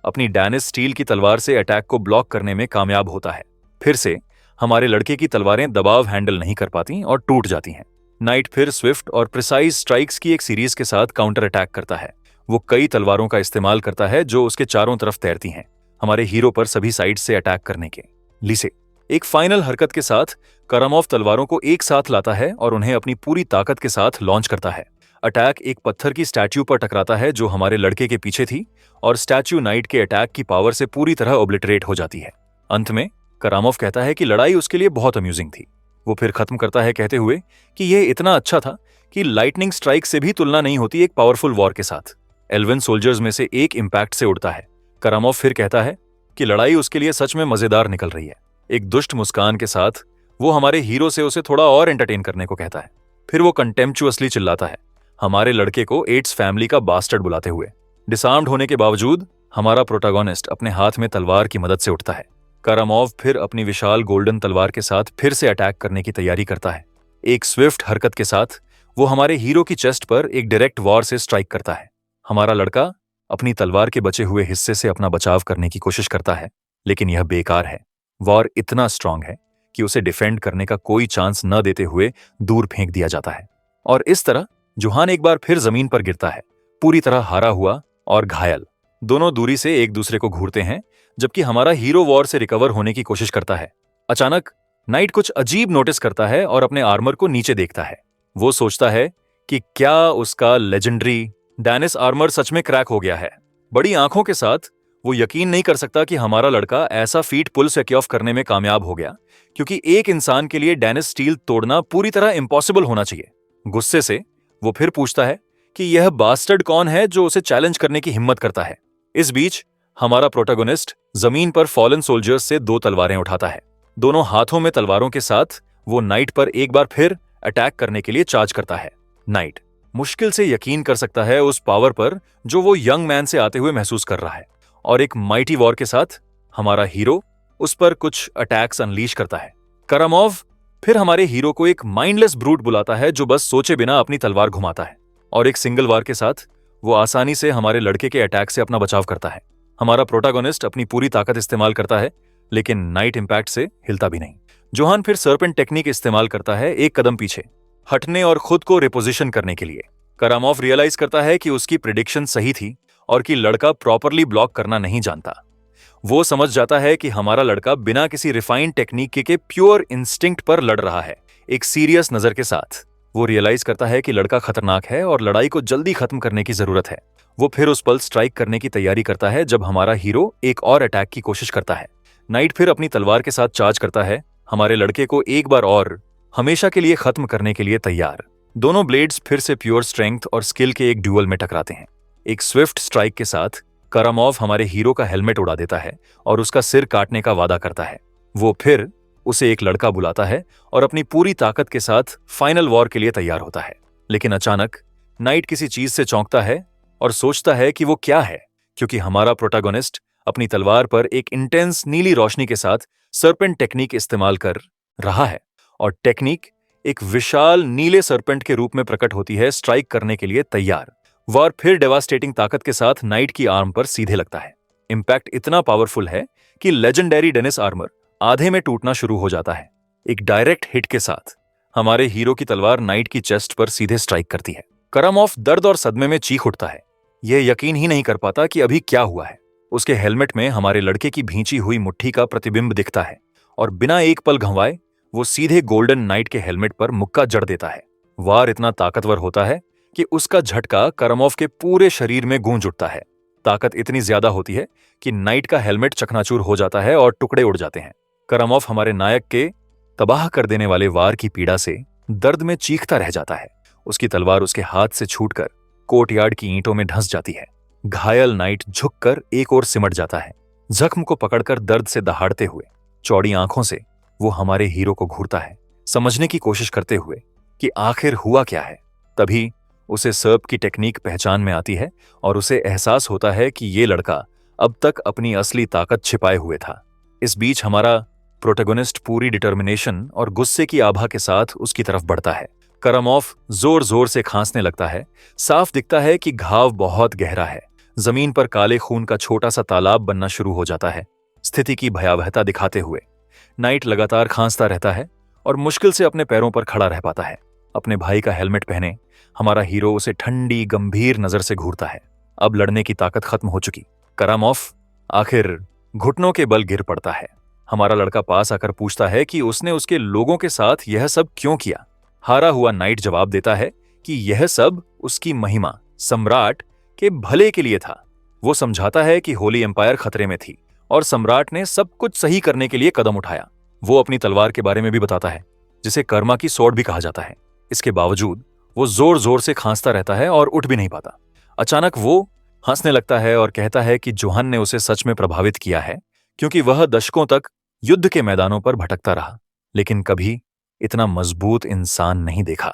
अपनी डैनिस स्टील की तलवार से अटैक को ब्लॉक करने में कामयाब होता है। फिर से हमारे लड़के की तलवारें दबाव हैंडल नहीं कर पाती और टूट जाती हैं। नाइट फिर स्विफ्ट और प्रिसाइज स्ट्राइक्स की एक सीरीज के साथ काउंटर अटैक करता है। वो कई तलवारों का इस्तेमाल करता है जो उसके चारों तरफ तैरती हैं, हमारे हीरो पर सभी साइड से अटैक करने के लिए। एक फाइनल हरकत के साथ करामोव तलवारों को एक साथ लाता है और उन्हें अपनी पूरी ताकत के साथ लॉन्च करता है। अटैक एक पत्थर की स्टैच्यू पर टकराता है जो हमारे लड़के के पीछे थी, और स्टैच्यू नाइट के अटैक की पावर से पूरी तरह ओब्लिटरेट हो जाती है। अंत में करामोव कहता है कि लड़ाई उसके लिए बहुत अम्यूजिंग थी। वो फिर खत्म करता है कहते हुए कि यह इतना अच्छा था कि लाइटनिंग स्ट्राइक से भी तुलना नहीं होती एक पावरफुल वॉर के साथ। एल्वेन सोल्जर्स में से एक इंपैक्ट से उड़ता है। करामोव फिर कहता है कि लड़ाई उसके लिए सच में मजेदार निकल रही है। एक दुष्ट मुस्कान के साथ वो हमारे हीरो से उसे थोड़ा और एंटरटेन करने को कहता है। फिर वो कंटेम्पचुअसली चिल्लाता है, हमारे लड़के को एड्स फैमिली का बास्टर्ड बुलाते हुए। डिसआर्म्ड होने के बावजूद हमारा प्रोटैगनिस्ट अपने हाथ में तलवार की मदद से उठता है। कारामॉव फिर अपनी विशाल गोल्डन तलवार के साथ फिर से अटैक करने की तैयारी करता है। एक स्विफ्ट हरकत के साथ वो हमारे हीरो की चेस्ट पर एक डायरेक्ट वॉर से स्ट्राइक करता है। हमारा लड़का अपनी तलवार के बचे हुए हिस्से से अपना बचाव करने की कोशिश करता है, लेकिन यह बेकार है। वॉर इतना स्ट्रांग है कि उसे डिफेंड करने का कोई चांस न देते हुए दूर फेंक दिया जाता है। और इस तरह जोहान एक बार फिर जमीन पर गिरता है, पूरी तरह हारा हुआ और घायल। दोनों दूरी से एक दूसरे को घूरते हैं, जबकि हमारा हीरो वॉर से रिकवर होने की कोशिश करता है। अचानक नाइट कुछ अजीब नोटिस करता है और अपने आर्मर को नीचे देखता है। वो सोचता है कि क्या उसका लेजेंडरी डैनिस आर्मर सच में क्रैक हो गया है। बड़ी आंखों के साथ वो यकीन नहीं कर सकता कि हमारा लड़का ऐसा फीट पुल स्विच ऑफ करने में कामयाब हो गया, क्योंकि एक इंसान के लिए डैनिस स्टील तोड़ना पूरी तरह इम्पॉसिबल होना चाहिए। गुस्से से वो फिर पूछता है कि यह बास्टर्ड कौन है जो उसे चैलेंज करने की हिम्मत करता है। इस बीच हमारा प्रोटैगनिस्ट जमीन पर फॉलन सोल्जर्स से 2 तलवारें उठाता है। दोनों हाथों में तलवारों के साथ वो नाइट पर एक बार फिर अटैक करने के लिए चार्ज करता है। नाइट मुश्किल से यकीन कर सकता है उस पावर पर जो वो यंग मैन से आते हुए महसूस कर रहा है, और एक माइटी वॉर के साथ हमारा हीरो उस पर कुछ अटैक्स अनलीश करता है। कारामॉव फिर हमारे हीरो को एक माइंडलेस ब्रूट बुलाता है जो बस सोचे बिना अपनी तलवार घुमाता है, और एक सिंगल वार के साथ वो आसानी से हमारे लड़के के अटैक से अपना बचाव करता है। हमारा प्रोटैगनिस्ट अपनी पूरी ताकत इस्तेमाल करता है, लेकिन नाइट इंपैक्ट से हिलता भी नहीं। जोहान फिर सर्पेंट टेक्निक इस्तेमाल करता है, एक कदम पीछे हटने और खुद को रिपोजिशन करने के लिए। कारामॉव रियलाइज करता है कि उसकी प्रिडिक्शन सही थी और कि लड़का प्रॉपरली ब्लॉक करना नहीं जानता। वो समझ जाता है कि हमारा लड़का बिना किसी रिफाइंड टेक्निक के प्योर इंस्टिंक्ट पर लड़ रहा है। एक सीरियस नजर के साथ वो रियलाइज करता है कि लड़का खतरनाक है और लड़ाई को जल्दी खत्म करने की जरूरत है। वो फिर उस पल स्ट्राइक करने की तैयारी करता है जब हमारा हीरो एक और अटैक की कोशिश करता है। नाइट फिर अपनी तलवार के साथ चार्ज करता है, हमारे लड़के को एक बार और हमेशा के लिए खत्म करने के लिए तैयार। दोनों ब्लेड्स फिर से प्योर स्ट्रेंथ और स्किल के एक ड्यूअल में टकराते हैं। एक स्विफ्ट स्ट्राइक के साथ कारामॉव हमारे हीरो का हेलमेट उड़ा देता है और उसका सिर काटने का वादा करता है। वो फिर उसे एक लड़का बुलाता है और अपनी पूरी ताकत के साथ फाइनल वॉर के लिए तैयार होता है। लेकिन अचानक नाइट किसी चीज से चौंकता है और सोचता है कि वो क्या है, क्योंकि हमारा प्रोटैगनिस्ट अपनी तलवार पर एक इंटेंस नीली रोशनी के साथ सर्पेंट टेक्निक इस्तेमाल कर रहा है, और टेक्निक एक विशाल नीले सर्पेंट के रूप में प्रकट होती है, स्ट्राइक करने के लिए तैयार। वॉर फिर डेवास्टेटिंग ताकत के साथ नाइट की आर्म पर सीधे लगता है। इंपैक्ट इतना पावरफुल है कि लेजेंडरी डेनिस आर्मर आधे में टूटना शुरू हो जाता है। एक डायरेक्ट हिट के साथ हमारे हीरो की तलवार नाइट की चेस्ट पर सीधे स्ट्राइक करती है। कारामॉव दर्द और सदमे में चीख उठता है। यह यकीन ही नहीं कर पाता कि अभी क्या हुआ है। उसके हेलमेट में हमारे लड़के की भींची हुई मुट्ठी का प्रतिबिंब दिखता है, और बिना एक पल गंवाए वो सीधे गोल्डन नाइट के हेलमेट पर मुक्का जड़ देता है। वार इतना ताकतवर होता है कि उसका झटका कारामॉव के पूरे शरीर में गूंज उठता है। ताकत इतनी ज्यादा होती है कि नाइट का हेलमेट चकनाचूर हो जाता है और टुकड़े उड़ जाते हैं। कारामॉव हमारे नायक के तबाह कर देने वाले वार की पीड़ा से दर्द में चीखता रह जाता है। उसकी तलवार उसके हाथ से छूटकर कोर्टयार्ड की ईंटों में धंस जाती है। घायल नाइट झुककर एक ओर सिमट जाता है, जख्म को पकड़कर दर्द से दहाड़ते हुए। चौड़ी आंखों से वो हमारे हीरो को घूरता है, समझने की कोशिश करते हुए कि आखिर हुआ क्या है। तभी उसे सर्प की टेक्निक पहचान में आती है और उसे एहसास होता है कि ये लड़का अब तक अपनी असली ताकत छिपाए हुए था। इस बीच हमारा प्रोटैगनिस्ट पूरी डिटर्मिनेशन और गुस्से की आभा के साथ उसकी तरफ बढ़ता है। कारामॉव जोर जोर से खांसने लगता है। साफ दिखता है कि घाव बहुत गहरा है। जमीन पर काले खून का छोटा सा तालाब बनना शुरू हो जाता है। स्थिति की भयावहता दिखाते हुए नाइट लगातार खांसता रहता है और मुश्किल से अपने पैरों पर खड़ा रह पाता है। अपने भाई का हेलमेट पहने हमारा हीरो उसे ठंडी गंभीर नजर से घूरता है। अब लड़ने की ताकत खत्म हो चुकी। कारामॉव आखिर घुटनों के बल गिर पड़ता है। हमारा लड़का पास आकर पूछता है कि उसने उसके लोगों के साथ यह सब क्यों किया। हारा हुआ नाइट जवाब देता है कि यह सब उसकी महिमा सम्राट के भले के लिए था। वो समझाता है कि होली एम्पायर खतरे में थी और सम्राट ने सब कुछ सही करने के लिए कदम उठाया। वो अपनी तलवार के बारे में भी बताता है, जिसे कर्मा की स्वॉर्ड भी कहा जाता है। इसके बावजूद वो जोर जोर से खांसता रहता है और उठ भी नहीं पाता। अचानक वो हंसने लगता है और कहता है कि जोहान ने उसे सच में प्रभावित किया है, क्योंकि वह दशकों तक युद्ध के मैदानों पर भटकता रहा, लेकिन कभी इतना मजबूत इंसान नहीं देखा।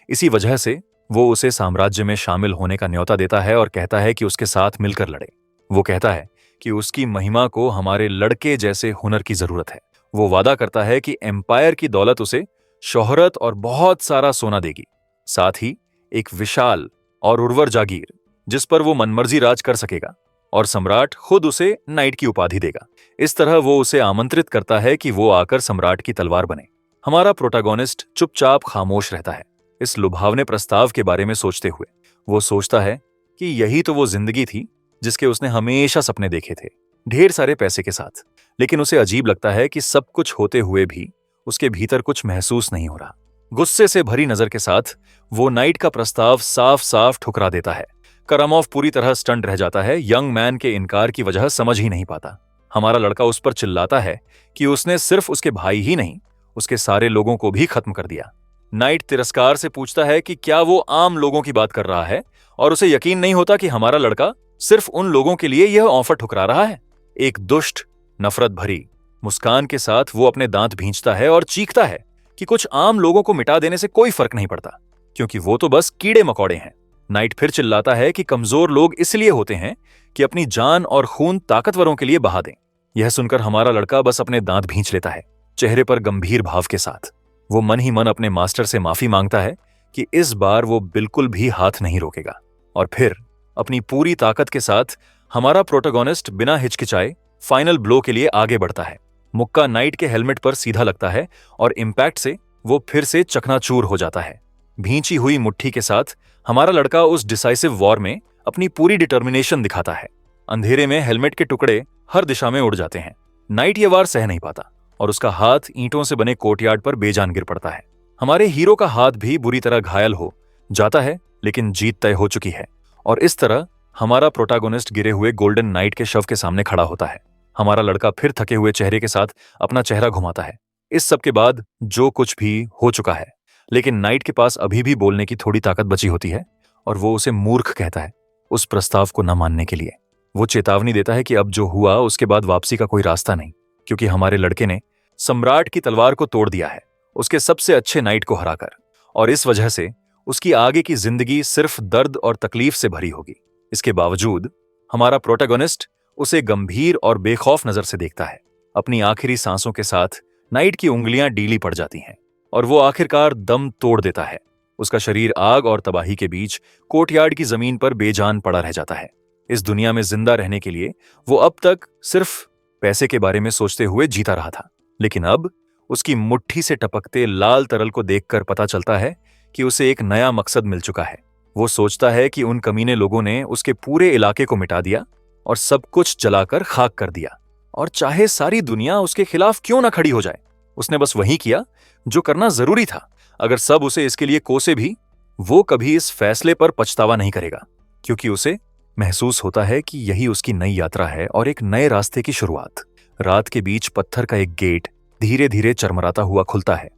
इसी वजह से वो उसे साम्राज्य में शामिल होने का न्योता देता है और कहता है कि उसके साथ मिलकर लड़े। वो कहता है कि उसकी महिमा को हमारे लड़के जैसे हुनर की जरूरत है। वो वादा करता है कि एम्पायर की दौलत उसे शोहरत और बहुत सारा सोना देगी, साथ ही एक विशाल और उर्वर जागीर जिस पर वो मनमर्जी राज कर सकेगा, और सम्राट खुद उसे नाइट की उपाधि देगा। इस तरह वो उसे आमंत्रित करता है कि वो आकर सम्राट की तलवार बने। हमारा प्रोटैगोनिस्ट चुपचाप खामोश रहता है, इस लुभावने प्रस्ताव के बारे में सोचते हुए। वो सोचता है कि यही तो वो जिंदगी थी जिसके उसने हमेशा सपने देखे थे, ढेर सारे पैसे के साथ। लेकिन उसे अजीब लगता है कि सब कुछ होते हुए भी उसके भीतर कुछ महसूस नहीं हो रहा। गुस्से से भरी नजर के साथ वो नाइट का प्रस्ताव साफ साफ ठुकरा देता है। करामोव पूरी तरह स्टंट रह जाता है, यंग मैन के इनकार की वजह समझ ही नहीं पाता। हमारा लड़का उस पर चिल्लाता है कि उसने सिर्फ उसके भाई ही नहीं, उसके सारे लोगों को भी खत्म कर दिया। नाइट तिरस्कार से पूछता है कि क्या वो आम लोगों की बात कर रहा है, और उसे यकीन नहीं होता कि हमारा लड़का सिर्फ उन लोगों के लिए यह ऑफर ठुकरा रहा है। एक दुष्ट, नफरत भरी मुस्कान के साथ वो अपने दांत भींचता है और चीखता है कि कुछ आम लोगों को मिटा देने से कोई फर्क नहीं पड़ता, क्योंकि वो तो बस कीड़े मकोड़े हैं। नाइट फिर चिल्लाता है कि कमजोर लोग इसलिए होते हैं कि अपनी जान और खून ताकतवरों के लिए बहा दें। यह सुनकर हमारा लड़का बस अपने दांत भींच लेता है, चेहरे पर गंभीर भाव के साथ। वो मन ही मन अपने मास्टर से माफी मांगता है कि इस बार वो बिल्कुल भी हाथ नहीं रोकेगा, और फिर अपनी पूरी ताकत के साथ हमारा प्रोटैगोनिस्ट बिना हिचकिचाए फाइनल ब्लो के लिए आगे बढ़ता है। मुक्का नाइट के हेलमेट पर सीधा लगता है और इम्पैक्ट से वो फिर से चकनाचूर हो जाता है। भींची हुई मुट्ठी के साथ हमारा लड़का उस डिसाइसिव वॉर में अपनी पूरी डिटर्मिनेशन दिखाता है। अंधेरे में हेलमेट के टुकड़े हर दिशा में उड़ जाते हैं। नाइट ये वार सह नहीं पाता और उसका हाथ ईंटों से बने कोर्टयार्ड पर बेजान गिर पड़ता है। हमारे हीरो का हाथ भी बुरी तरह घायल हो जाता है, लेकिन जीत तय हो चुकी है, और इस तरह हमारा प्रोटैगोनिस्ट गिरे हुए गोल्डन नाइट के शव के सामने खड़ा होता है। हमारा लड़का फिर थके हुए चेहरे के साथ अपना चेहरा घुमाता है। इस सब के बाद जो कुछ भी हो चुका है, लेकिन नाइट के पास अभी भी बोलने की थोड़ी ताकत बची होती है, और वो उसे मूर्ख कहता है उस प्रस्ताव को न मानने के लिए। वो चेतावनी देता है कि अब जो हुआ उसके बाद वापसी का कोई रास्ता नहीं, क्योंकि हमारे लड़के ने सम्राट की तलवार को तोड़ दिया है, उसके सबसे अच्छे नाइट को हराकर, और इस वजह से उसकी आगे की जिंदगी सिर्फ दर्द और तकलीफ से भरी होगी। इसके बावजूद हमारा प्रोटैगोनिस्ट उसे गंभीर और बेखौफ नजर से देखता है। अपनी आखिरी सांसों के साथ नाइट की उंगलियां ढीली पड़ जाती हैं और वो आखिरकार दम तोड़ देता है। उसका शरीर आग और तबाही के बीच कोर्टयार्ड की जमीन पर बेजान पड़ा रह जाता है। इस दुनिया में जिंदा रहने के लिए वो अब तक सिर्फ पैसे के बारे में सोचते हुए जीता रहा था, लेकिन अब उसकी मुट्ठी से टपकते लाल तरल को देखकर पता चलता है कि उसे एक नया मकसद मिल चुका है। वो सोचता है कि उन कमीने लोगों ने उसके पूरे इलाके को मिटा दिया और सब कुछ जलाकर खाक कर दिया, और चाहे सारी दुनिया उसके खिलाफ क्यों ना खड़ी हो जाए, उसने बस वही किया जो करना जरूरी था। अगर सब उसे इसके लिए कोसे भी, वो कभी इस फैसले पर पछतावा नहीं करेगा, क्योंकि उसे महसूस होता है कि यही उसकी नई यात्रा है और एक नए रास्ते की शुरुआत। रात के बीच पत्थर का एक गेट धीरे धीरे चरमराता हुआ खुलता है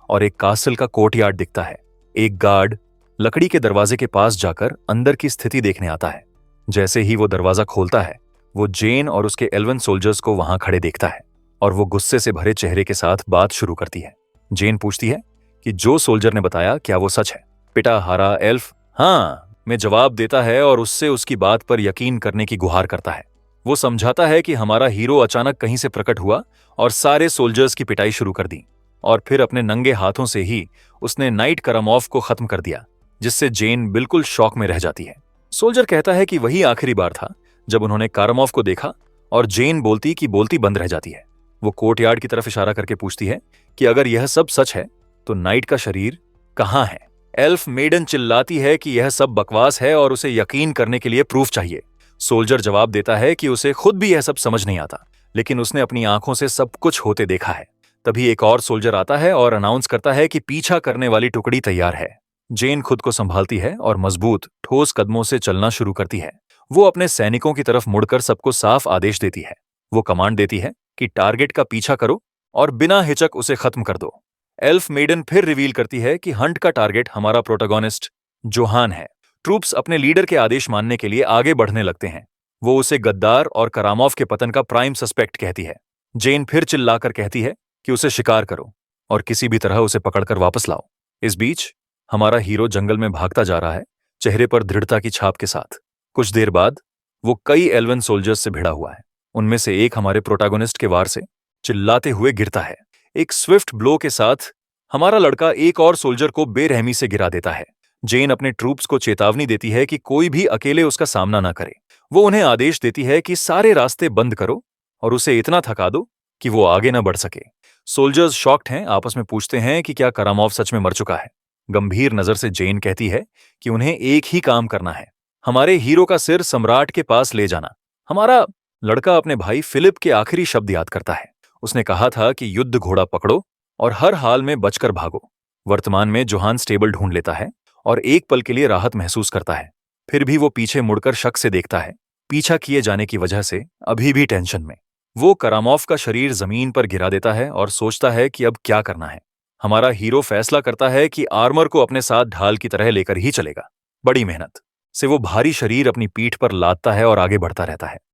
और एक कासल का कोर्टयार्ड दिखता है। एक गार्ड लकड़ी के दरवाजे के पास जाकर अंदर की स्थिति देखने आता है। जैसे ही वो दरवाजा खोलता है, वो जेन और उसके एल्वन सोल्जर्स को वहां खड़े देखता है, और वो गुस्से से भरे चेहरे के साथ बात शुरू करती है। जेन पूछती है कि जो सोल्जर ने बताया क्या वो सच है। पिटा हारा एल्फ हाँ में जवाब देता है और उससे उसकी बात पर यकीन करने की गुहार करता है। वो समझाता है कि हमारा हीरो अचानक कहीं से प्रकट हुआ और सारे सोल्जर्स की पिटाई शुरू कर दी, और फिर अपने नंगे हाथों से ही उसने नाइट करामोव को खत्म कर दिया, जिससे जेन बिल्कुल शॉक में रह जाती है। सोल्जर कहता है कि वही आखिरी बार था जब उन्होंने करामोव को देखा, और जेन बोलती की बोलती बंद रह जाती है। वो कोर्टयार्ड की तरफ इशारा करके पूछती है कि अगर यह सब सच है तो नाइट का शरीर कहाँ है। एल्फ मेडन चिल्लाती है कि यह सब बकवास है और उसे यकीन करने के लिए प्रूफ चाहिए। सोल्जर जवाब देता है कि उसे खुद भी यह सब समझ नहीं आता, लेकिन उसने अपनी आंखों से सब कुछ होते देखा है। तभी एक और सोल्जर आता है और अनाउंस करता है कि पीछा करने वाली टुकड़ी तैयार है। जेन खुद को संभालती है और मजबूत ठोस कदमों से चलना शुरू करती है। वो अपने सैनिकों की तरफ मुड़कर सबको साफ आदेश देती है। वो कमांड देती है कि टारगेट का पीछा करो और बिना हिचक उसे खत्म कर दो। एल्फ मेडन फिर रिवील करती है कि हंट का टारगेट हमारा प्रोटैगोनिस्ट जोहान है। ट्रूप्स अपने लीडर के आदेश मानने के लिए आगे बढ़ने लगते हैं। वो उसे गद्दार और करामोव के पतन का प्राइम सस्पेक्ट कहती है। जेन फिर चिल्लाकर कहती है कि उसे शिकार करो और किसी भी तरह उसे पकड़कर वापस लाओ। इस बीच हमारा हीरो जंगल में भागता जा रहा है, चेहरे पर दृढ़ता की छाप के साथ। कुछ देर बाद वो कई एल्वन सोल्जर्स से भिड़ा हुआ है। उनमें से एक हमारे प्रोटैगोनिस्ट के वार से चिल्लाते हुए गिरता है। एक स्विफ्ट ब्लो के साथ हमारा लड़का एक और सोल्जर को बेरहमी से गिरा देता है। जेन अपने ट्रूप्स को चेतावनी देती है कि कोई भी अकेले उसका सामना ना करे। वो उन्हें आदेश देती है कि सारे रास्ते बंद करो और उसे इतना थका दो कि वो आगे न बढ़ सके। सोल्जर्स शॉक्ड हैं, आपस में पूछते हैं कि क्या करामोव सच में मर चुका है। गंभीर नजर से जेन कहती है कि उन्हें एक ही काम करना है, हमारे हीरो का सिर सम्राट के पास ले जाना। हमारा लड़का अपने भाई फिलिप के आखिरी शब्द याद करता है। उसने कहा था कि युद्ध घोड़ा पकड़ो और हर हाल में बचकर भागो। वर्तमान में जोहान स्टेबल ढूंढ लेता है और एक पल के लिए राहत महसूस करता है। फिर भी वो पीछे मुड़कर शक से देखता है, पीछा किए जाने की वजह से अभी भी टेंशन में। वो करामोव का शरीर जमीन पर गिरा देता है और सोचता है कि अब क्या करना है। हमारा हीरो फैसला करता है कि आर्मर को अपने साथ ढाल की तरह लेकर ही चलेगा। बड़ी मेहनत से वो भारी शरीर अपनी पीठ पर लादता है और आगे बढ़ता रहता है।